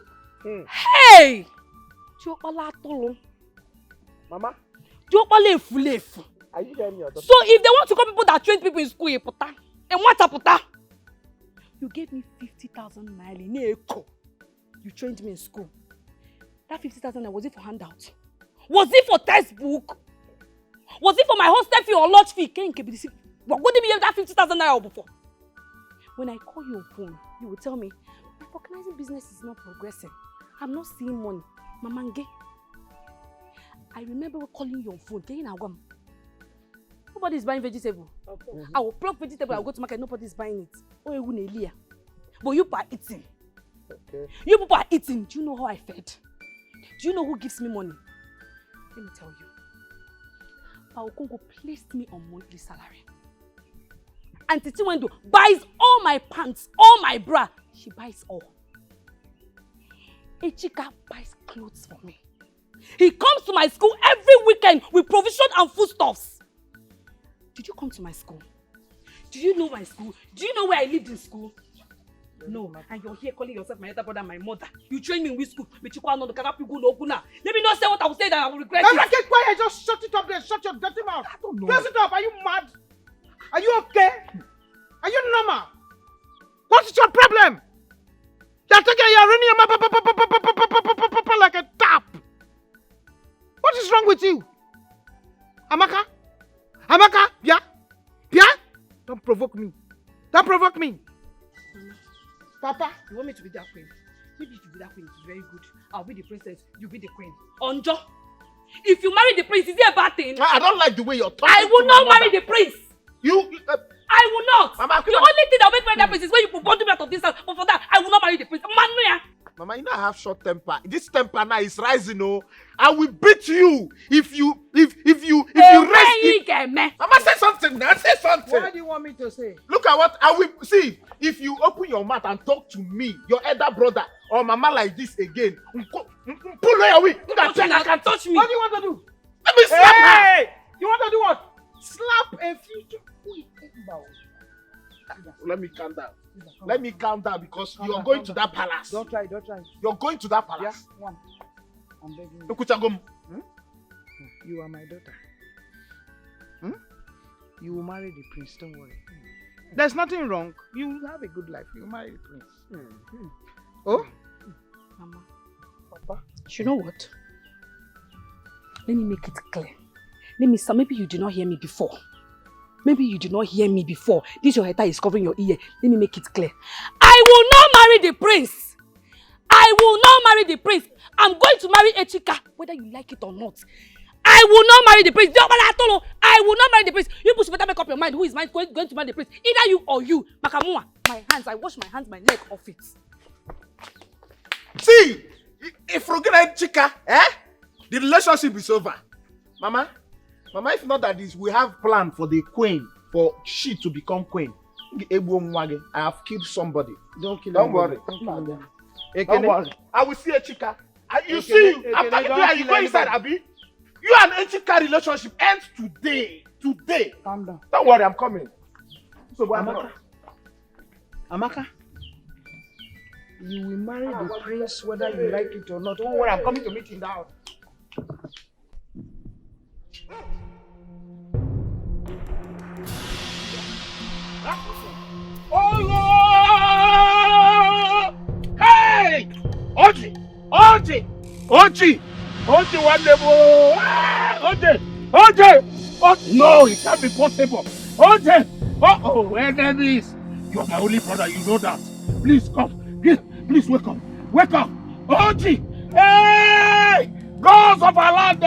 Hey! Mama? Are you hearing me? So if they want to call people that train people in school, and what you gave me 50,000 naira in Eko. You trained me in school. That 50,000 naira, was it for handout? Was it for textbook? Was it for my hostel fee or lodge fee? What did you have that 50,000 naira before? When I call you on phone, you will tell me, my organizing business is not progressing. I'm not seeing money. Mamange. I remember calling you on phone. Nobody is buying vegetable. I will pluck vegetable, I will go to market, nobody is buying it. But you people are eating. Okay. You people are eating. Do you know how I fed? Do you know who gives me money? Let me tell you. Paukonko placed me on monthly salary. And Titi Wendo buys all my pants, all my bra. She buys all. Echika buys clothes for me. He comes to my school every weekend with provision and foodstuffs. Did you come to my school? Do you know my school? Do you know where I lived in school? No, and you're here calling yourself my elder brother and my mother. You trained me in which school? Let me not say what I will say that I will regret it. Get quiet, just shut it up there. Shut your dirty mouth. I don't know. Close it up. Are you mad? Are you okay? Are you normal? What is your problem? You're running your mouth like a tap. What is wrong with you? Amaka? Amaka? Yeah? Yeah? Don't provoke me. Don't provoke me. Papa, you want me to be that queen? Maybe you should be that queen. It's very good. I'll be the princess. You be the queen. Onjo, if you marry the prince, is it a bad thing? I don't like the way you're talking. I will not marry the prince. I will not. Mama, the only thing that will make me marry that prince is when you put bundle me out of this house. But for that, I will not marry the prince. Mama, you know I have short temper. This temper now is rising, oh. I will beat you if you rest it. Mama, say something now. Say something. What do you want me to say? Look at what I will see. If you open your mouth and talk to me, your elder brother, or mama like this again, pull away. You can touch me. What do you want to do? Let me slap her. You want to do what? Slap a future queen. Let me calm down. Let me calm down because you are going to that palace. Don't try. You're going to that palace. Yeah, one. I'm begging you. You are my daughter. You will marry the prince, don't worry. There's nothing wrong. You will have a good life. You will marry the prince. Oh? Mama. Papa. You know what? Let me make it clear. Maybe you did not hear me before. This your hair is covering your ear. Let me make it clear. I will not marry the prince. I'm going to marry Echika, whether you like it or not. I will not marry the prince. I will not marry the prince. You push better make up your mind. Who is going to marry the prince? Either you or you. Makamua, my hands. I wash my hands, my leg off it. See, if we're gonna Echika, the relationship is over. Mama, if not that this, we have plan for the queen, for she to become queen. I have killed somebody. Don't worry. Don't worry. I will see Echika. You see you. I'm talking to you. You go inside, Abi. You and Echika relationship ends today. Calm down. Don't worry, I'm coming. So Amaka, you will marry the prince whether you like it or not. Don't worry, I'm coming to meet him down. Oji! Oji! Oji! Oji, one level! Oji! Oji! Oh, no, it can't be possible. Oji! Oh, enemies! You're my only brother, you know that. Please come. Please wake up. Wake up! Oji! Hey! Gods of our land!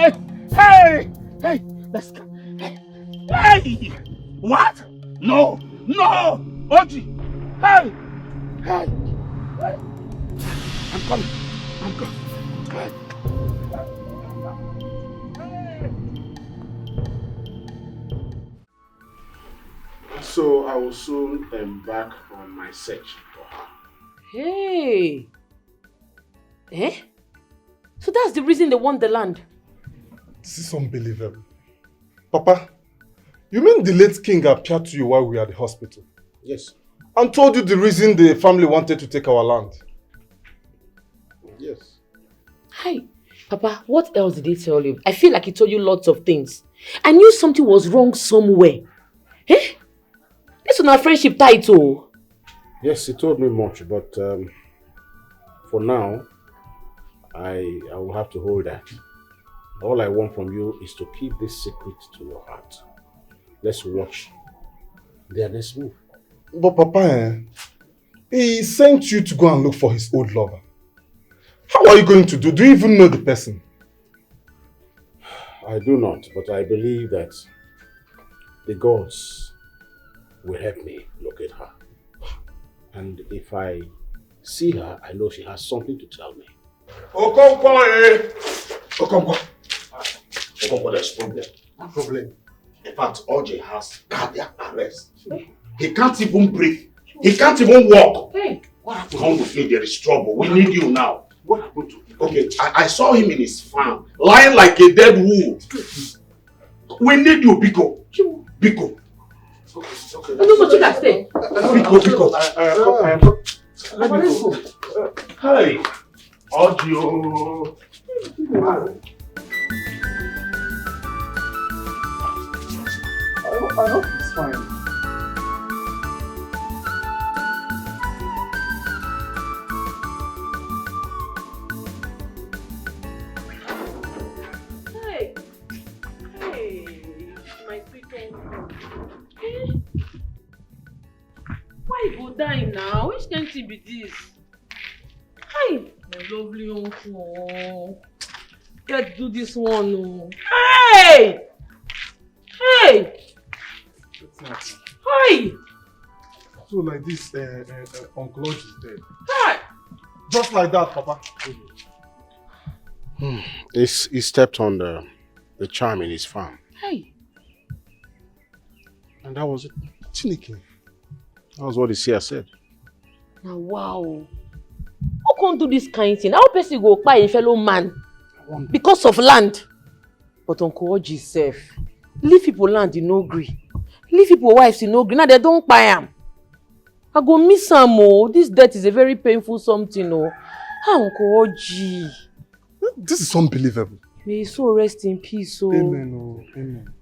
Hey! Hey! Let's go. Hey! What? No! No! Oji! Hey! Hey! Hey! I'm coming. I'm coming. Hey! So I will soon embark on my search for her. Hey! Eh? So that's the reason they want the land? This is unbelievable. Papa, you mean the late king appeared to you while we were at the hospital? Yes. And told you the reason the family wanted to take our land? Yes. Hi. Papa, what else did he tell you? I feel like he told you lots of things. I knew something was wrong somewhere. Eh? This is not friendship title. Yes, he told me much, but for now, I will have to hold that. All I want from you is to keep this secret to your heart. Let's watch their next move. But Papa, he sent you to go and look for his old lover. How are you going to do? Do you even know the person? I do not, but I believe that the gods will help me locate her. And if I see her, I know she has something to tell me. Okonkwo, Okonkwo, there's problem. No problem. In fact, OJ has cardiac arrest. He can't even breathe. He can't even walk. Hey. What happened? Come with me, there is trouble. We need you now. What happened to him? Okay, I saw him in his farm, lying like a dead wolf. We need you, Biko. Biko. Okay. No, but you guys stay. Biko. Hey, Audio. I hope he's fine. Hey. Hey. My sweet uncle. Why you go die now? Which kind of be this? Hi, my lovely uncle. Let's do this one. Oh. Hey! Hey! Hi! So like this, Uncle Lodge is dead. Hi! Just like that, Papa. He stepped on the charm in his farm. Hey! And that was it. Chineke. That was what the seer said. Now, wow. Who can't do this kind of thing? How person go buy a fellow man? Because of land. But Uncle Oji self, leave people land in no gree. Leave people wives in no gree. Now they don't buy them. I go miss some more. This death is a very painful something. Oh. Uncle Oji. This is unbelievable. May he so rest in peace. Oh. Amen. Oh. Amen.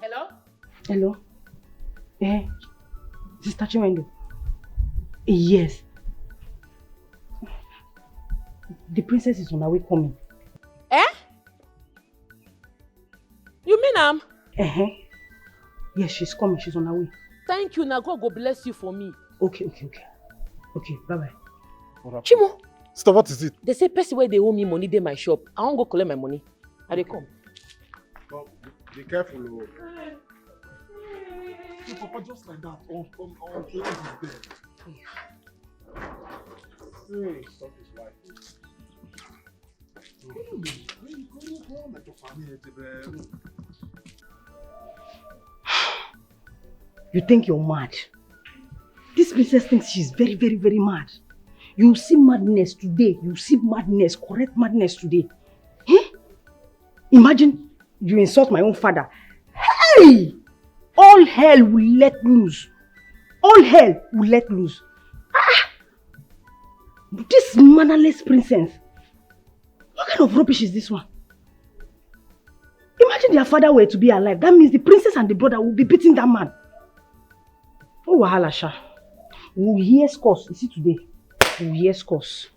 Hello? Hello? Sister Chimendo? Yes. The princess is on her way coming. Eh? You mean Yes, she's coming. She's on her way. Thank you. Now God go bless you for me. Okay, bye-bye. Chimo. Sister, what is it? They say person where they owe me money, they my shop. I won't go collect my money. I they come. Oh, be careful. No, Papa, just like that. Uncle Lodge is dead. Stop his wife. You think you're mad? This princess thinks she's very, very, very mad. You see madness today. You see madness, correct madness today. Imagine you insult my own father. Hey! All hell will let loose. All hell will let loose. This mannerless princess. What kind of rubbish is this one? Imagine their father were to be alive. That means the princess and the brother will be beating that man. Oh, wahala sha. We will hear scores. You see today? We will hear scores.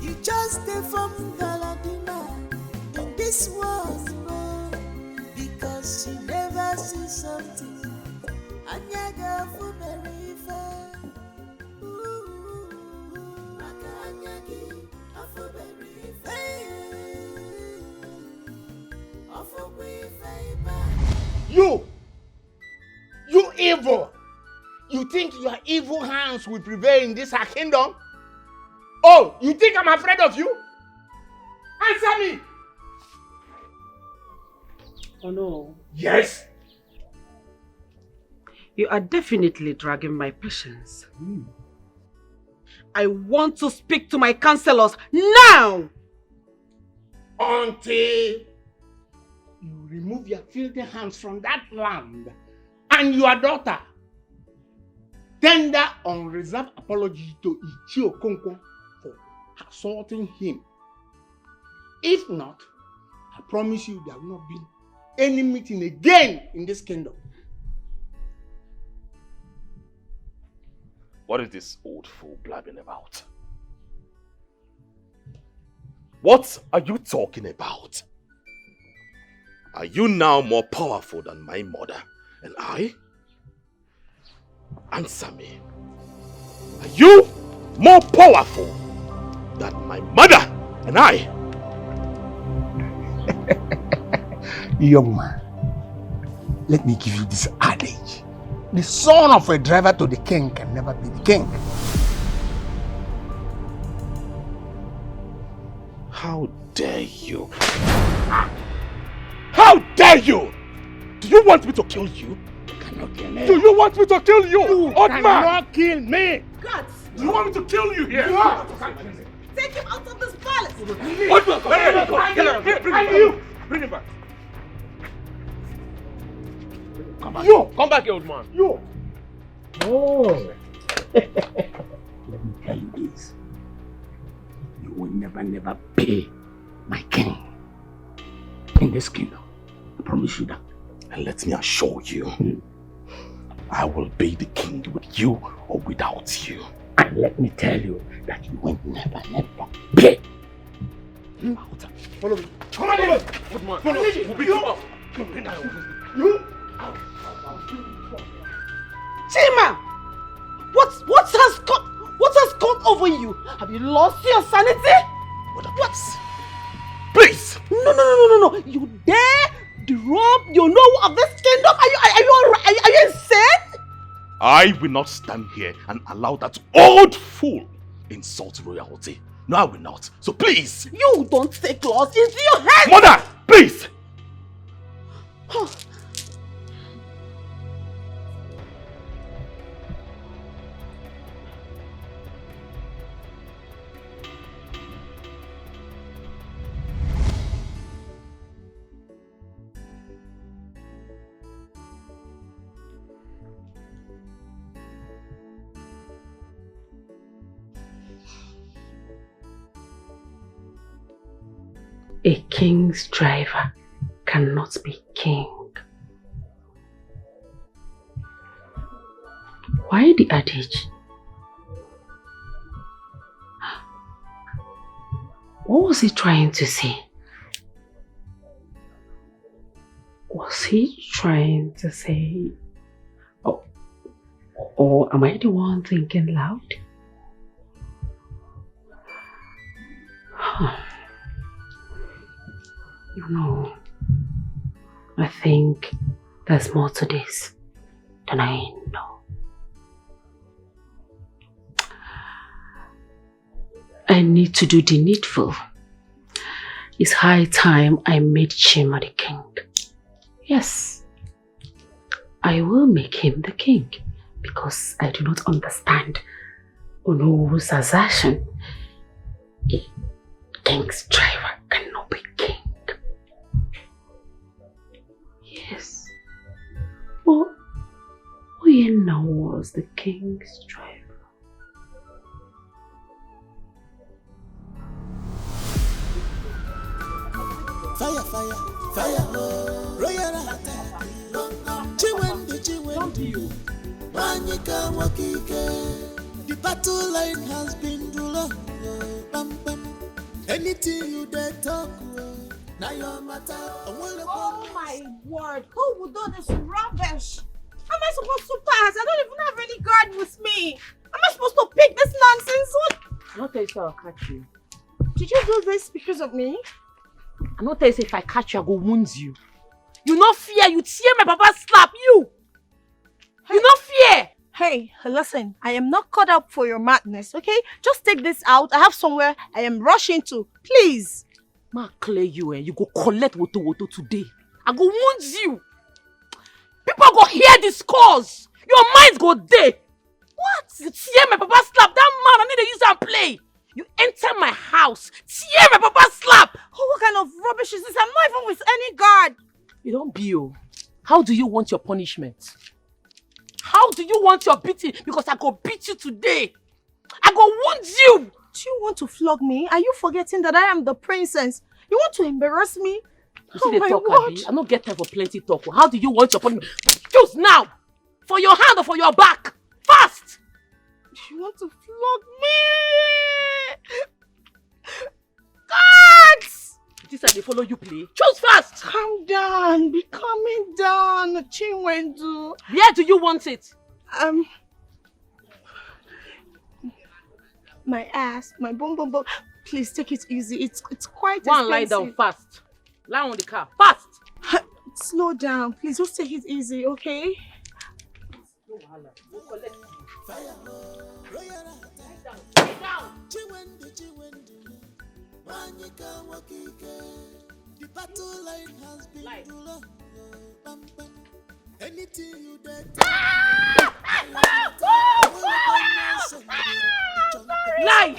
You just stay from Galadima in this world because she never sees something. Anyaga for very fair. Anyagi for very fair. You evil! You think your evil hands will prevail in this our kingdom? Oh, you think I'm afraid of you? Answer me! Oh no. Yes? You are definitely dragging my patience. I want to speak to my counselors now! Until you remove your filthy hands from that land and your daughter, tender unreserved apology to Ichie Okonkwo for assaulting him. If not, I promise you there will not be any meeting again in this kingdom. What is this old fool blabbing about? What are you talking about? Are you now more powerful than my mother and I? Answer me. Are you more powerful than my mother and I? Young man, let me give you this adage. The son of a driver to the king can never be the king. How dare you? How dare you? Do you want me to kill you? You cannot kill me. Do you want me to kill you? You cannot kill me. God! Do you want me to kill you here? Yeah. Take him out of this palace! What? Bring him back. Come back, old man. You. Oh. Let me tell you this. You will never pay my king in this kingdom. I promise you that. And let me assure you, I will be the king with you or without you. And let me tell you that you will never pay. Follow me. Come on, good man. Follow me. We'll beat you up. You? Chima! What has come over you? Have you lost your sanity? What? Please! No. You dare rob your know of this kingdom? Are you insane? I will not stand here and allow that old fool insult royalty. No, I will not. So please! You don't take laws into your hands! Mother! Please! A king's driver cannot be king. Why the adage? What was he trying to say? Was he trying to say... Or am I the one thinking loud? No, I think there's more to this than I know. I need to do the needful. It's high time I made Chima the king. Yes, I will make him the king because I do not understand Onoru's assertion. A king's driver cannot be king. was the king's driver. Fire, fire, fire, royal attack. Chiwendi, Manika Wakike. The battle line has been drawn. Bam, bam. Anything you dare talk, now your matter. Oh my word, who would do this rubbish? How am I supposed to pass? I don't even have any guard with me. Am I supposed to pick this nonsense? What? I'm not telling you I'll catch you. Did you do this because of me? I'm not telling you if I catch you, I go wound you. You no fear, you tear my papa slap you. You no fear. Hey, listen, I am not caught up for your madness, okay? Just take this out. I have somewhere I am rushing to. Please. Ma clear you, you go collect woto today. I go wound you. People go hear the scores. Your minds go there. What? You tear my papa slap. That man, I need to use and play. You enter my house, tear my papa slap. Oh, what kind of rubbish is this? I'm not even with any guard. You don't be. How do you want your punishment? How do you want your beating? Because I go beat you today. I go wound you. Do you want to flog me? Are you forgetting that I am the princess? You want to embarrass me? You see the talk, Abi? I don't get time for plenty talk. How do you want your punishment? Choose now. For your hand or for your back. Fast. You want to flog me? Guards! This time they follow you play. Choose fast. Calm down. Be calming down. Chinwendu. Where do you want it? My ass. My bum bum bum. Please take it easy. It's quite expensive. One lie down fast. Lie on the car. Fast. Slow down. Please just take it easy, okay? The battle line has been anything you dare Lie!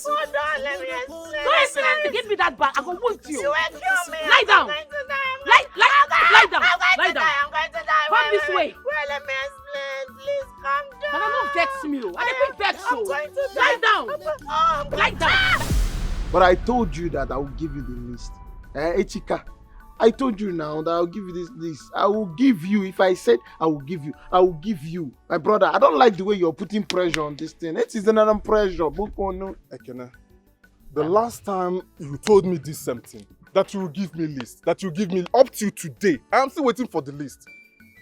Hold on, let me explain. Don't explain to get me that bad. I go wound you. You will kill me. Lie down. Lie down. Lie down. I'm going to die. Come this way. Well, let me explain. Please calm down. I don't vex me. I don't vex you. I'm going to die. Lie down. Lie down. But I told you that I will give you the list. Echika, I told you now that I'll give you this list. I will give you. If I said I will give you, I will give you. My brother, I don't like the way you're putting pressure on this thing. It is another pressure. Ekene, the last time you told me this same thing, that you will give me list, that you give me up till today. I am still waiting for the list.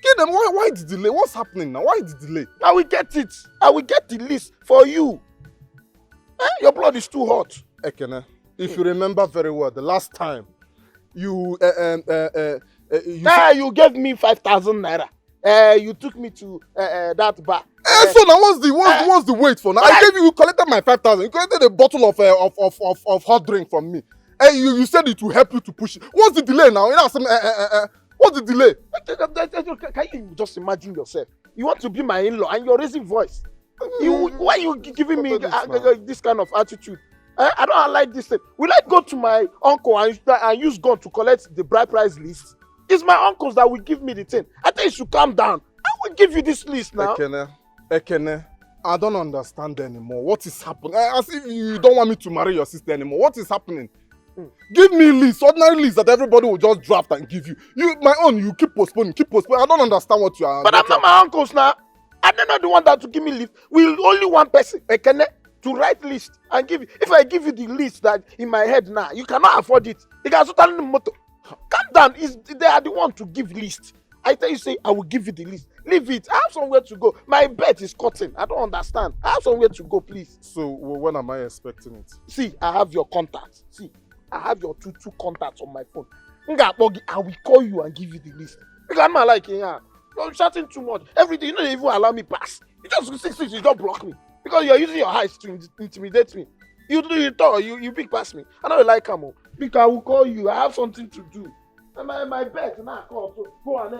Get them. Why the delay? What's happening now? Why the delay? I will get it. I will get the list for you. Your blood is too hot. Ekene, if you remember very well, the last time you you gave me 5,000 naira. You took me to that bar. So now what's the wait for now? You collected my 5,000. You collected a bottle of hot drink from me. You said it will help you to push it. What's the delay now? You know, what's the delay? Can you just imagine yourself? You want to be my in-law and you're raising voice. Why are you giving me this kind of attitude? I don't like this thing. Will I go to my uncle and use gun to collect the bride price list? It's my uncles that will give me the thing. I think you should calm down. I will give you this list now. Ekene, I don't understand anymore. What is happening? As if you don't want me to marry your sister anymore. What is happening? Give me list, ordinary list that everybody will just draft and give you. My own, you keep postponing. I don't understand what you are. But I'm not my uncles now. I'm not the one that to give me list. Only one person, Ekene, to write list and give you. If I give you the list that in my head now, you cannot afford it. You can totally moto. Calm down. They are the one to give list. I tell you, say I will give you the list. Leave it. I have somewhere to go. My bet is cutting. I don't understand. I have somewhere to go, please. So when am I expecting it? See, I have your contacts. See, I have your two contacts on my phone. I will call you and give you the list. Because I'm not like you're shouting too much. Everything, you don't even allow me pass. You just block me. Because you're using your eyes to intimidate me. You talk, you big pass me. I don't like Kamo. Because I will call you. I have something to do. And my bet now call to go and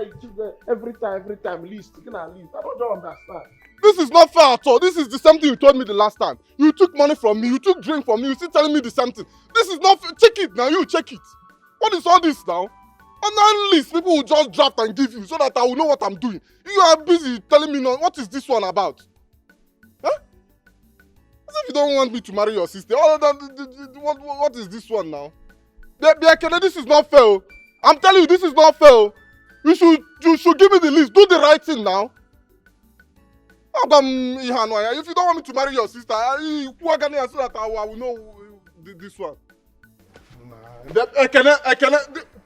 every time list. You can list. I don't understand. This is not fair at all. This is the same thing you told me the last time. You took money from me, you took drink from me, you still telling me the same thing. This is not fair. Check it now, you check it. What is all this now? Online list, people will just draft and give you so that I will know what I'm doing. You are busy telling me now, what is this one about? Huh? As if you don't want me to marry your sister. What is this one now? This is not fair. I'm telling you, this is not fair. You should give me the list. Do the right thing now. If you don't want me to marry your sister, so that I will know this one. I cannot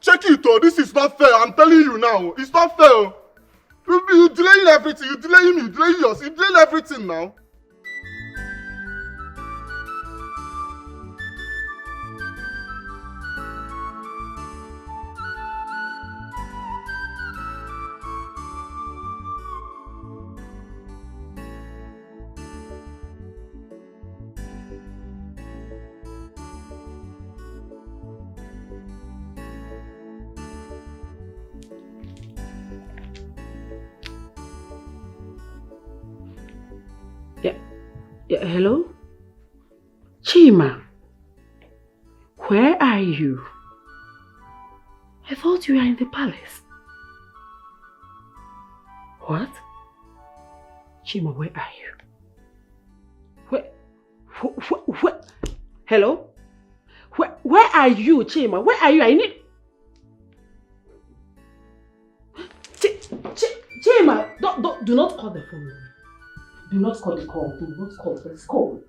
check it. This is not fair. I'm telling you now. It's not fair. You delaying everything. You delaying yours. You delaying everything now. Yeah, hello? Chima, where are you? I thought you were in the palace. What? Chima, where are you? Where? Hello? Where are you, Chima? Where are you? I need... Chima, do not call the phone. Do not call the call. Do not call. Let's call.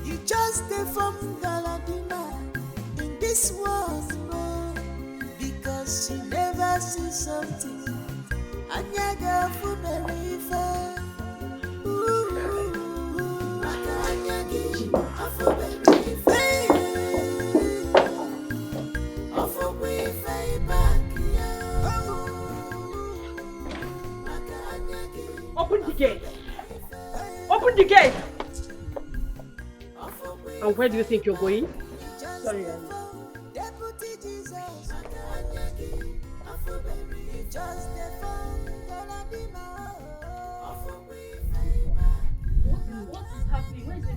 You just stay from Galadina in this world, because she never sees something. Anyaga for very fair. Open the gate! Open the gate! And where do you think you're going? Sorry, What is happening? Where is it?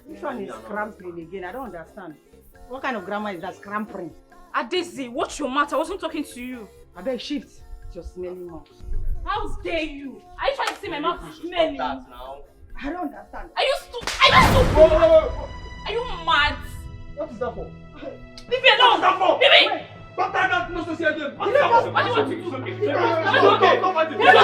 Which one is scramping again? I don't understand. What kind of grammar is that, scramping? Daisy, what's your matter? I wasn't talking to you. I beg, shift. Your smelling mouth. How dare you? Are you trying to say my mouth is smelling? I don't understand. Are you stupid? Are you mad? What is that for? Leave me alone! What is that for? Leave me! Don't try that nonsense again. What do you want to do? Stop fighting. Stop!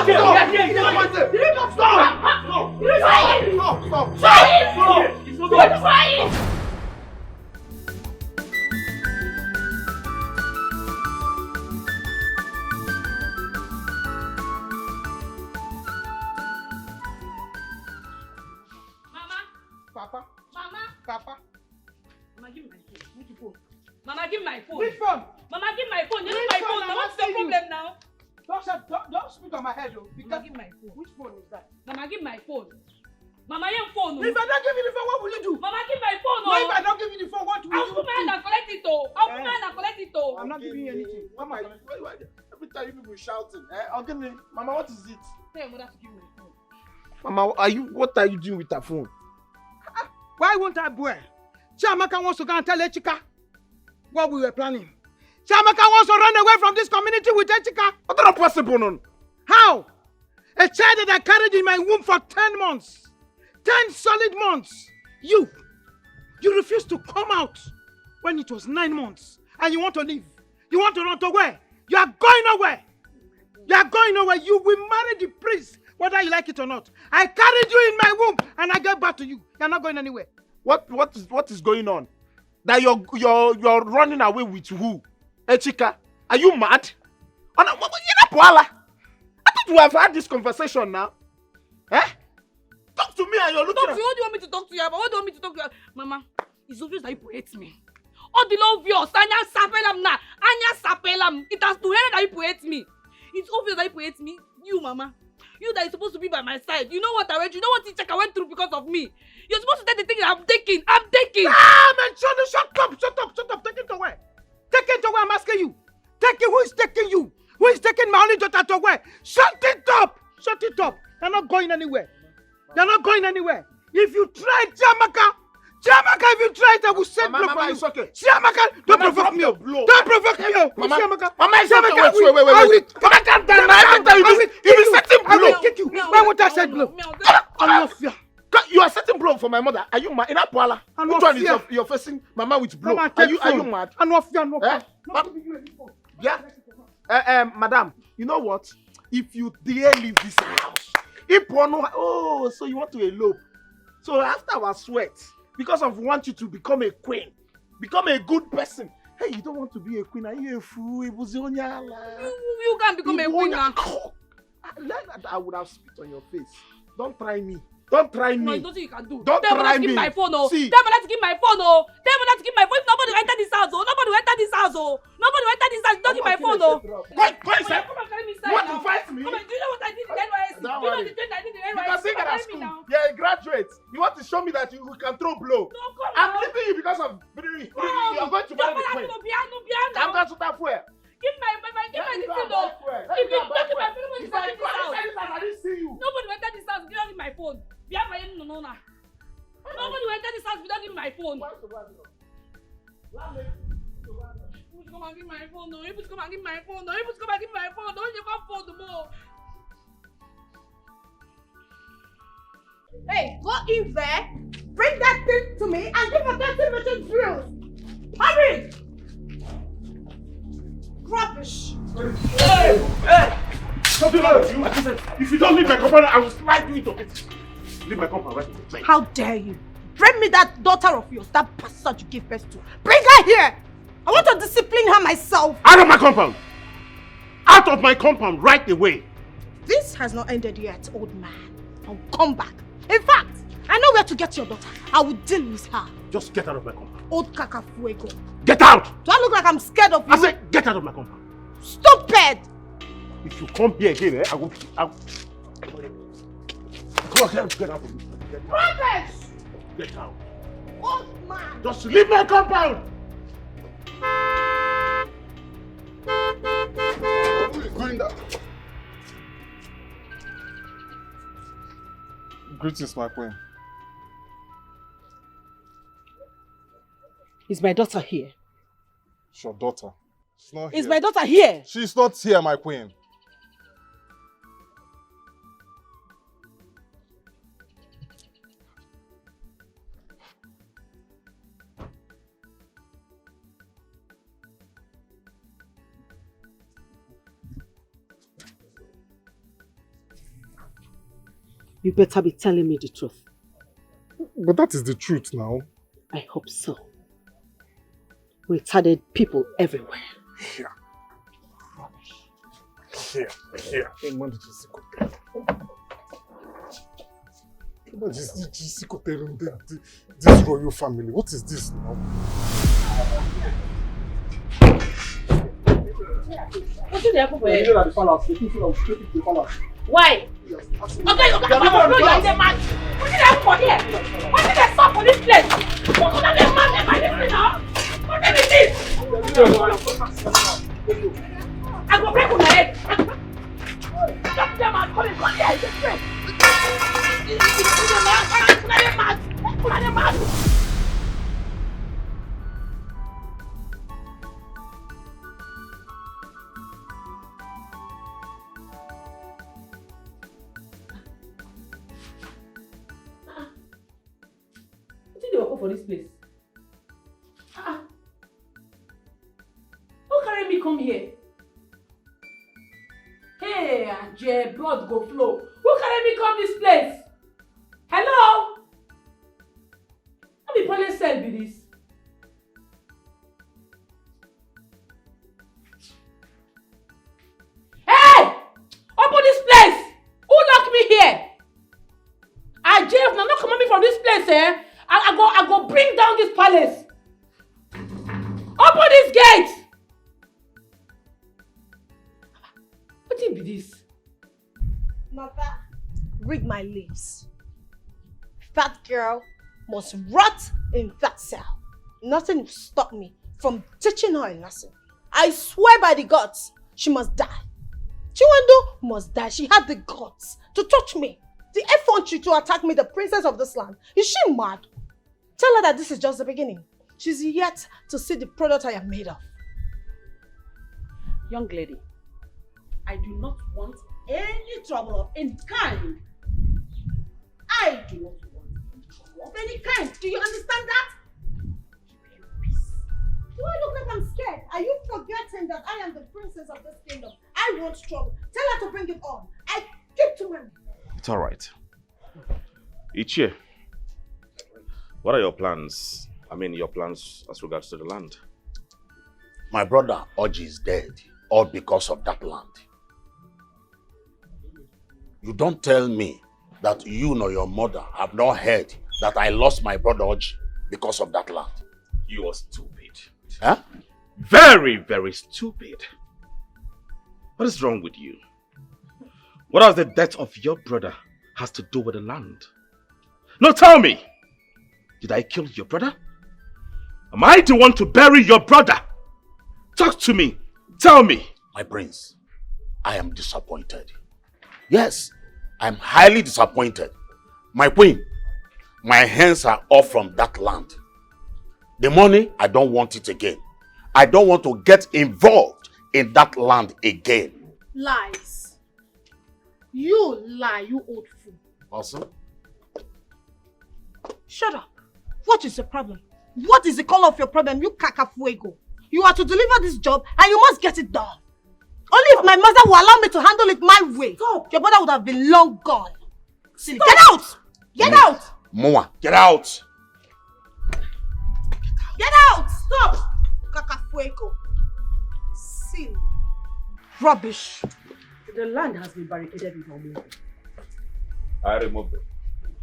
Stop! Mama, give my phone. Which phone? Mama, give my phone. You need my phone. Now, what's the problem now? Don't speak on my head, though. Mama, give my phone. Which phone is that? Mama, give my phone. Mama, your phone. If I don't give you the phone, what will you do? Mama, give my phone. No, if I don't give you the phone, what will you do? I'll put my hand and collect it, though. I'll put my hand and collect it, though. I'm not giving you anything. Mama, every time you people shouting, I'll give me. Mama, what is it? Tell your mother to give me my phone. Mama, what are you doing with her phone? Why won't I boy? Chiamaka wants to go and tell Echika what we were planning. Chiamaka wants to run away from this community with Echika. That's not possible, no. How? A child that I carried in my womb for 10 months. 10 solid months. You refused to come out when it was 9 months. And you want to leave. You want to run to where? You are going nowhere. You are going nowhere. You will marry the priest, whether you like it or not. I carried you in my womb and I gave back to you. You are not going anywhere. What is going on? That you're running away with who? Echika? Are you mad? I thought we have had this conversation now. Eh? Talk to me and you're looking Talk to you. What do you want me to talk to you about? What do you want me to talk to you about? Mama, it's obvious that you hate me. All the love yours, Anya sapelam na. Anya sapelam. It has to end that you hate me. It's obvious that you hate me. You, Mama. You that is supposed to be by my side. You know what I went through. You know what Icheka went through because of me. You're supposed to take the thing that I'm taking. I'm taking. Ah, man, shut up. Take it to where? Take it to where I'm asking you. Take it. Who is taking you? Who is taking my only daughter to where? Shut it up! Shut it up! They're not going anywhere. They're not going anywhere. If you try, Chiamaka, if you try it, I will send blow for you. It's okay. Chiamaka, don't provoke me. Don't provoke me. Mama, it's okay. Wait. Mama, calm down. You'll be setting blow. I will kick you. Why won't I set blow? I'm not fear. You are setting blow for my mother. Are you mad? In Apuala, which one is you're facing Mama with blow? Mama, are you mad? I'm not fear. Yeah. Madam, you know what? If you dare leave this house, so you want to elope. So after our sweat, because of want you to become a queen, become a good person. Hey, you don't want to be a queen. Are you a fool? You can become a queen now. I would have spit on your face. Don't try me. Don't try me. No, it's nothing you can do. Don't try me. Give my phone, oh. See. Tell me not to give my phone, oh. Tell me not to give my phone. If nobody will enter this house, oh. Nobody will enter this house, oh. Nobody will enter this house. Don't give my phone, oh. Come and carry me inside. You want to fight me? Come on, do you know what I did in NYSC? Do you know the thing I did in NYSC? You can sing at school. You're a graduate. You want to show me that you can throw blow. No, come on. I'm leaving you because of you are going to marry the queen. I'm going to that where? Give my thing, though. If you don't give my phone, nobody will enter this house. I didn't see you. Nobody will enter this house. Give me my phone. Nobody will enter this house without giving my phone. You come and give my phone, no. You come and give my phone, no. You come and give my phone, no. You come phone the more. Hey, go in there, bring that thing to me, and give a 30-minute drill. Hurry! Rubbish. Hey! Something like you. If you don't leave my compound, I will slide you into it. Leave my compound right now. How dare you? Bring me that daughter of yours, that bastard you gave birth to. Bring her here! I want to discipline her myself. Out of my compound! Out of my compound right away! This has not ended yet, old man. I'll come back. In fact, I know where to get your daughter. I will deal with her. Just get out of my compound. Old cacafuego. Get out! Do I look like I'm scared of you? I said, get out of my compound. Stupid! If you come here again, I will... Come on, get out of me. Rubbish! Get out. Old man! Just leave my compound! Who is doing that? Greetings, my queen. Is my daughter here? It's your daughter. She's not here. Is my daughter here? She's not here, my queen. You better be telling me the truth. But that is the truth now. I hope so. Retarded people everywhere. Here. Here. This royal family. What is this now? What did happen for you? You know that the palace, the people of the palace. Why? Okay, you are the man. What did happen for here? What did they stop for this place? What could have been man by this now? What did it is? I go break on my head. Stop them and call it on here. It's straight. It's a man. For this place. Who carry me come here? Hey, Ajay, blood go flow. Who carry me come this place? Hello? How be police cell be this? Hey! Open this place! Who locked me here? Ajay, if I'm not coming from this place, eh? I go bring down this palace. Open this gate. What be this? Mother, read my lips. That girl must rot in that cell. Nothing will stop me from teaching her a lesson. I swear by the gods, she must die. Chiwendo must die. She had the guts to touch me. The effrontery to attack me, the princess of this land. Is she mad? Tell her that this is just the beginning. She's yet to see the product I am made of. Young lady, I do not want any trouble of any kind. I do not want any trouble of any kind. Do you understand that? Do I look like I'm scared? Are you forgetting that I am the princess of this kingdom? I want trouble. Tell her to bring it on. I keep to my... It's all right. Ichie, what are your plans? I mean, your plans as regards to the land? My brother Oji is dead, all because of that land. You don't tell me that you nor your mother have not heard that I lost my brother Oji because of that land. You are stupid. Huh? Very, very stupid. What is wrong with you? What has the death of your brother has to do with the land? No, tell me. Did I kill your brother? Am I the one to bury your brother? Talk to me. Tell me. My prince, I am disappointed. Yes, I am highly disappointed. My queen, my hands are off from that land. The money, I don't want it again. I don't want to get involved in that land again. Lies. You lie, you old fool. Also? Shut up. What is your problem? What is the color of your problem, you cacafuego? You are to deliver this job and you must get it done. Only if my mother will allow me to handle it my way, your brother would have been long gone. Silly. Get out! Get out! Moa, get out! Get out! Stop! Cacafuego. Silly. Rubbish. The land has been barricaded with Omo. I removed it.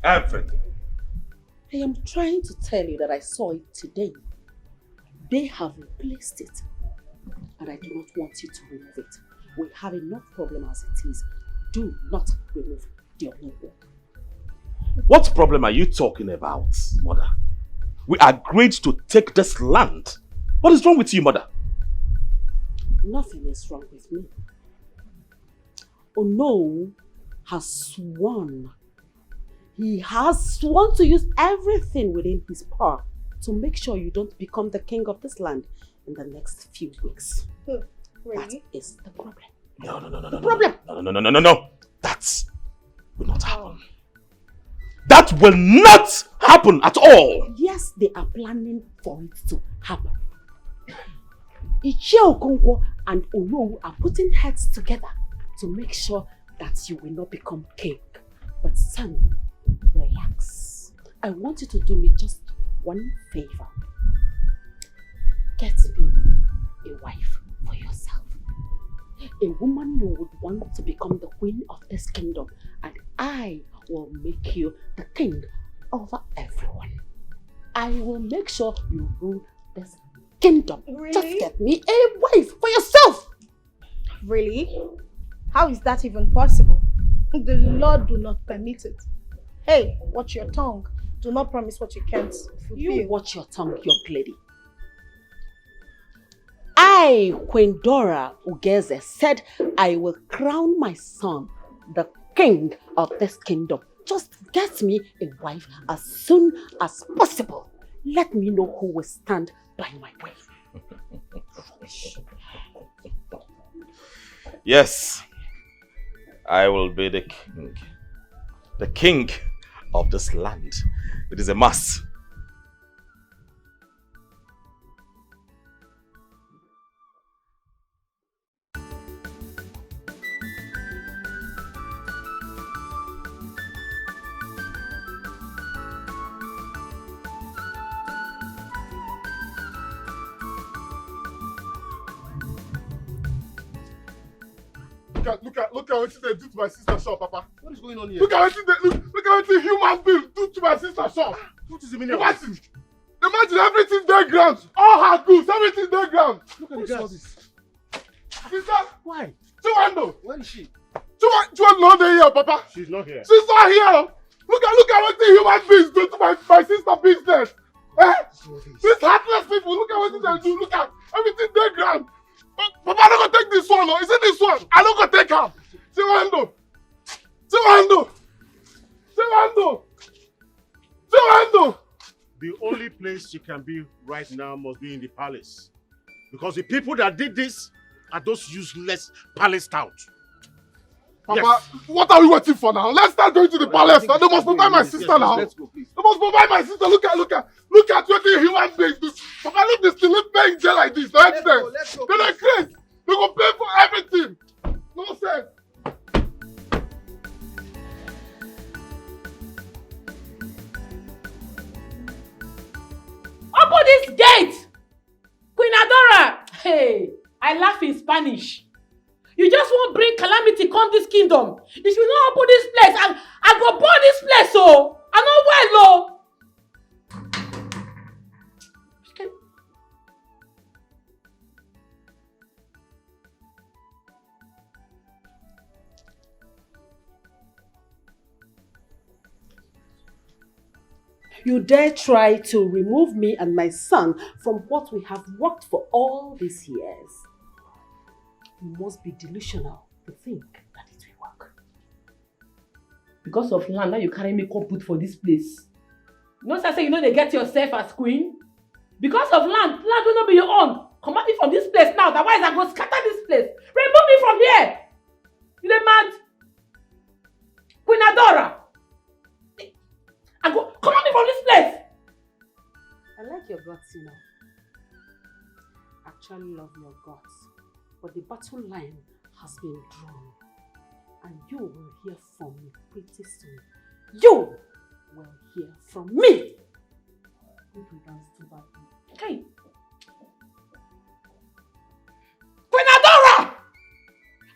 Everything. I am trying to tell you that I saw it today. They have replaced it. And I do not want you to remove it. We have enough problem as it is. Do not remove the Omo. What problem are you talking about, mother? We agreed to take this land. What is wrong with you, mother? Nothing is wrong with me. Ono has sworn. He has sworn to use everything within his power to make sure you don't become the king of this land in the next few weeks. Really? That is the problem. No. The problem. No. That will not happen. That will not happen at all. Yes, they are planning for it to happen. Ichie Okonkwo and Ono are putting heads together to make sure that you will not become king. But son, relax. I want you to do me just one favor. Get me a wife for yourself. A woman you would want to become the queen of this kingdom, and I will make you the king over everyone. I will make sure you rule this kingdom. Really? Just get me a wife for yourself. Really? How is that even possible? The Lord do not permit it. Hey, watch your tongue. Do not promise what you can't fulfill. You watch your tongue, young lady. I, Queen Dora Ugeze, said I will crown my son the king of this kingdom. Just get me a wife as soon as possible. Let me know who will stand by my way. Yes, I will be the king. The king of this land. It is a must. Look at what they do to my sister's shop, Papa. What is going on here? Look at what the human beings do to my sister's shop. What is the meaning of this? Imagine everything there ground. All her goods, everything there ground. Look at the gas. Sister. Why? Chiwando. Where is she? Chiwando not here, Papa. She's not here. She's not here. Look at what the human beings do to my sister's business. Eh? These heartless people, look at what they do. Look at everything there ground. Papa, I don't go take this one. No. Is it this one? I don't go take him. See what I'm doing? See what I'm doing? See what I'm doing? See what I'm doing? The only place she can be right now must be in the palace. Because the people that did this are those useless palace touts. Papa, Yes. what are we waiting for now? Let's start going to the palace. Now. They must provide my sister now. Let's go, please. They must provide my sister. Look at what the human beings do. Papa, look this thing. Let's pay in jail like this. Let's go. They're not crazy. They go pay for everything. No sense. Open this gate! Queen Adora! Hey, I laugh in Spanish. You just won't bring calamity come this kingdom. If you don't open this place, I go burn this place, oh! I know well, oh! You dare try to remove me and my son from what we have worked for all these years. You must be delusional to think that it will work. Because of land, now you carry me come put for this place. No, sir, say you know they get yourself as queen. Because of land will not be your own. Command me from this place now, otherwise I go scatter this place. Remove me from here. You dey mad? Queen Adora. I go command me from this place. I like your guts, you know. Actually love your guts. But the battle line has been drawn. And you will hear from me pretty soon. You will hear from me. Hope you dance too badly. Okay. Queen Adora!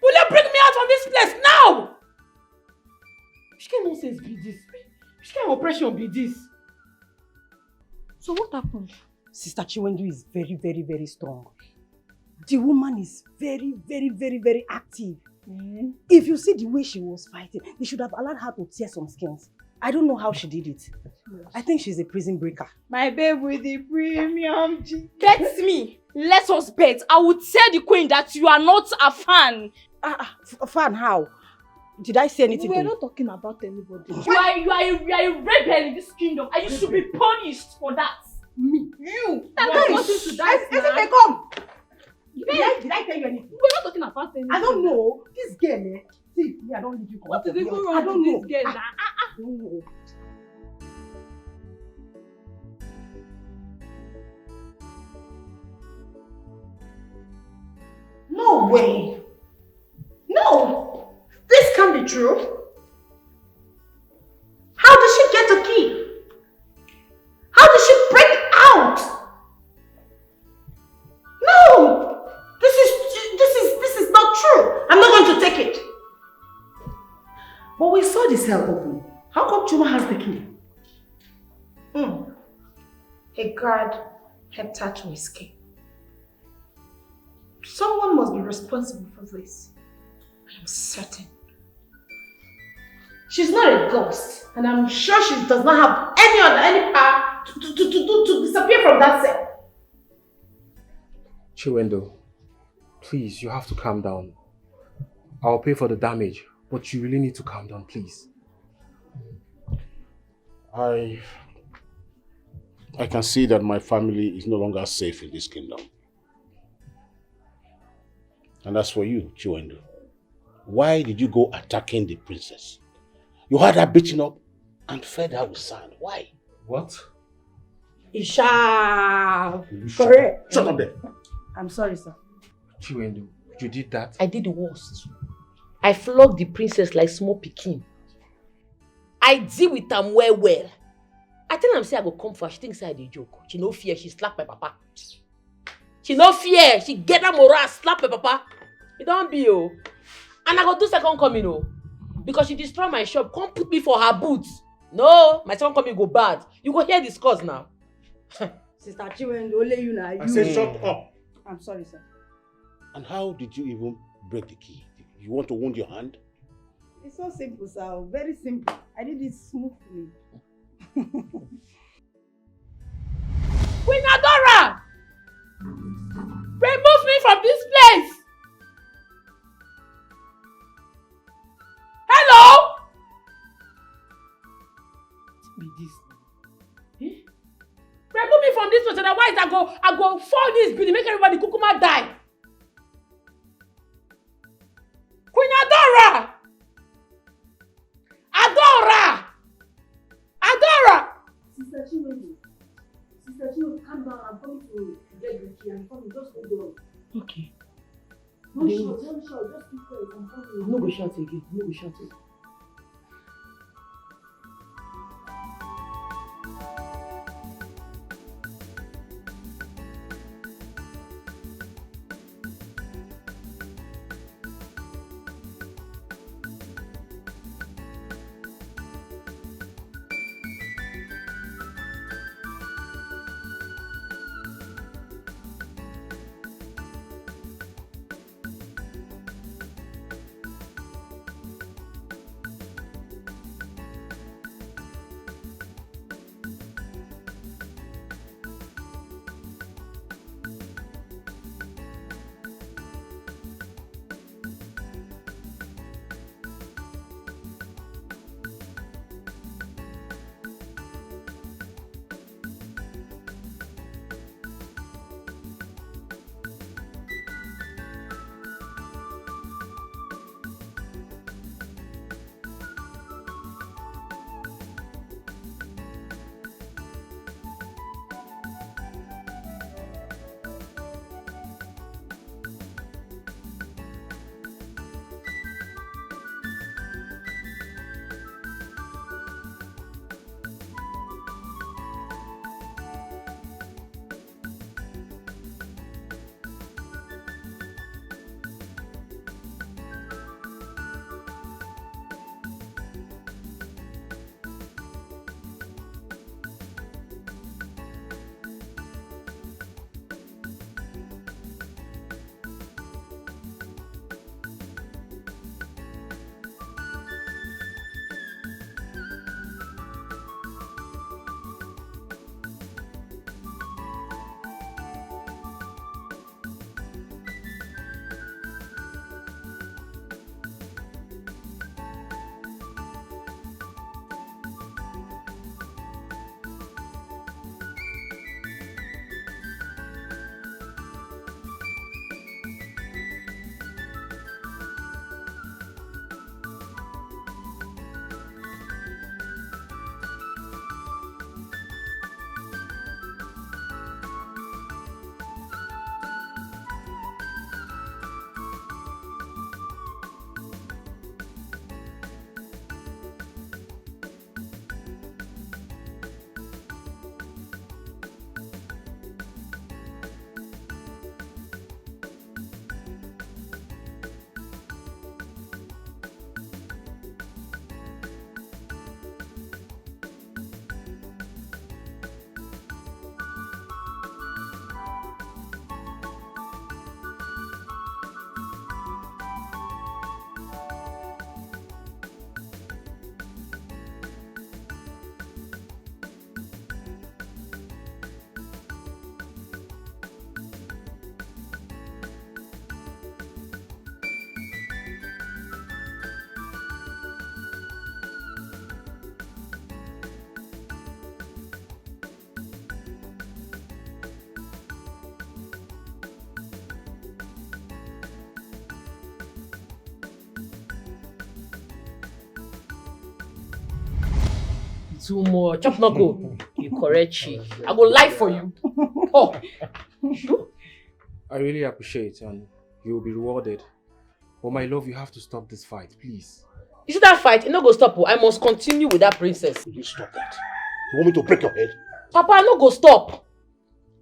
Will you bring me out from this place now? Which kind of nonsense be this? Which kind of oppression be this? So what happened? Sister Chiwendu is very, very, very strong. The woman is very, very, very, very active. If you see the way she was fighting, they should have allowed her to tear some skins. I don't know how she did it. I think she's a prison breaker. My babe with the premium. Bet me. Let us bet. I will tell the queen that you are not a fan. A fan how? Did I say anything? We're not talking about anybody. You are a rebel in this kingdom and you should be punished for that. Me? You! Guys, to die. come! Did I tell you anything? We're not talking about anything. I don't know. This girl, see, me, I don't leave you. What is even I wrong don't with know. this girl? I don't know. No way. No. This can't be true. How did she get the key? How did she break out? No. This is not true. I'm not going to take it. But we saw the cell open. How come Chuma has the key? A guard helped her to escape. Someone must be responsible for this. I am certain. She's not a ghost, and I'm sure she does not have any power to disappear from that cell. Chiwendu, please, you have to calm down. I'll pay for the damage, but you really need to calm down, please. I can see that my family is no longer safe in this kingdom. And as for you, Chiwendu, why did you go attacking the princess? You had her beaten up and fed her with sand. Why? What? Isha! Correct. Shut up there. I'm sorry, sir. Chiwendu, you did that? I did the worst. I flogged the princess like small pikin. I deal with them well. I tell am say I go come for her. She thinks I dey joke. She no fear. She slap my papa. She no fear. She get that moral, slap my papa. It don't be oh. And I go do second coming oh. Because she destroy my shop. Come put me for her boots. No, my second coming go bad. You go hear this cause now. Sister Chiwendu, only you now. I said shut up. I'm sorry, sir. And how did you even break the key? You want to wound your hand? It's so simple, sir. Very simple. I did it smoothly. Queen Adora! Remove me from from this place. Hello? What be this? Remove me from this place, otherwise I go fall this building, make everybody kukuma die. Queen Adora! Adora! Adora! Sister Chinwe, calm down. I'm coming to get the key. I'm coming. Just hold on. Okay. Don't shout. Just keep quiet. I'm coming. I'm not going to shout again. I'm not going to shout again. Too much. Chop not go. You correct she. I go lie for you. Oh. I really appreciate and you will be rewarded. But my love, you have to stop this fight, please. You see that fight? It no go stop. I must continue with that princess. You stop that. You want me to break your head? Papa, I no go stop.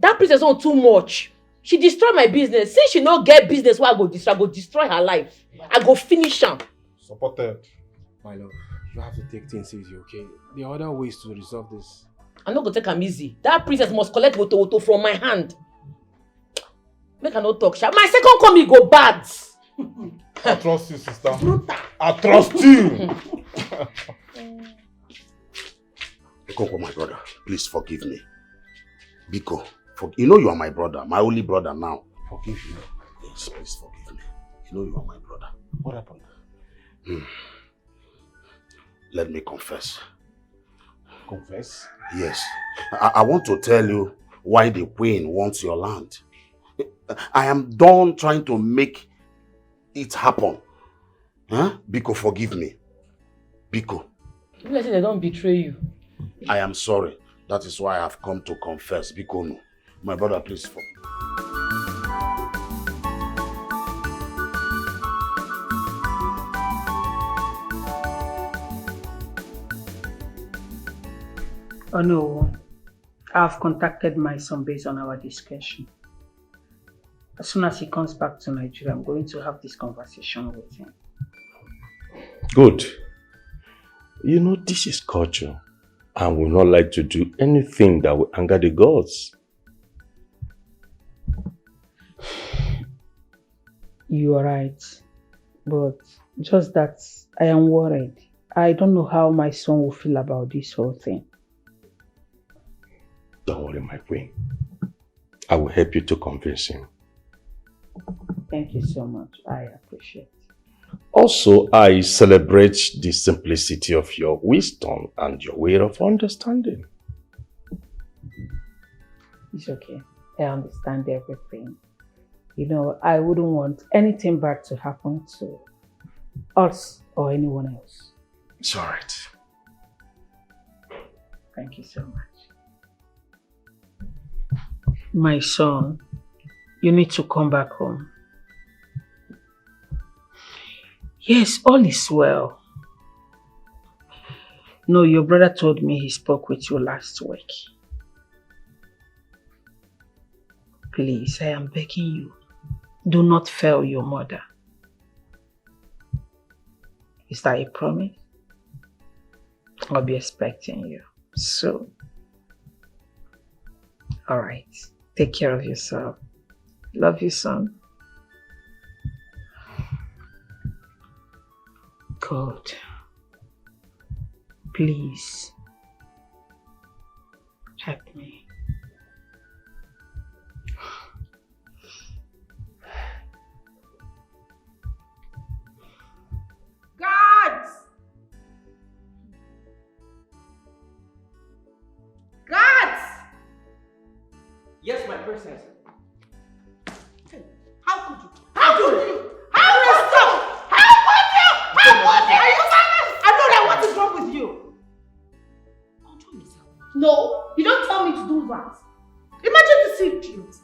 That princess on too much. She destroy my business. Since she no get business, where I go destroy her life. I go finish her. Supported. My love, you have to take things easy, okay? There are other ways to resolve this. I no go take am easy. That princess must collect woto from my hand. Make her no talk sha. My second coming go bad. I trust you, sister. I trust you. Biko, my brother, please forgive me. Biko, you know you are my brother, my only brother now. Forgive me. Please forgive me. You know you are my brother. What happened? Let me confess. Confess? Yes. I want to tell you why the queen wants your land. I am done trying to make it happen. Huh? Biko, forgive me. Biko. Let's say they don't betray you. I am sorry. That is why I have come to confess. Biko, no. My brother, please forgive me. Oh no, I've contacted my son based on our discussion. As soon as he comes back to Nigeria, I'm going to have this conversation with him. Good. You know, this is culture. And we not like to do anything that will anger the gods. You are right. But just that I am worried. I don't know how my son will feel about this whole thing. Don't worry, my queen. I will help you to convince him. Thank you so much. I appreciate it. Also, I celebrate the simplicity of your wisdom and your way of understanding. It's okay. I understand everything. You know, I wouldn't want anything bad to happen to us or anyone else. It's all right. Thank you so much. My son, you need to come back home. Yes, all is well. No, your brother told me he spoke with you last week. Please, I am begging you, do not fail your mother. Is that a promise? I'll be expecting you soon. All right. Take care of yourself. Love you, son. God, please help me. Guards! Guards! Yes, my princess. How could you? How could you? How could you? How could you? How could you? Are you serious? I know that. What is wrong with you? Control yourself. No, you don't tell me to do that. Imagine the secret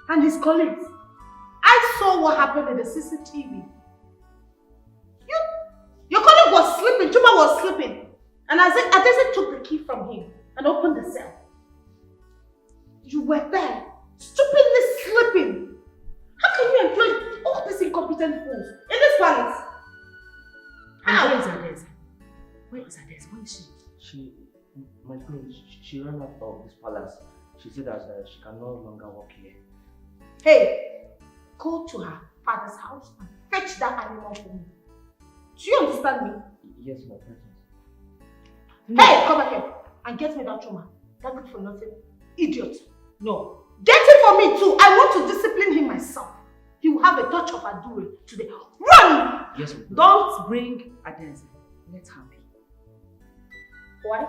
and his colleagues. I saw what happened in the CCTV. Your colleague was sleeping, Chuma was sleeping. And Adese took the key from him and opened the cell. You were there, stupidly sleeping. How can you employ all these incompetent fools in this palace? And where is Adese? Where is Adese? Where is she? My queen, she ran out of this palace. She said that she can no longer work here. Hey, go to her father's house and fetch that animal for me. Do you understand me? Yes, my princess. Hey, come back here and get me that Chuma. That good for nothing. Idiot. No. Get it for me too. I want to discipline him myself. He will have a touch of Adure today. Run! Yes, my princess. Don't bring Adese. Let her be. Why?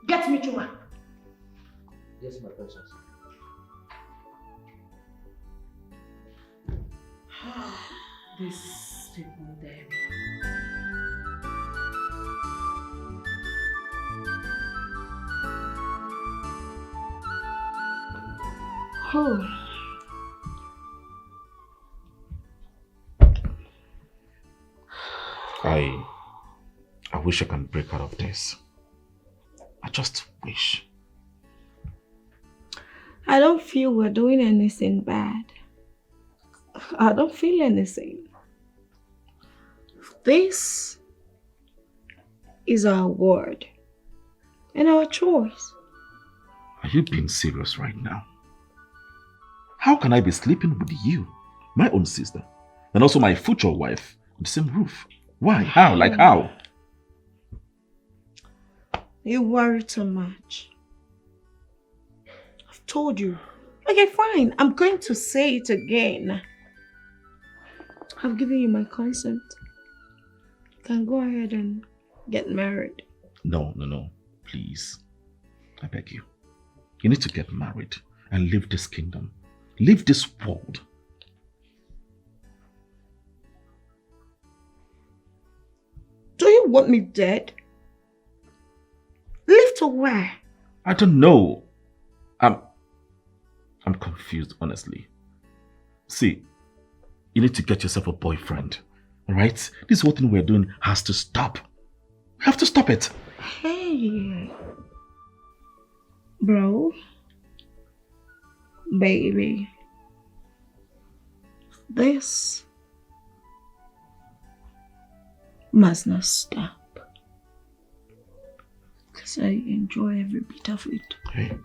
Get me Chuma. Yes, my princess. These people there. Oh. I wish I can break out of this. I just wish. I don't feel we're doing anything bad. I don't feel anything. This is our word and our choice. Are you being serious right now? How can I be sleeping with you, my own sister, and also my future wife on the same roof? Why? How? Like how? You worry too much. I've told you, Okay, fine. I'm going to say it again. I've given you my consent. You can go ahead and get married. No. Please. I beg you. You need to get married and leave this kingdom. Leave this world. Do you want me dead? Leave to where? I don't know. I'm confused, honestly. See, you need to get yourself a boyfriend. Alright? This whole thing we're doing has to stop. We have to stop it. Hey. Bro. Baby. This must not stop. Because I enjoy every bit of it. Hey.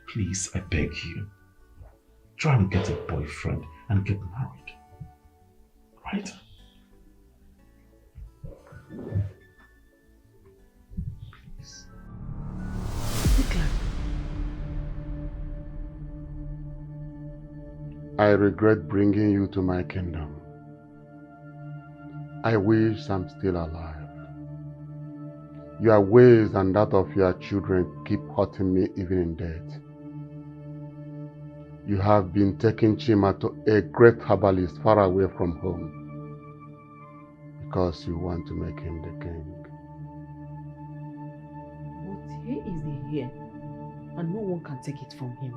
Please, I beg you. Try and get a boyfriend and get married. Right? Please. I regret bringing you to my kingdom. I wish I'm still alive. Your ways and that of your children keep hurting me even in death. You have been taking Chima to a great herbalist far away from home because you want to make him the king. But here is the hair, and no one can take it from him.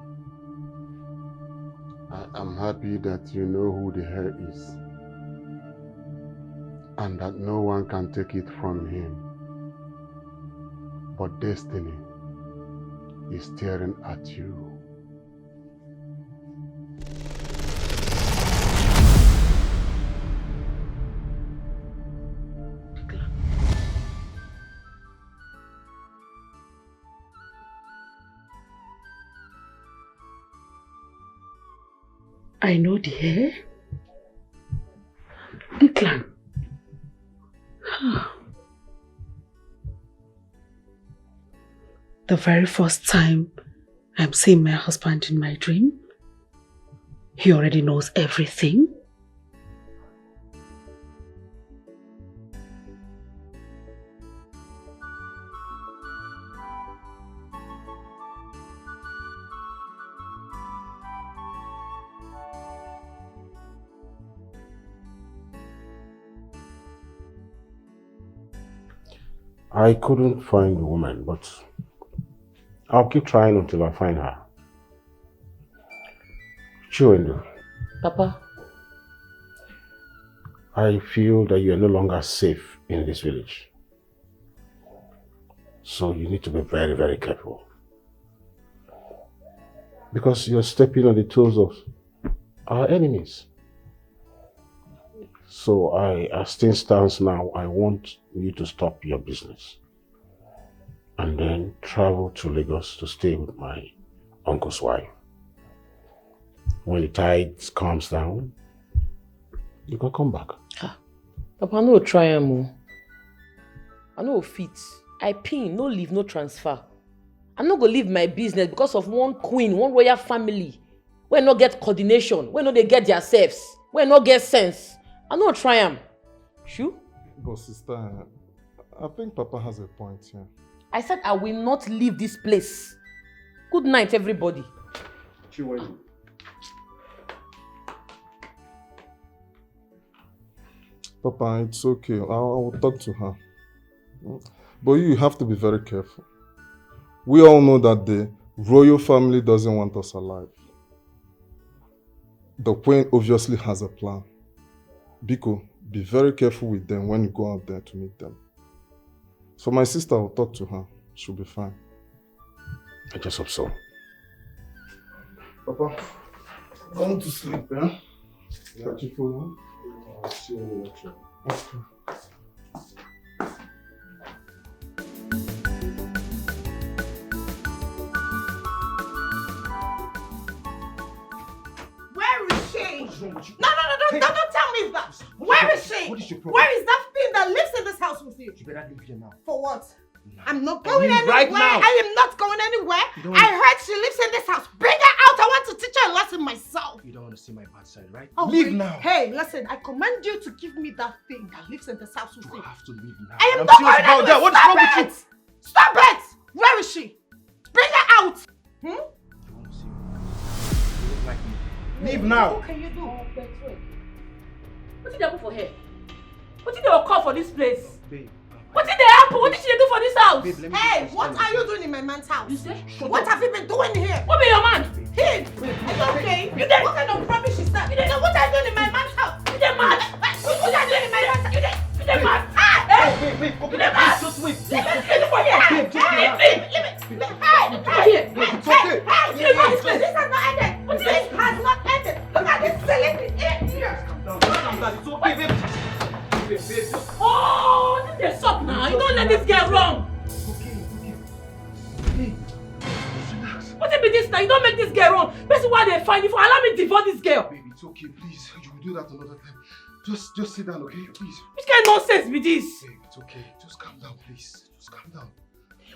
I am happy that you know who the heir is and that no one can take it from him. But destiny is staring at you. I know the hair. Declan. The very first time I'm seeing my husband in my dream, he already knows everything. I couldn't find the woman, but I'll keep trying until I find her. Chiwendu, Papa, I feel that you are no longer safe in this village. So you need to be very, very careful. Because you're stepping on the toes of our enemies. So as things stands now, I want you to stop your business and then travel to Lagos to stay with my uncle's wife. When the tide calms down, you can come back. Papa, no try am. I no fit. I pin, no leave, no transfer. I'm not gonna leave my business because of one queen, one royal family. We no get coordination, we no they get their selves, we no get sense. I no try am. Sure? But sister, I think Papa has a point here. I said I will not leave this place. Good night, everybody. Chiwendu. Papa, it's okay. I will talk to her. But you have to be very careful. We all know that the royal family doesn't want us alive. The queen obviously has a plan. Biko, be very careful with them when you go out there to meet them. So my sister will talk to her. She'll be fine. I just hope so. Papa, I want to sleep, eh? Catch you for long. I'll see you later. Okay. Where is she? No, don't tell me that. Where is she? What is your problem? Where is that thing that lives in this house with you? You better leave here now. For what? I'm not going Leave anywhere. right now. I am not going anywhere. I heard she lives in this house. Bring her out. I want to teach her a lesson myself. You don't want to see my bad side, right? Oh, Leave wait. now. Hey, listen, I command you to give me that thing that lives in this house. You have to leave now. I am I'm not serious going about anywhere. that. What is Stop wrong with it! you? Stop it! Where is she? Bring her out. Hmm? You want to see me? You look like me. Leave now. What can you do? What did they happen for her? What did they call for this place? Babe. What did they happen? What did she do for this house? Babe, let me Hey, what are you doing in my man's house? You say? What have you been doing here? What be your man? Him. Are you okay? You did. What kind of rubbish is that? You did. What are you doing in my man's house? You did mad. What are you doing in my man's house? You did. You did mad. Ah, hey. Wait, You did mad. just wait. Leave me for here. Hey, just hey, relax. leave me. Hey, here. It's okay. Hey, this has not ended. This has not ended. Look at this silly thing here. Calm down. It's okay, babe. Babe, just... Oh, this is up now. You don't let this girl run. Okay. Hey, relax. What if it this now? You don't make this girl run. Basically, why they find you for? Allow me to divorce this girl. Baby, it's okay, please. You will do that another time. Just sit down, okay? Please. Which kind of nonsense be this? Babe, it's okay. Just calm down, please. Just calm down.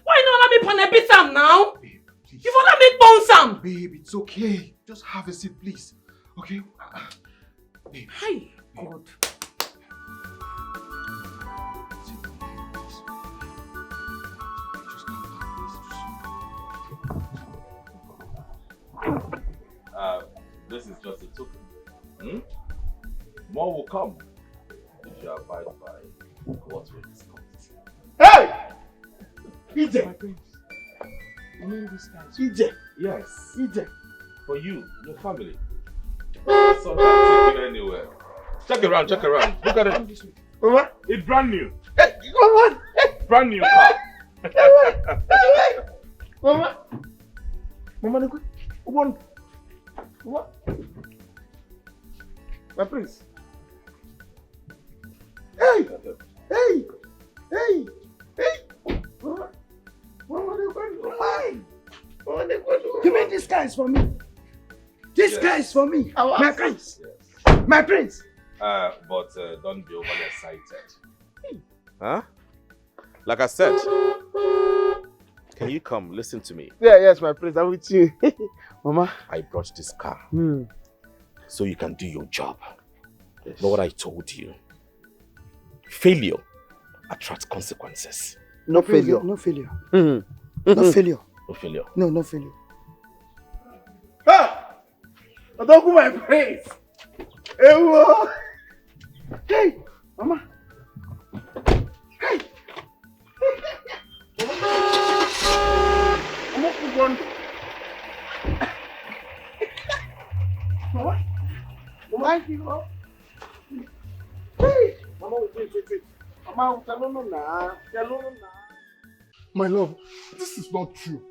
Why you not allow me pan a bit Sam now? Babe, please. You wanna make bone Sam? Babe, it's okay. Just have a seat, please. Okay? Babe. Hi, God. Sit down, please. Just calm down, please. This is just a token. More will come if you abide by what we discussed. Hey! EJ! You mean this guy? EJ! Yes, EJ! for you, your family. So can't take you anywhere. Check around. Look at it. Mama! It's brand new. Hey, come on! Hey! Brand new car. Mama! Mama, one. What? My prince. Hey! You mean this guy is for me? This guy is for me. My prince. Yes. My prince. But don't be overly excited. Huh? Like I said, can you come listen to me? Yes, my prince. I'm with you. Mama. I brought this car so you can do your job. Yes. Know what I told you? Failure attracts consequences. No failure. No failure. No failure. No failure. No failure. Ah! Adoku, my prince. Ewo. Hey, Mama. Hey. Mama, put one. Mama. Mama, Mama. Hey. Mama, wait. Mama, tell no na. My love, this is not true.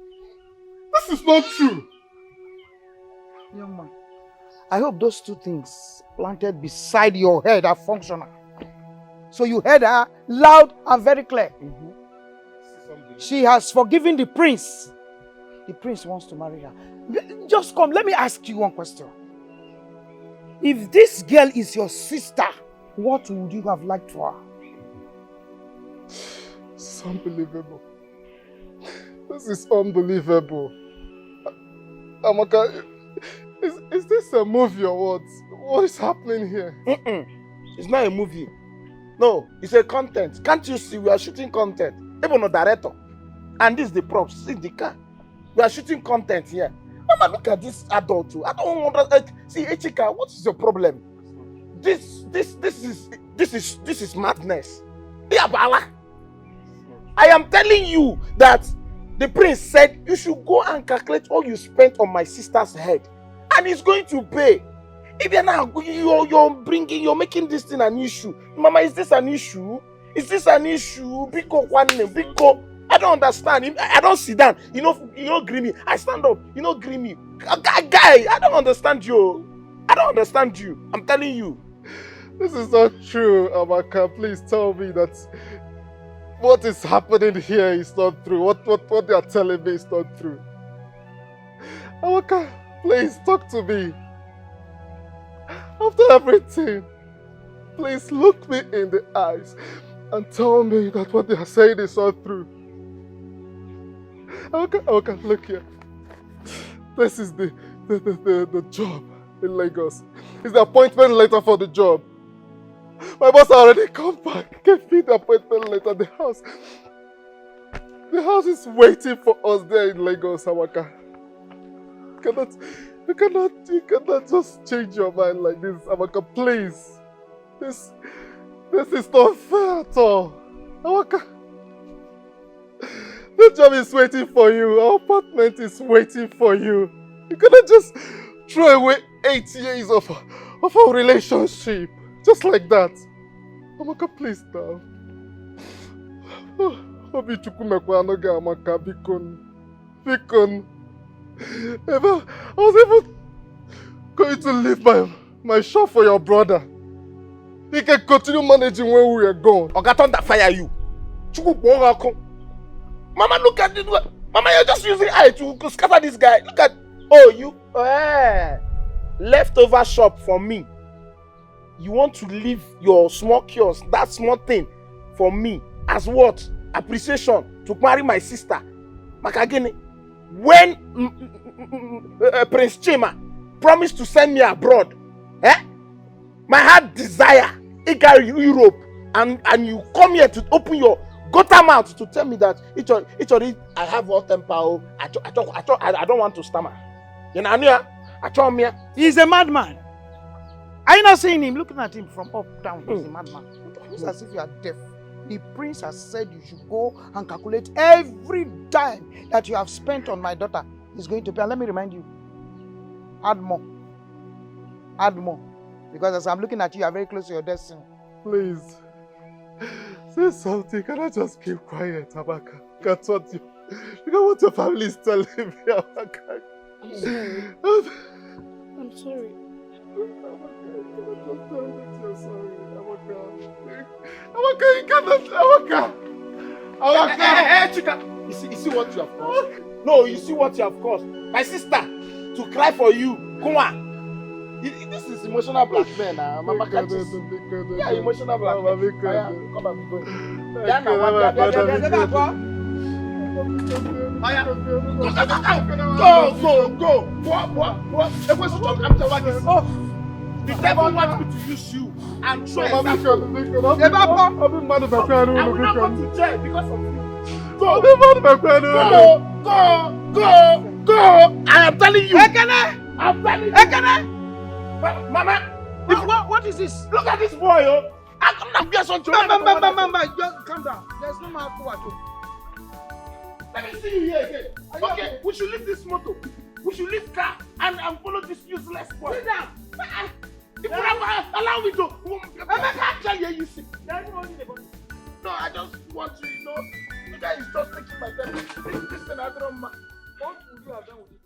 This is not true. Young man, I hope those two things planted beside your head are functional. So you heard her loud and very clear. She has forgiven the prince. The prince wants to marry her. Just come, let me ask you one question. If this girl is your sister, what would you have liked for her? This is unbelievable. This is unbelievable. Amaka, is this a movie or what? What is happening here? It's not a movie. No, it's a content. Can't you see we are shooting content? Even a director. And this is the props. See the car. We are shooting content here. Mama, look at this adult too. I don't want to see Echika. What is your problem? This is madness. I am telling you that the prince said you should go and calculate all you spent on my sister's head, and he's going to pay. If you're now you're making this thing an issue, Mama, is this an issue? Is this an issue? Biko, I don't understand. I don't sit down. You know, Grimmy. I stand up. You know, Grimmy. Guy, I don't understand you. I don't understand you. I'm telling you. This is not true, Amaka. Please tell me that what is happening here is not true. What they are telling me is not true. Amaka, please talk to me. After everything, please look me in the eyes and tell me that what they are saying is not true. Okay, look here. This is the job in Lagos. It's the appointment letter for the job. My boss already come back. Gave me the appointment letter. The house is waiting for us there in Lagos, Amaka. You cannot just change your mind like this, Amaka, please. This is not fair at all. Amaka, the job is waiting for you. Our apartment is waiting for you. You cannot just throw away 8 years of our relationship. Just like that. Amaka, please now. Obi chukumekwa anoge Amaka, bikon. I was even going to leave my shop for your brother. He can continue managing when we are gone. Oga thunder fire you. Mama, look at it. Mama, you're just using eye to scatter this guy. Look at, leftover shop for me. You want to leave your small kiosk, that small thing, for me as what? Appreciation to marry my sister. Makagene, when Prince Chima promised to send me abroad, my heart desire, I carry Europe, and you come here to open your gutter mouth to tell me that I have all temper. I don't want to stammer. You know, he's a madman. Are you not seeing him? Looking at him from up down. He's a madman. It's as if you are deaf. The prince has said you should go and calculate every dime that you have spent on my daughter. He's going to pay. And let me remind you, add more. Add more. Because as I'm looking at you, you are very close to your destiny. Please. Say something. Can I just keep quiet, Amaka? Look at what your family is telling me, Amaka. I'm sorry. Amaka, you cannot. Amaka! Hey, Chika! You see what you have caused? No, you see what you have caused. My sister, to cry for you. Come on. This is emotional blackmail now. Mama catches. Yeah, emotional blackmail. Come on, go. Yeah, now, go. The devil wants me to use you and try and I will not go to jail because of you. Go. I am telling you. I'm telling you. Mama, what is this? Look at this boy, oh. I can't get some children. Mama, calm down. There's no more to do. Let me see you here again. Okay, we should leave this motor. We should leave car and follow this useless boy. Sit down. If you allow me to, I can't tell you, you see. No, I just want to, the guy is just taking my time. This thing, I don't mind. What would you have done with it?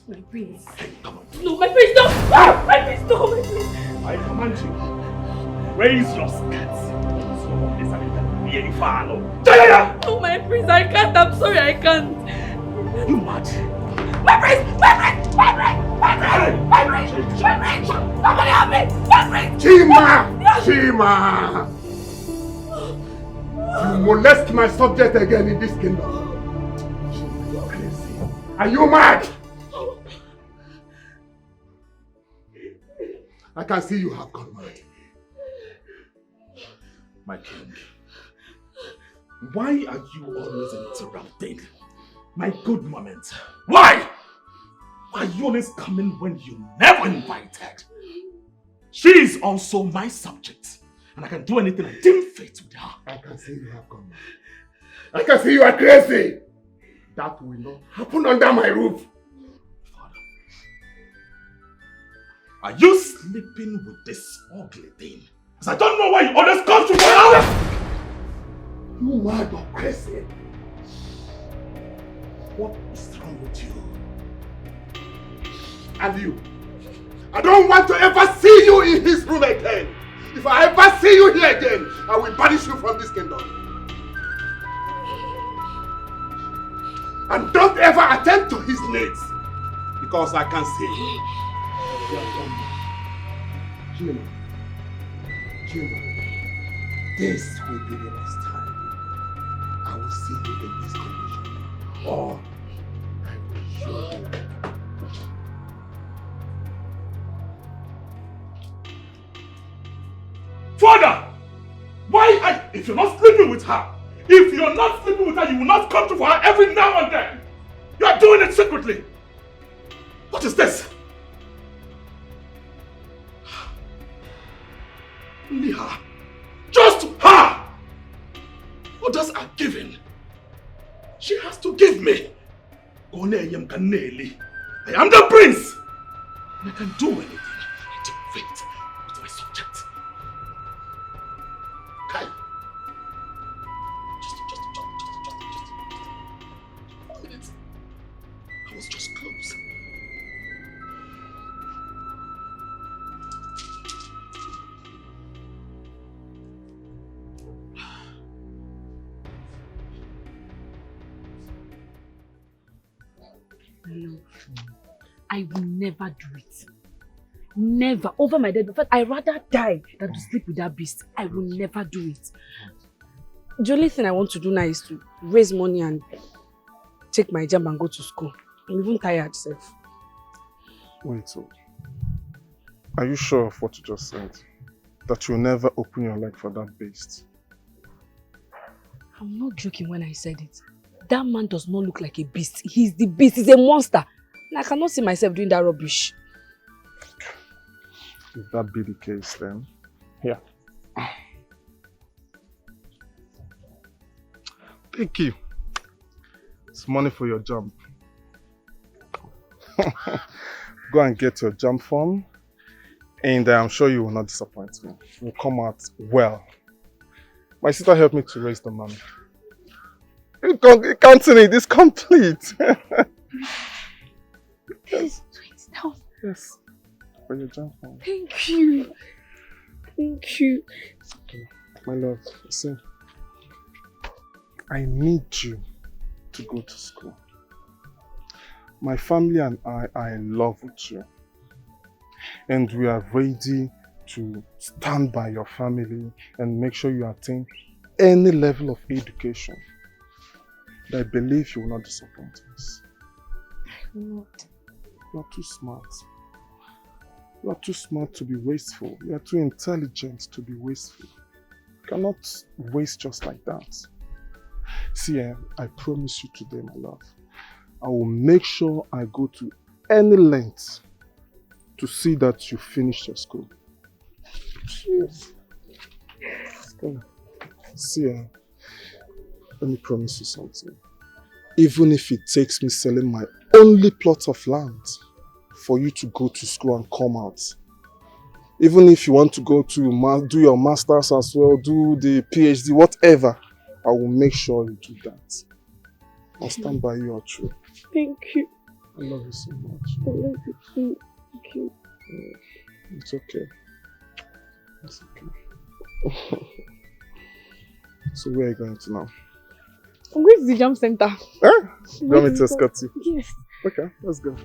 My prince. No, my prince, no! Ah! My prince, no, my prince! I command you, raise your skirts. No, my prince, I can't. I'm sorry, I can't. You mad? My prince! Somebody help me! My prince! Chima! You molest my subject again in this kingdom. Are you mad? I can see you have gone mad. My king, why are you always interrupting my good moments? Why? Why are you always coming when you never invited? She is also my subject, and I can do anything I deem fit with her. I can see you have gone mad. I can see you are crazy. That will not happen under my roof. Are you sleeping with this ugly thing? Because I don't know why you always come to my house! You mad or crazy? What is wrong with you? And you? I don't want to ever see you in his room again. If I ever see you here again, I will banish you from this kingdom. And don't ever attend to his needs, because I can see you. Jima, this will be the last time I will see you in this condition. Or I will show you. Father! Why if you're not sleeping with her, if you're not sleeping with her, you will not come to for her every now and then. You are doing it secretly. What is this? Only her. Just her! Others are giving. She has to give me. I am the prince. And I can do anything I dictate with my subject. Kai. Just 1 minute. I was just close. No, I will never do it. Never. Over my dead. In fact, I'd rather die than to sleep with that beast. I will never do it. The only thing I want to do now is to raise money and take my jam and go to school. I'm even tired, self. Wait, so are you sure of what you just said? That you'll never open your leg for that beast? I'm not joking when I said it. That man does not look like a beast. He's the beast. He's a monster. And I cannot see myself doing that rubbish. If that be the case, then here. Thank you. It's money for your jump. Go and get your jump form, and I'm sure you will not disappoint me. You'll come out well. My sister helped me to raise the money. Counting it is complete. Yes. Yes. For your jump form. Thank you. Thank you. My love, listen. I need you to go to school. My family and I are in love with you. And we are ready to stand by your family and make sure you attain any level of education. I believe you will not disappoint us. I will not. You are too smart. You are too smart to be wasteful. You are too intelligent to be wasteful. You cannot waste just like that. See, I promise you today, my love, I will make sure I go to any length to see that you finish your school. Yes. See, let me promise you something. Even if it takes me selling my only plot of land for you to go to school and come out, even if you want to go to do your master's as well, do the PhD, whatever, I will make sure you do that. I'll stand by you, true. Thank you. I love you so much. I love you too. Thank you. It's okay. It's okay. So where are you going to now? I'm going to the jump center. Huh? You want me to escort you? Yes. Okay, let's go.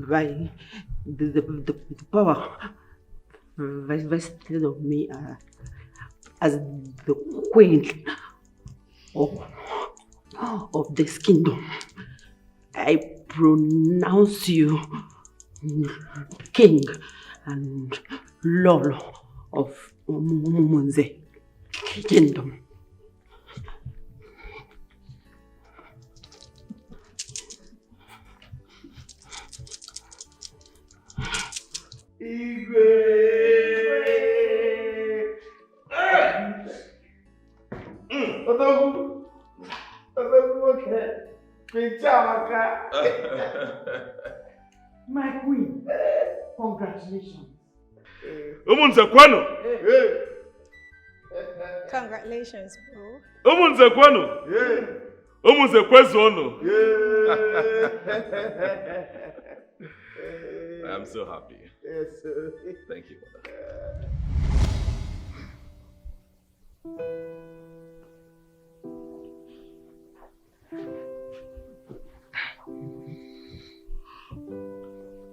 Bye. the power vested of me as the queen of this kingdom. I pronounce you king and lord of Munze kingdom. My queen, congratulations. Umunze kwenu. Congratulations, bro. Umunze kwenu. Umunze kwezono. I'm so happy. Yes. Thank you.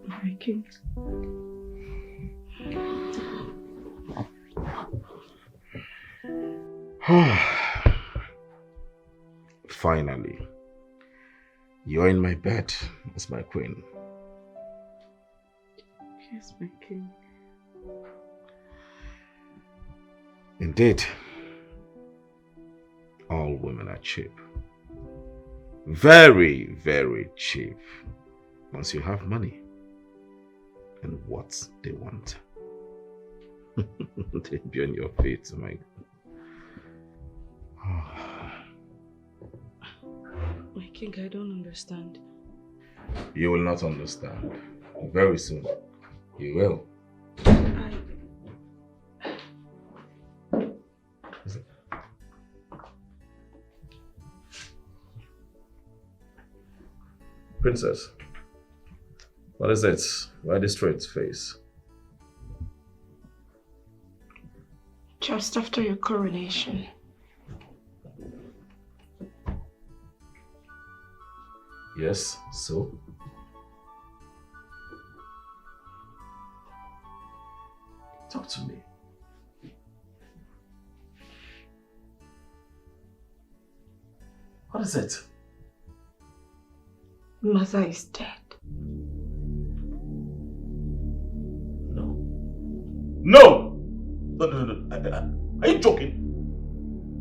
My king. Finally, you're in my bed as my queen. Yes, my king. Indeed, all women are cheap. Very, very cheap. Once you have money and what they want. They be on your feet, my My king, I don't understand. You will not understand. Very soon, you will. Princess, what is it? Why this straight face? Just after your coronation. Yes, so? Talk to me. What is it? Mother is dead. No! No! Are you joking?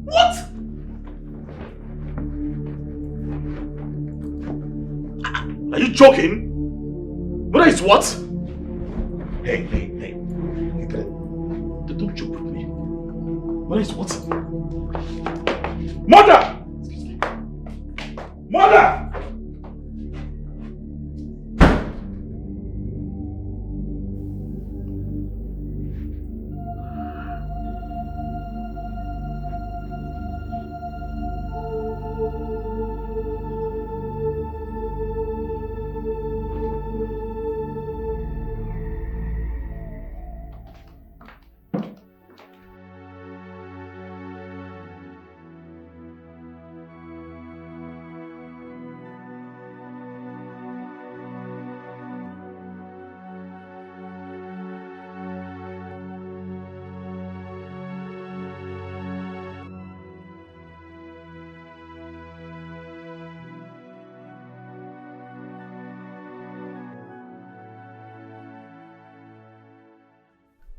What? Are you joking? Mother is what? Hey. Don't joke with me. Mother is what? Mother! Excuse me. Mother!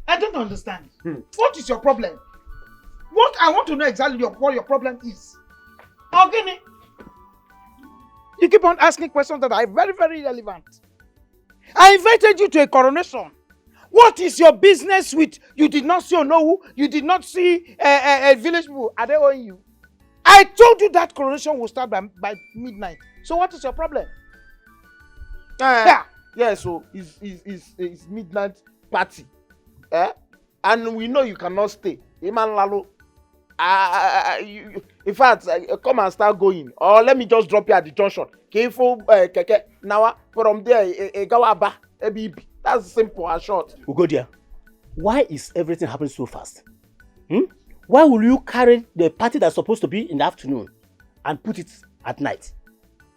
I don't understand. What is your problem? What I want to know exactly what your problem is. Ogini, you keep on asking questions that are very, very relevant. I invited you to a coronation. What is your business with you did not see Onowu, you did not see a village people? Are they owing you? I told you that coronation will start by midnight. So what is your problem? Yeah, so it's midnight party. And we know you cannot stay. Iman Lalo. In fact, come and start going. Or let me just drop you at the junction. Kefo keke nawa from there Gawaba Ebibi. That's simple and short. Ugodia, why is everything happening so fast? Why will you carry the party that's supposed to be in the afternoon and put it at night?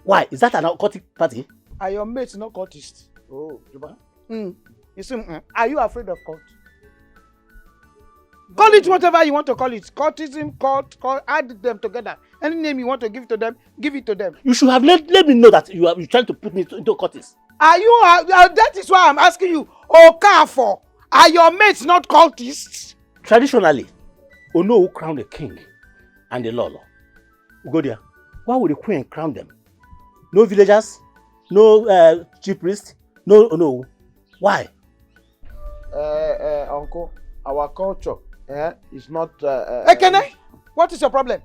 Why? Is that an occultic party? Are your mates not cultists? Oh, Juba. You see, are you afraid of court? Call it whatever you want to call it. Courtism, court, add them together. Any name you want to give to them, give it to them. You should have let me know that you're trying to put me into cultists. Are you, that is why I'm asking you, Okafor, are your mates not cultists? Traditionally, Ono will crown the king and the Lolo. Go there. Why would the queen crown them? No villagers, no chief priest, no. Why? Uncle, our culture is not... Ekene, what is your problem?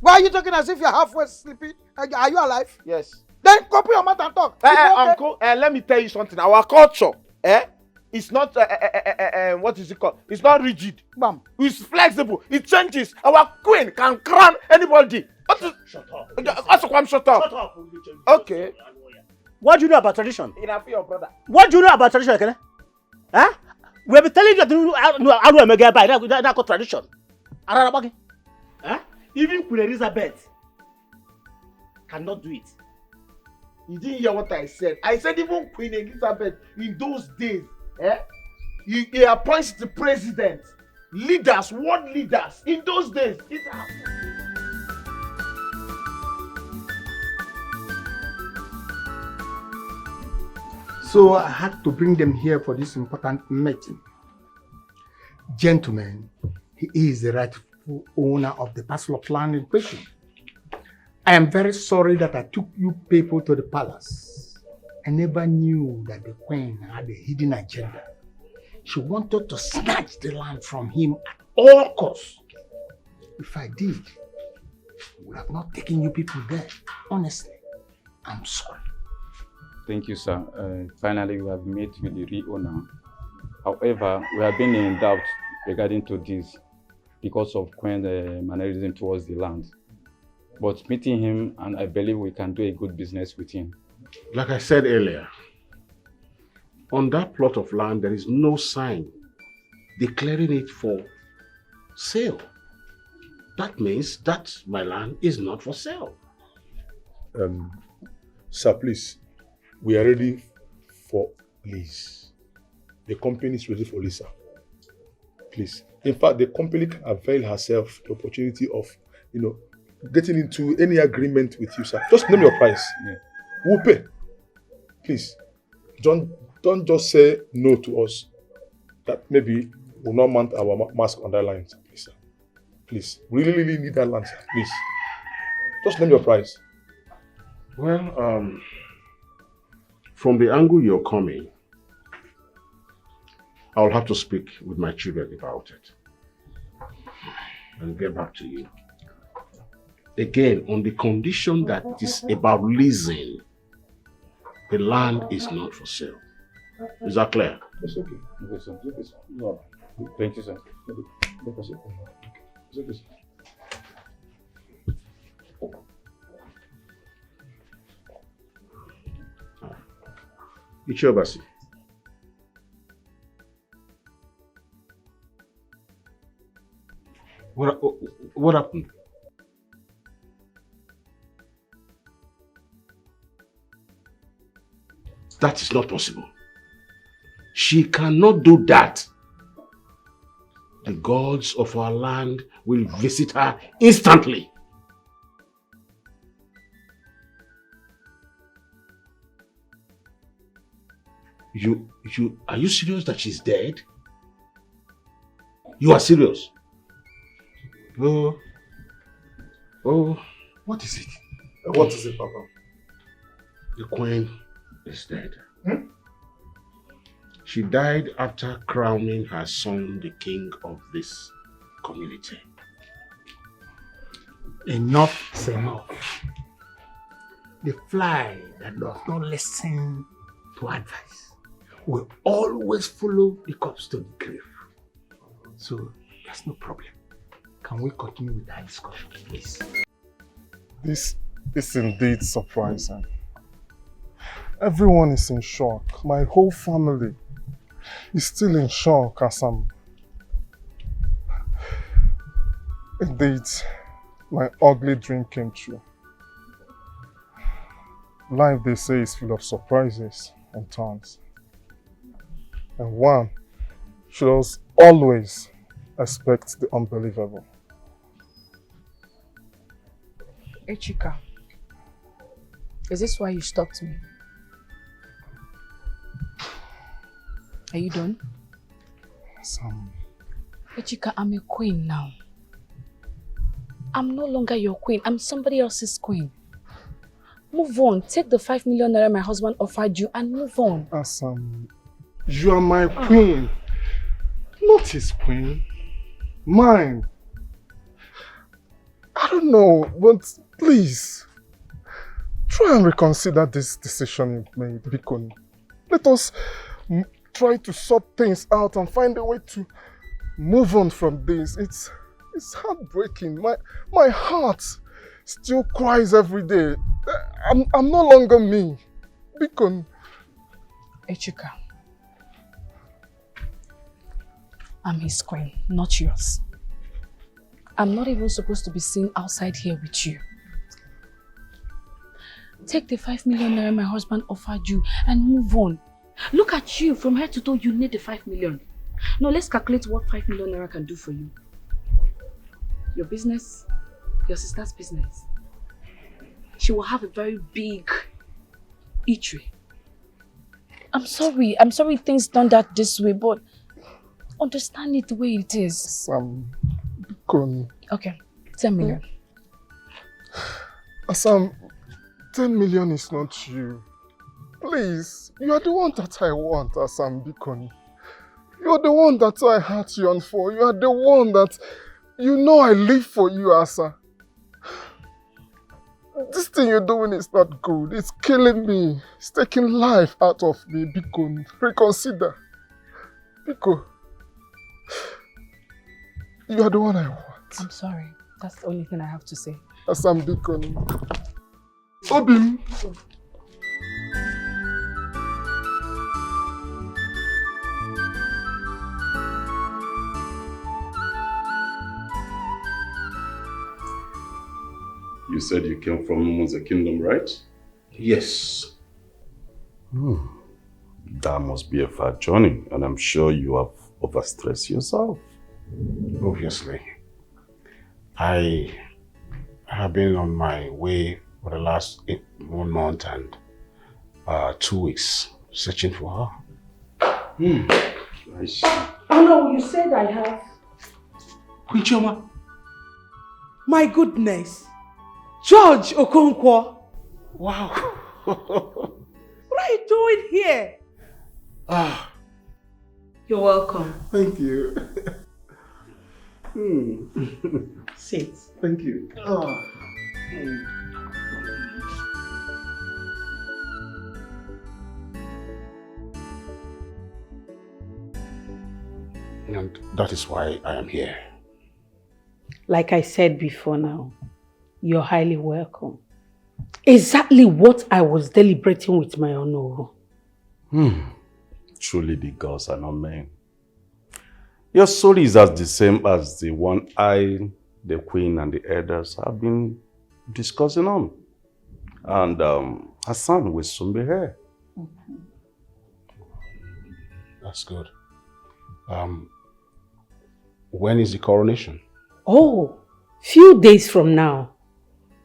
Why are you talking as if you're halfway sleepy? Are you alive? Yes. Then open your mouth and talk. Uncle, let me tell you something. Our culture, it's not, what is it called? It's not rigid. Bam. It's flexible. It changes. Our queen can crown anybody. Shut up. Shut up. Okay. What do you know about tradition? Enough, your brother. What do you know about tradition, Ekene? Huh? We have been telling you that you know that's tradition. Huh? Even Queen Elizabeth cannot do it. You didn't hear what I said. I said even Queen Elizabeth in those days, he appoints the president, leaders, world leaders. In those days, it happened. So I had to bring them here for this important meeting. Gentlemen, he is the rightful owner of the parcel of land in question. I am very sorry that I took you people to the palace. I never knew that the queen had a hidden agenda. She wanted to snatch the land from him at all costs. If I did, I would have not taken you people there. Honestly, I'm sorry. Thank you, sir. Finally, we have met with the real owner. However, we have been in doubt regarding to this because of Queen's mannerism towards the land. But meeting him, and I believe we can do a good business with him. Like I said earlier, on that plot of land, there is no sign declaring it for sale. That means that my land is not for sale. Sir, please, we are ready for lease. The company is ready for lease, sir. Please. In fact, the company can avail herself the opportunity of, getting into any agreement with you, sir. Just name your price. Yeah. We'll pay. Please. Don't just say no to us. That maybe will not mount our mask on that line, sir. Please, sir. Please. We really need that land, sir. Please. Just name your price. Well, from the angle you're coming, I'll have to speak with my children about it and get back to you. Again, on the condition that it is about leasing, the land is not for sale. Is that clear? It's okay. Okay, sir. Okay, sir. No. Thank you, sir. It's okay, sir. Ichiobasi. What happened? That is not possible. She cannot do that. The gods of our land will visit her instantly. Are you serious that she's dead? You are serious? Oh, what is it? What is it, Papa? The queen is dead. She died after crowning her son the king of this community. Enough is enough. The fly that does not listen to advice will always follow the corpse to the grave. So there's no problem. Can we continue with our discussion, please? This is indeed surprising. Everyone is in shock. My whole family is still in shock as Indeed, my ugly dream came true. Life, they say, is full of surprises and turns. And one should always expect the unbelievable. Echika, is this why you stopped me? Are you done? Sam. Echika, I'm a queen now. I'm no longer your queen. I'm somebody else's queen. Move on. Take the 5 million naira my husband offered you and move on. Sam, you are my queen. Not his queen. Mine. I don't know, but please, try and reconsider this decision you've made, Bikon. Let us try to sort things out and find a way to move on from this. It's heartbreaking. My heart still cries every day. I'm no longer me. Bikon. Echika, I'm his queen, not yours. I'm not even supposed to be seen outside here with you. Take the 5 million naira my husband offered you and move on. Look at you, from head to toe, you need the 5 million. Now let's calculate what 5 million naira can do for you. Your business, your sister's business. She will have a very big eatery. I'm sorry things turned out this way, but understand it the way it is. Sam, Bikon. Okay, 10 million. Sam, 10 million is not you. Please, you are the one that I want, Sam Bikon. You are the one that I heart yearn for. You are the one that you know I live for you, Asa. This thing you're doing is not good. It's killing me. It's taking life out of me, Bikon. Reconsider. Biko, you are the one I want. I'm sorry. That's the only thing I have to say. Asam Bikon. Obim. You said you came from the kingdom, right? Yes. That must be a far journey, and I'm sure you have overstressed yourself. Obviously. I have been on my way for the last 1 month and 2 weeks searching for her. I see. Oh no, you said I have. Queen Chioma. My goodness. George Okonkwo. Wow. What are you doing here? You're welcome. Thank you. Sit. Thank you. And that is why I am here. Like I said before now, you're highly welcome. Exactly what I was deliberating with my honor. Truly the gods are not men. Your story is as the same as the one I, the queen and the elders have been discussing on. And Hassan will soon be here. That's good. When is the coronation? Oh, few days from now.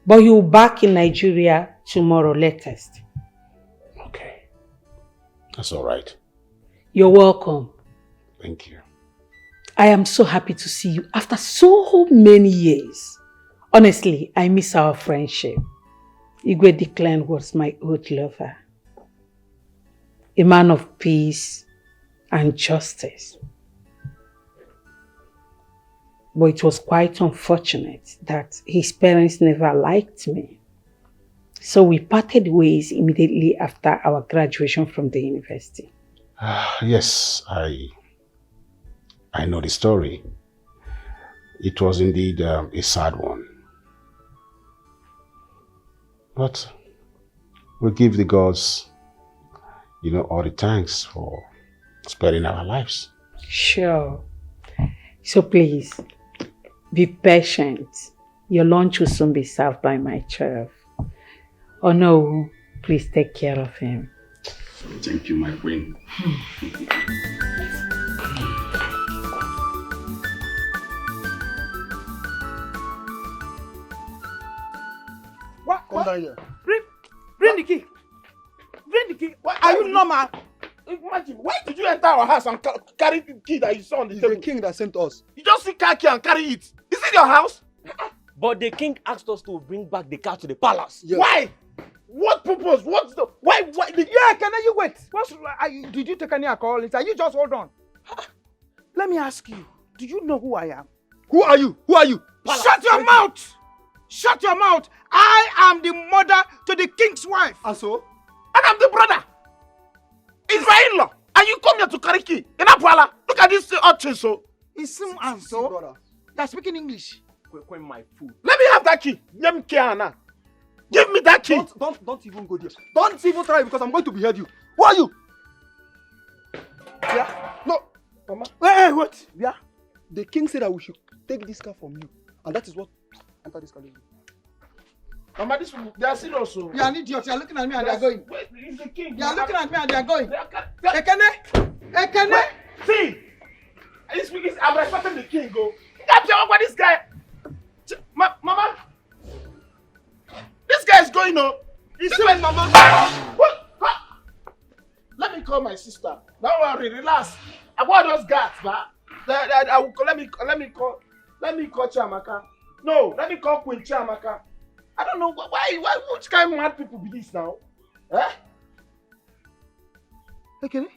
But you'll back in Nigeria tomorrow latest. Okay. That's all right. You're welcome. Thank you. I am so happy to see you after so many years. Honestly, I miss our friendship. Igwe Declan was my old lover. A man of peace and justice. But it was quite unfortunate that his parents never liked me. So we parted ways immediately after our graduation from the university. Yes, I know the story. It was indeed a sad one. But we give the gods, all the thanks for sparing our lives. Sure. So please, be patient. Your lunch will soon be served by my chef. Oh no, please take care of him. Thank you, my queen. Come down here. Bring the key. Bring the key. Are you normal? Imagine, why did you enter our house and carry the key that you saw on the table? The king that sent us. You just see car key and carry it. Is it your house? But the king asked us to bring back the car to the palace. Yes. Why? What purpose? What's the why? Yeah, can you wait? Did you take any alcohol? Are you just hold on? Let me ask you. Do you know who I am? Who are you? Who are you? Shut your mouth! Shut your mouth! I am the mother to the king's wife. And so? And I'm the brother. It's my in-law. And you come here to carry key. In Apala. Look at this urchin so. It's him and so. Brother. They're speaking English. Queen, my food. Let me have that key. Let me care now. Give me that key. Don't even go there. Don't even try because I'm going to behead you. Who are you? Yeah. No. Mama. Hey, what? Yeah. The king said that we should take this car from you. And that is what enter this car. Mama, this one, they are serious. So. You are an idiot. You are looking at me and they are going. Wait, it's the king. You are looking at me and they are going. Ekene. See. I'm respecting the king, go. What this guy? Mama. This guy is going on. He's saying, Mama. What? Let me call my sister. Don't worry, relax. I want those guards, but let me call Chiamaka. No, let me call Queen Chiamaka. I don't know why which kind of mad people be this now? Eh? Ekene?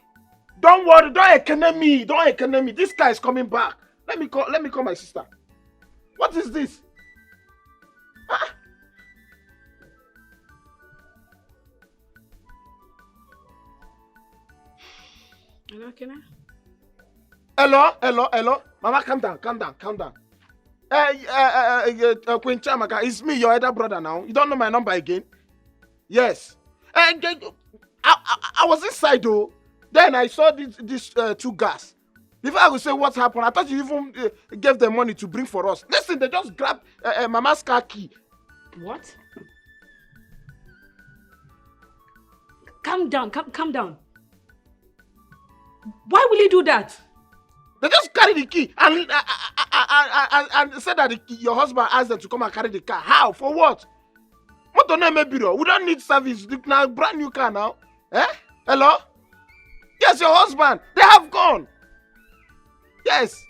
Don't worry, don't ekene me. This guy is coming back. Let me call my sister. What is this? Ah. Hello, Ekene? Hello. Mama, calm down. Queen Chiamaka, it's me, your elder brother now. You don't know my number again? Yes. I was inside though. Then I saw these two guys. Before I would say what happened, I thought you even gave them money to bring for us. Listen, they just grabbed Mama's car key. What? Calm down. Why will you do that? They just carry the key and said that your husband asked them to come and carry the car. How? For what? What don't know, bureau? We don't need service. Now, brand new car now. Eh? Hello? Yes, your husband. They have gone. Yes.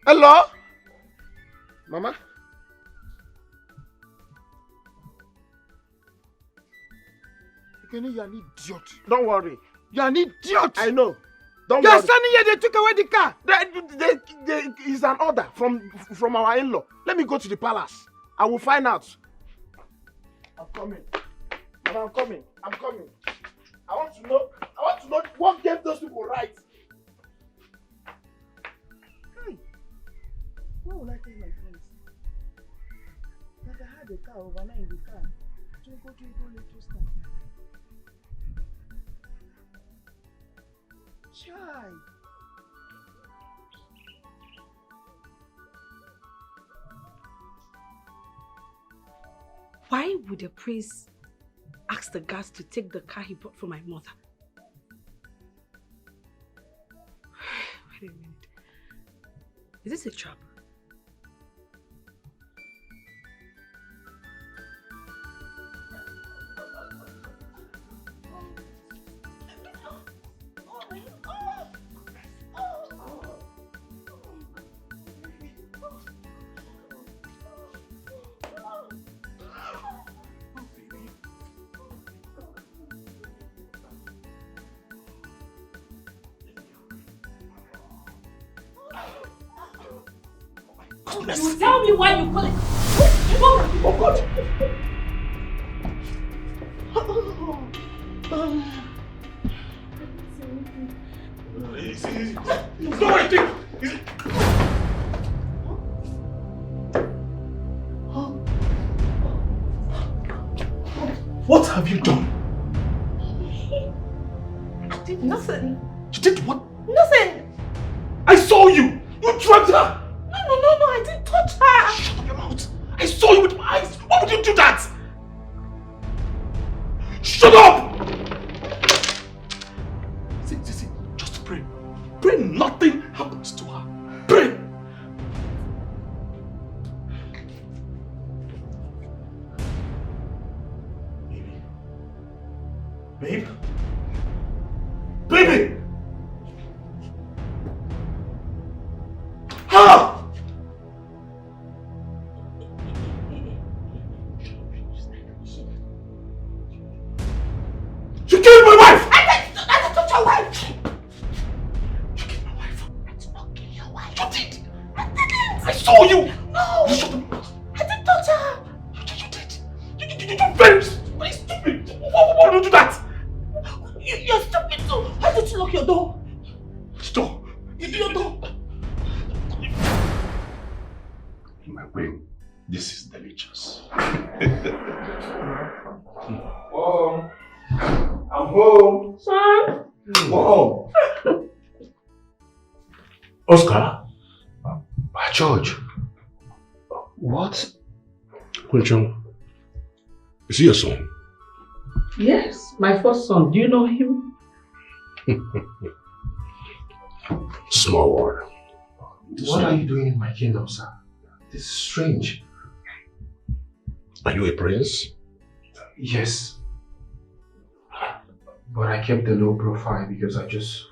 Hello? Mama? Ekene, you're an idiot. Don't worry. You're an idiot. I know. Don't You're worry. standing here, they took away the car. It's an order from our in-law. Let me go to the palace. I will find out. I'm coming. I'm coming. I want to know what gave those people right. Why would I take my friends? Like I had a car overnight in the car. To go little stuff. Chai. Why would the prince ask the guards to take the car he bought for my mother? Wait a minute. Is this a trap? You tell me why you call it. Oh God! It's not what you think. What have you done? I did nothing. You did what? Nothing. I saw you. You drugged her. No, I didn't touch her. Shut up your mouth. I saw you with my eyes. Why would you do that? Shut up! See, just pray. Pray nothing happens to her. Pray. Babe? Baby! Ah! You killed my wife! I didn't touch your wife! You killed my wife. I did not kill your wife. You did! I didn't! I saw you! No! You shot me. I didn't touch her! You did! You're very stupid! Why would you do that? You're stupid too! Why did you lock your door? Stop! Your door! My brain, this is delicious. Mom, I'm home. Son? Mom. Oscar? George. What? Kunchong, is he your son? Yes, my first son. Do you know him? Small world. What are you doing in my kingdom, sir? This is strange. Are you a prince? Yes. But I kept a low profile because I just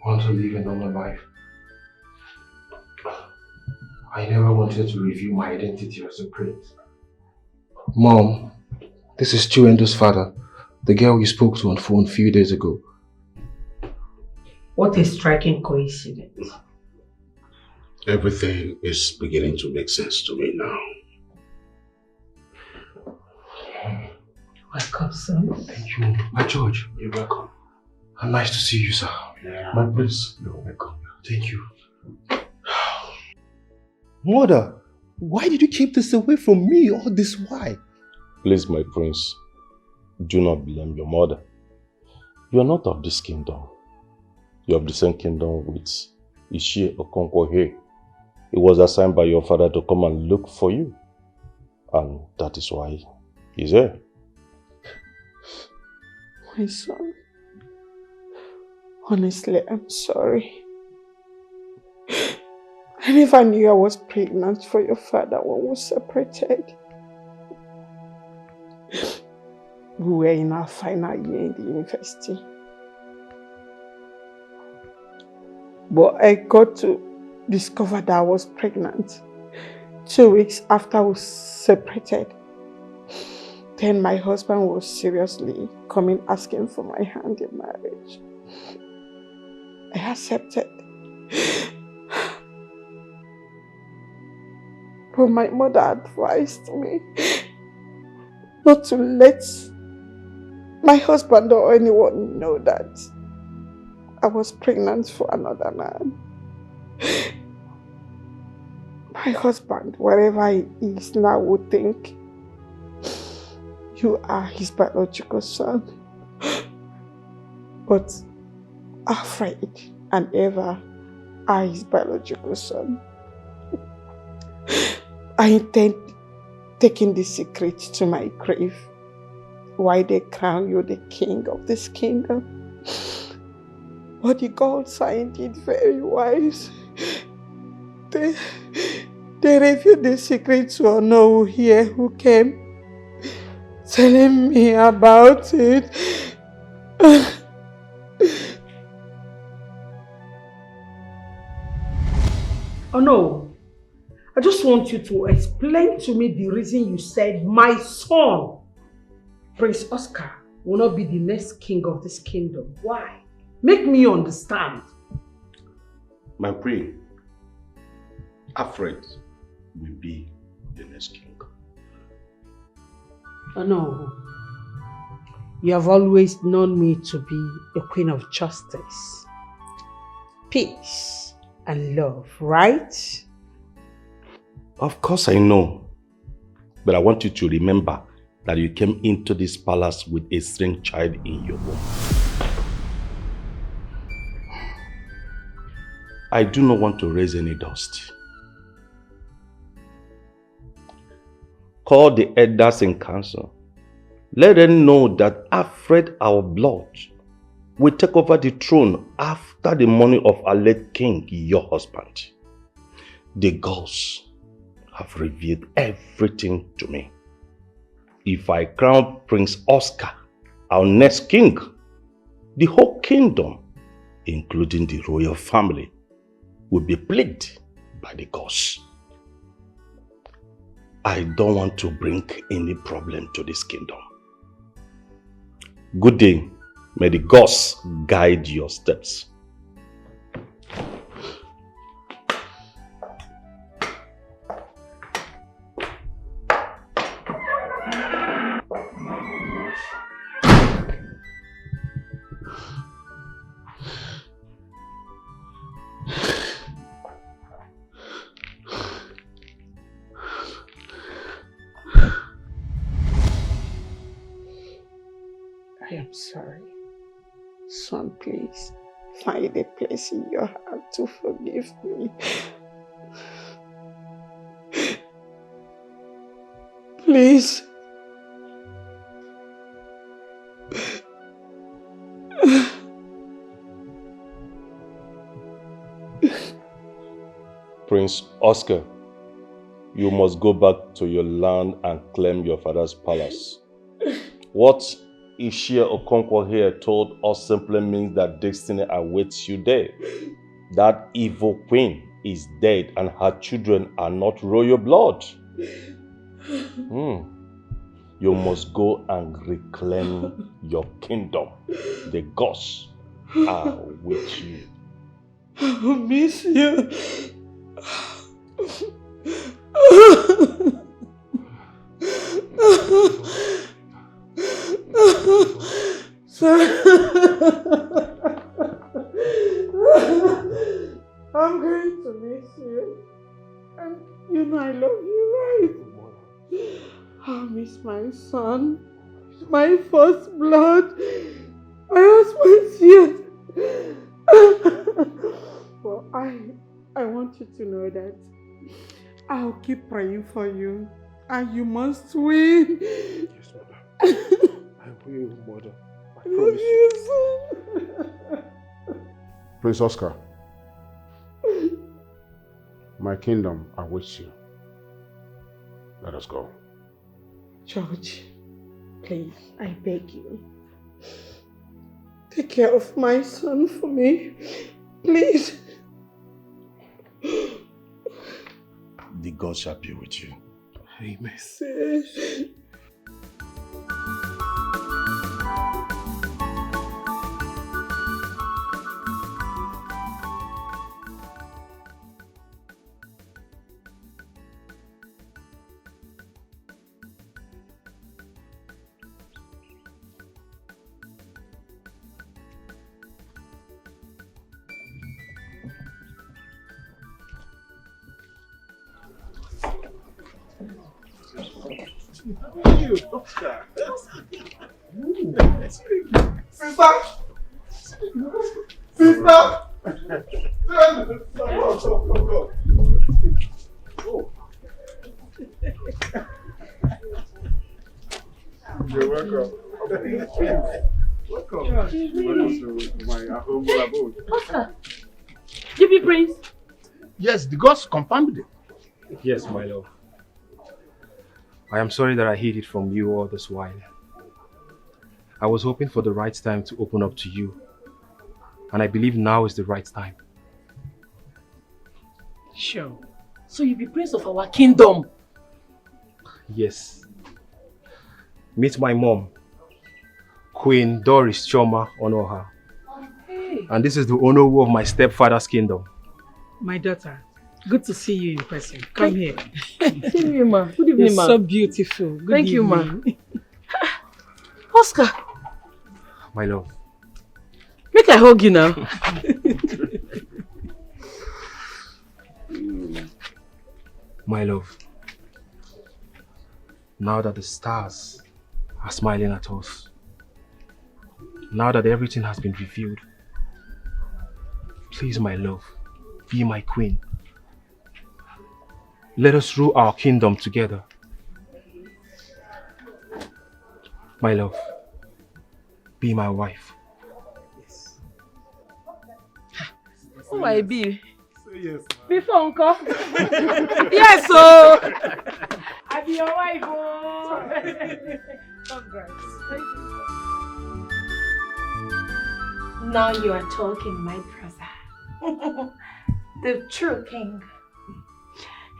want to live a normal life. I never wanted to reveal my identity as a prince. Mom, this is Chiwendo's father, the girl you spoke to on phone a few days ago. What a striking coincidence. Everything is beginning to make sense to me now. Welcome, son. Thank you. My George, you're welcome. Nice to see you, sir. Yeah. My prince, you're welcome. Thank you. Mother, why did you keep this away from me all this while? Please, my prince, do not blame your mother. You are not of this kingdom. You are of the same kingdom with Ishie Okonkwo. He was assigned by your father to come and look for you. And that is why he's here. My son, honestly, I'm sorry. I never knew I was pregnant for your father when we separated. We were in our final year in the university. But I got to discover that I was pregnant 2 weeks after we separated. Then my husband was seriously coming asking for my hand in marriage. I accepted. But my mother advised me not to let my husband or anyone know that I was pregnant for another man. My husband, wherever he is now, would think you are his biological son. But Alfred and Eva are his biological son. I intend taking the secret to my grave. Why they crown you the king of this kingdom? But the gods are indeed very wise. They revealed the secret to Onowu here who came telling me about it. Oh no, I just want you to explain to me the reason you said my son, Prince Oscar, will not be the next king of this kingdom. Why? Make me understand. My prayer, Alfred will be the next king. Oh no, you have always known me to be a queen of justice, peace, and love, right? Of course I know. But I want you to remember that you came into this palace with a strange child in your womb. I do not want to raise any dust. Call the elders in council. Let them know that Alfred, our blood, will take over the throne after the money of our late king, your husband. The gods have revealed everything to me. If I crown Prince Oscar our next king, the whole kingdom, including the royal family, will be plagued by the gods. I don't want to bring any problem to this kingdom. Good day. May the gods guide your steps. I am sorry. Son, please, find a place in your heart to forgive me. Please. Prince Oscar, you must go back to your land and claim your father's palace. What Ishia Okonkwo here told us simply means that destiny awaits you there. That evil queen is dead and her children are not royal blood. You must go and reclaim your kingdom. The gods are with you. I miss you. I'm going to miss you. And you know I love you, right? I miss my son, my first blood, my husband's youth. Well, I want you to know that I'll keep praying for you, and you must win. Yes, mother. I will, mother. I promise you. Prince Oscar, my kingdom awaits you. Let us go. George, please, I beg you. Take care of my son for me. Please. The God shall be with you. Amen. You're welcome. Welcome to my humble abode. Oscar, give me praise. Yes, the gods confirmed it. Yes, my love. I am sorry that I hid it from you all this while. I was hoping for the right time to open up to you, and I believe now is the right time. Sure. So you be prince of our kingdom. Yes. Meet my mom, Queen Doris Choma Onoha. Hey. And this is the Onowu of my stepfather's kingdom. My daughter, good to see you in person. Come here. See you, ma. Good evening, You're ma. so beautiful. Good Thank you, ma. evening. Oscar, My love. make I hug you now. My love. Now that the stars are smiling at us, now that everything has been revealed, please, my love, be my queen. Let us rule our kingdom together. My love, be my wife. Who I be? Say yes. Before uncle. Yes, so I be your wife. Oh. Congrats. Thank you. Now you are talking, my brother. The true king.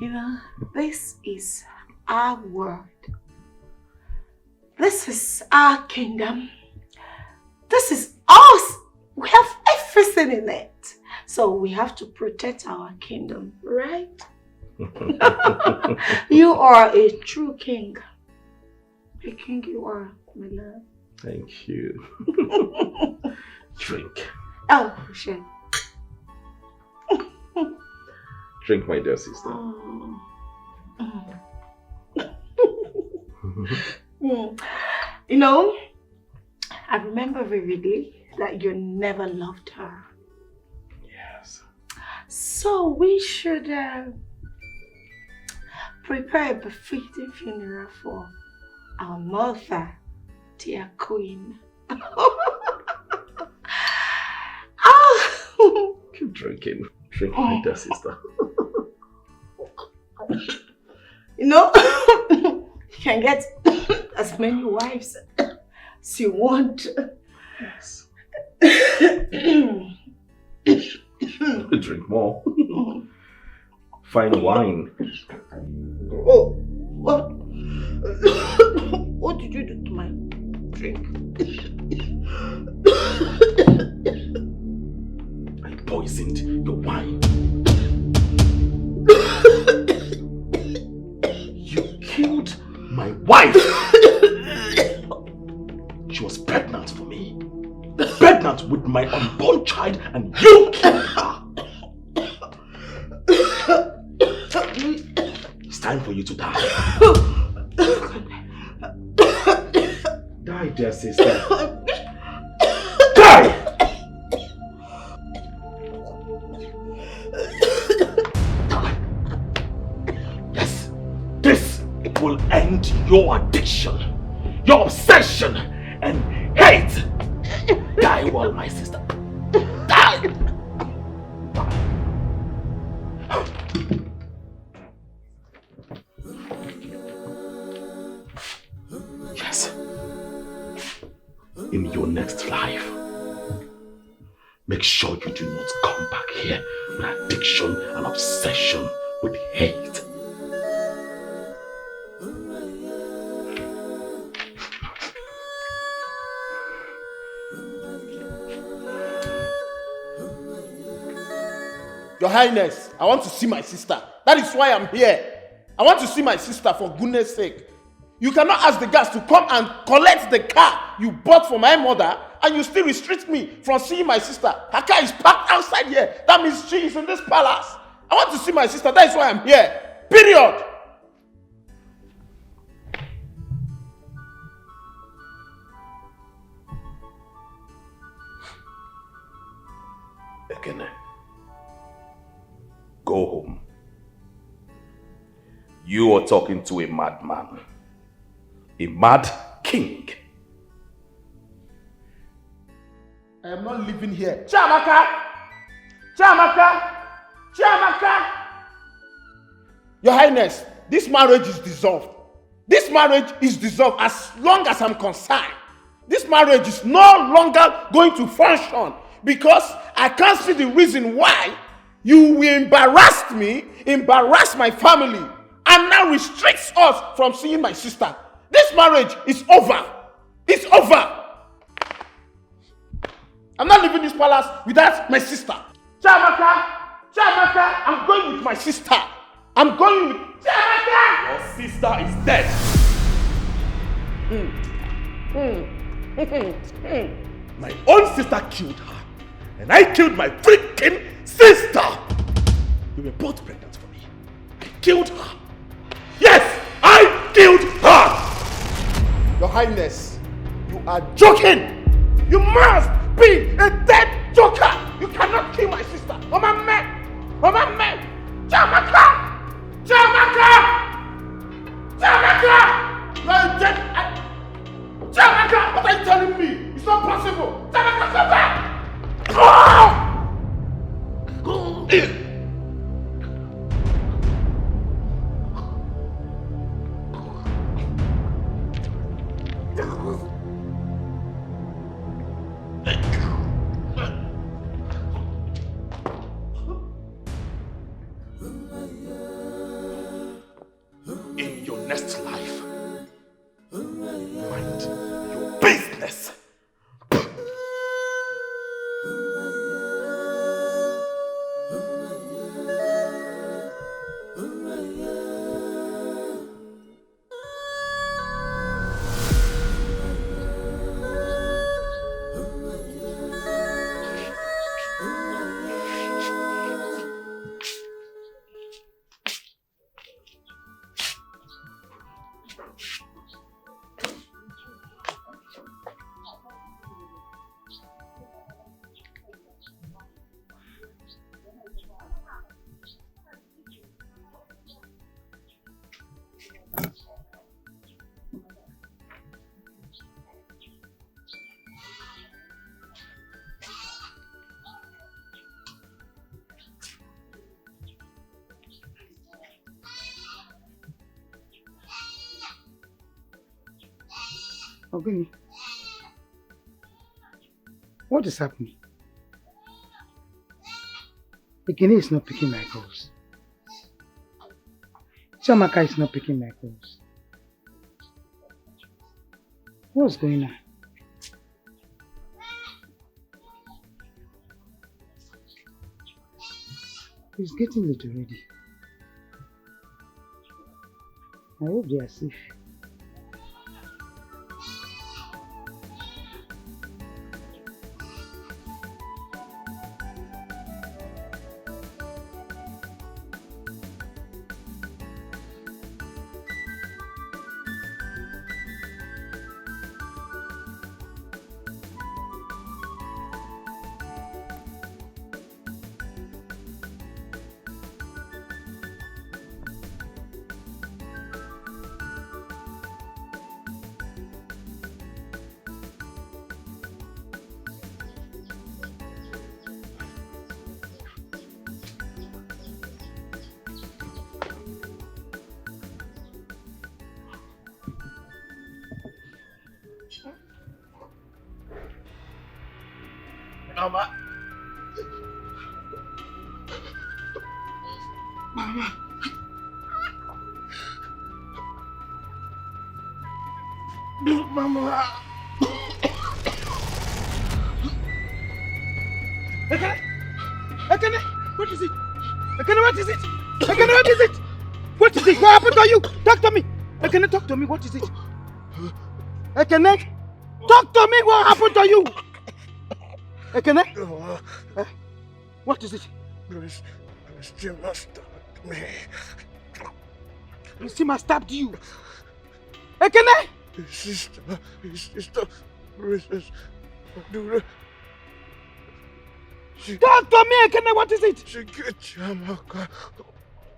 You know, this is our world. This is our kingdom. This is us. We have everything in it. So we have to protect our kingdom, right? You are a true king. A king you are, my love. Thank you. Drink. Oh, shit. Drink, my dear sister. You know, I remember vividly that you never loved her. Yes. So we should prepare a befitting funeral for our mother, dear queen. Keep drinking. Drink, my dear sister. You know, you can get as many wives as you want. Yes. Drink more. Fine wine. Oh, what? What did you do to my drink? I poisoned your wine. You killed my wife. She was pregnant for me. Pregnant with my unborn child, and you killed her. It's time for you to die. Die, dear sister. Die! Yes, this will end your addiction, your obsession, and hate. Die well, my sister. Die! Yes. In your next life, make sure you do not come back here with addiction and obsession with hate. Your Highness, I want to see my sister. That is why I'm here. I want to see my sister, for goodness sake. You cannot ask the guards to come and collect the car you bought for my mother, and you still restrict me from seeing my sister. Her car is parked outside here. That means she is in this palace. I want to see my sister. That is why I'm here. Period. Ekene, go home. You are talking to a madman. A mad king. I am not living here. Chiamaka! Chiamaka! Chiamaka! Your Highness, this marriage is dissolved. This marriage is dissolved as long as I'm concerned. This marriage is no longer going to function because I can't see the reason why you will embarrass me, embarrass my family, and now restricts us from seeing my sister. This marriage is over. It's over. I'm not leaving this palace without my sister. Chiamaka! Chiamaka! I'm going with my sister. I'm going with Chiamaka! Your sister is dead. My own sister killed her. And I killed my freaking sister. You were both pregnant for me. I killed her. Yes, I killed her. Your Highness, you are joking. You must be a dead joker. You cannot kill my sister. Mama man. Mama man. Chiamaka. Chiamaka. Chiamaka. You are a dead. Chiamaka, what are you telling me? It's not possible. Chiamaka, come back. Ogini, what is happening? Ekene is not picking my calls. Chamaka is not picking my calls. What's going on? It's getting late already. I hope they are safe. Mama. Mama. Ekene, what is it? Ekene, what is it? Ekene, what is it? What is it? What happened to you? Talk to me. Ekene, talk to me. What is it? Ekene, talk to me. What happened to you? Ekene? What is it? Stima stabbed me. Stima stabbed you? Ekene? His sister, Princess Adura. Talk to me, Ekene, what is it? She killed Chamaka.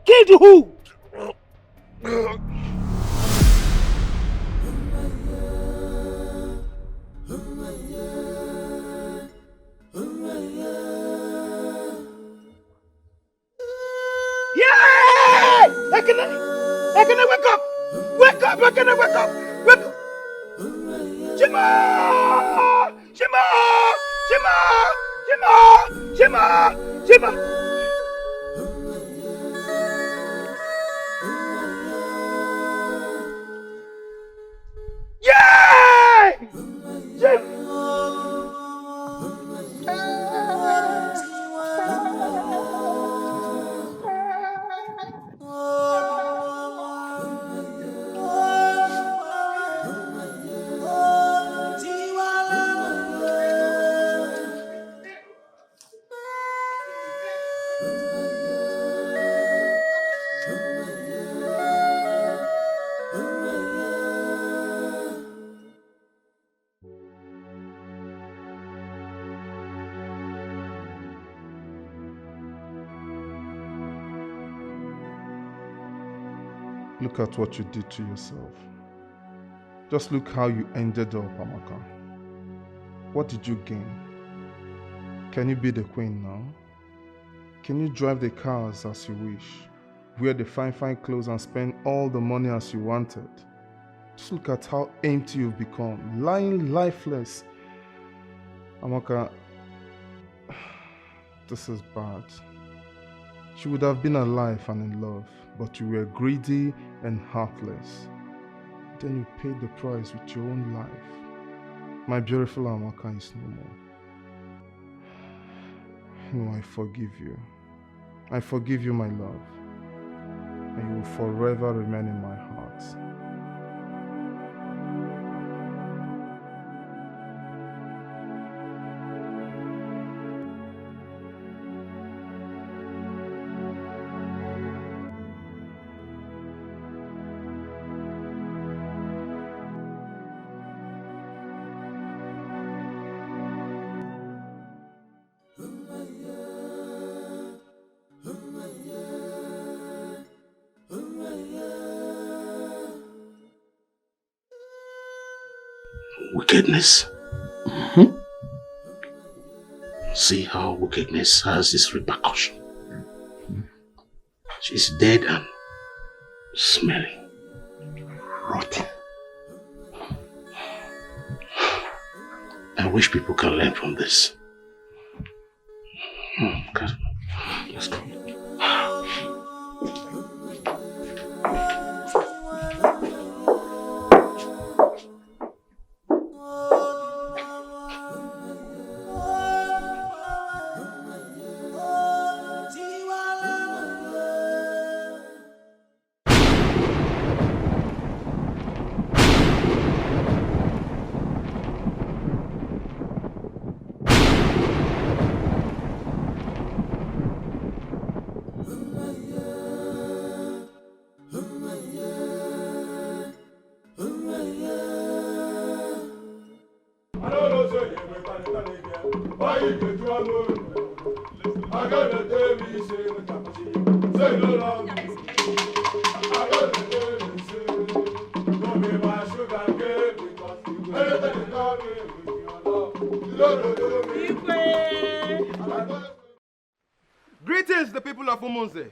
Killed who? Yeah! Ekene! Ekene, wake up! Wake up, Ekene, wake up! Wake up! Shima! Shima! Shima! Shima! Shima! Shima! Yeah! Look at what you did to yourself. Just look how you ended up, Amaka. What did you gain? Can you be the queen now? Can you drive the cars as you wish? Wear the fine clothes and spend all the money as you wanted? Just look at how empty you've become, lying lifeless. Amaka, this is bad. She would have been alive and in love, but you were greedy and heartless. Then you paid the price with your own life. My beautiful Amaka is no more. No, I forgive you. I forgive you, my love. And you will forever remain in my heart. Wickedness. See how wickedness has its repercussion. She's dead and smelling, rotten. wish people can learn from this. God. Let's go. Greetings, the people of Umunze.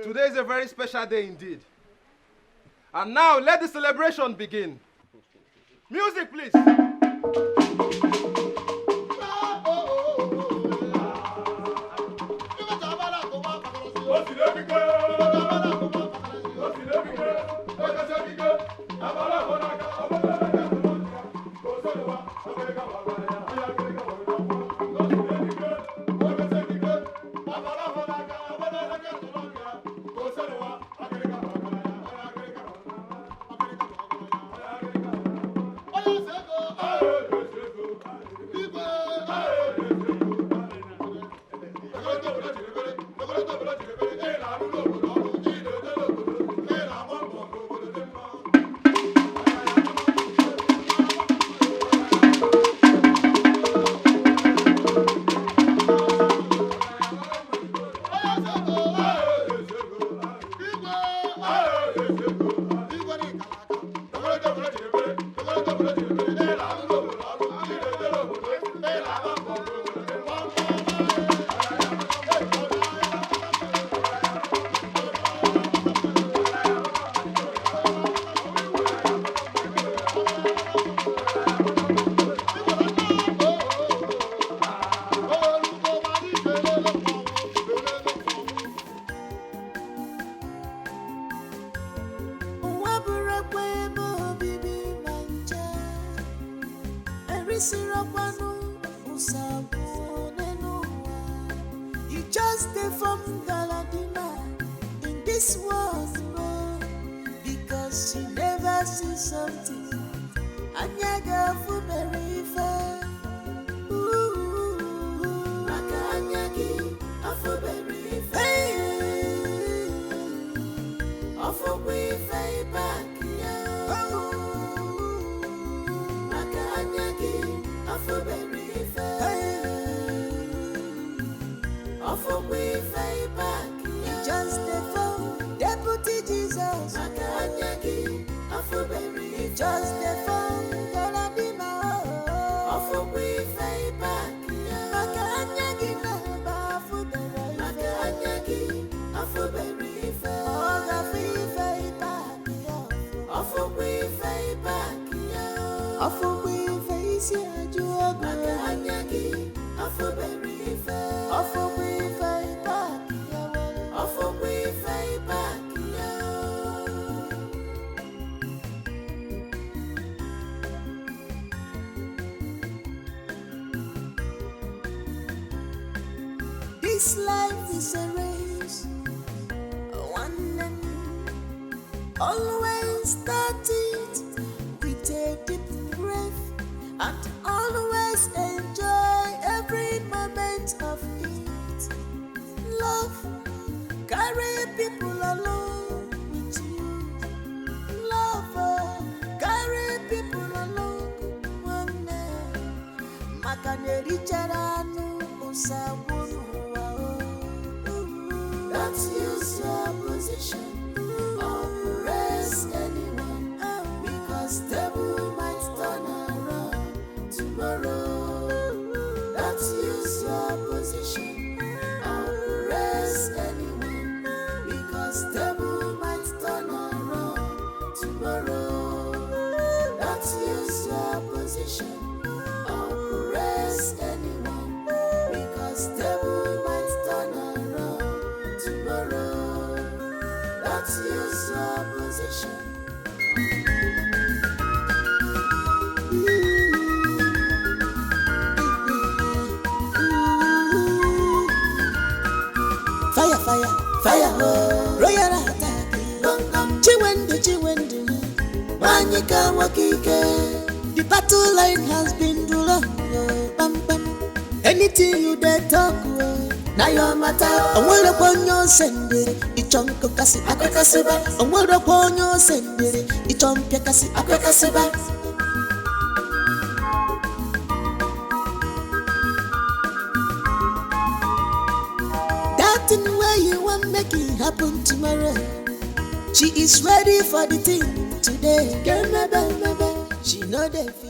Today is a very special day indeed. And now let the celebration begin. Music, please. You just stay from Galadima in this world, no, because you never see something. Anyaga for very fair. Maka anyagi afu very fair. Afu we fair back ya. Maka anyagi afu very fair. Afu we fair back ya. Just the phone, Deputy Jesus. Maka anyagi afu very fair. Just the phone. This life is a race, one and always start it with a deep breath and always enjoy every moment of it. Love, carry people along with you. Love, carry people along one day. Makaneri charanu usabunu. Don't use your position or press anyone, because devil might turn around tomorrow. Don't use your position or press anyone, because devil might turn around tomorrow. Don't use your position Manyika wakike. The battle line has been drawn. Bam bam. Anything you dare talk now your matter. I want upon your sender. It chunk of cassi akakasiba. I want upon your sender. It chunk yakasi akakasiba. That thing where you want make it happen tomorrow. She is ready for the thing today. Girl, maybe. She know the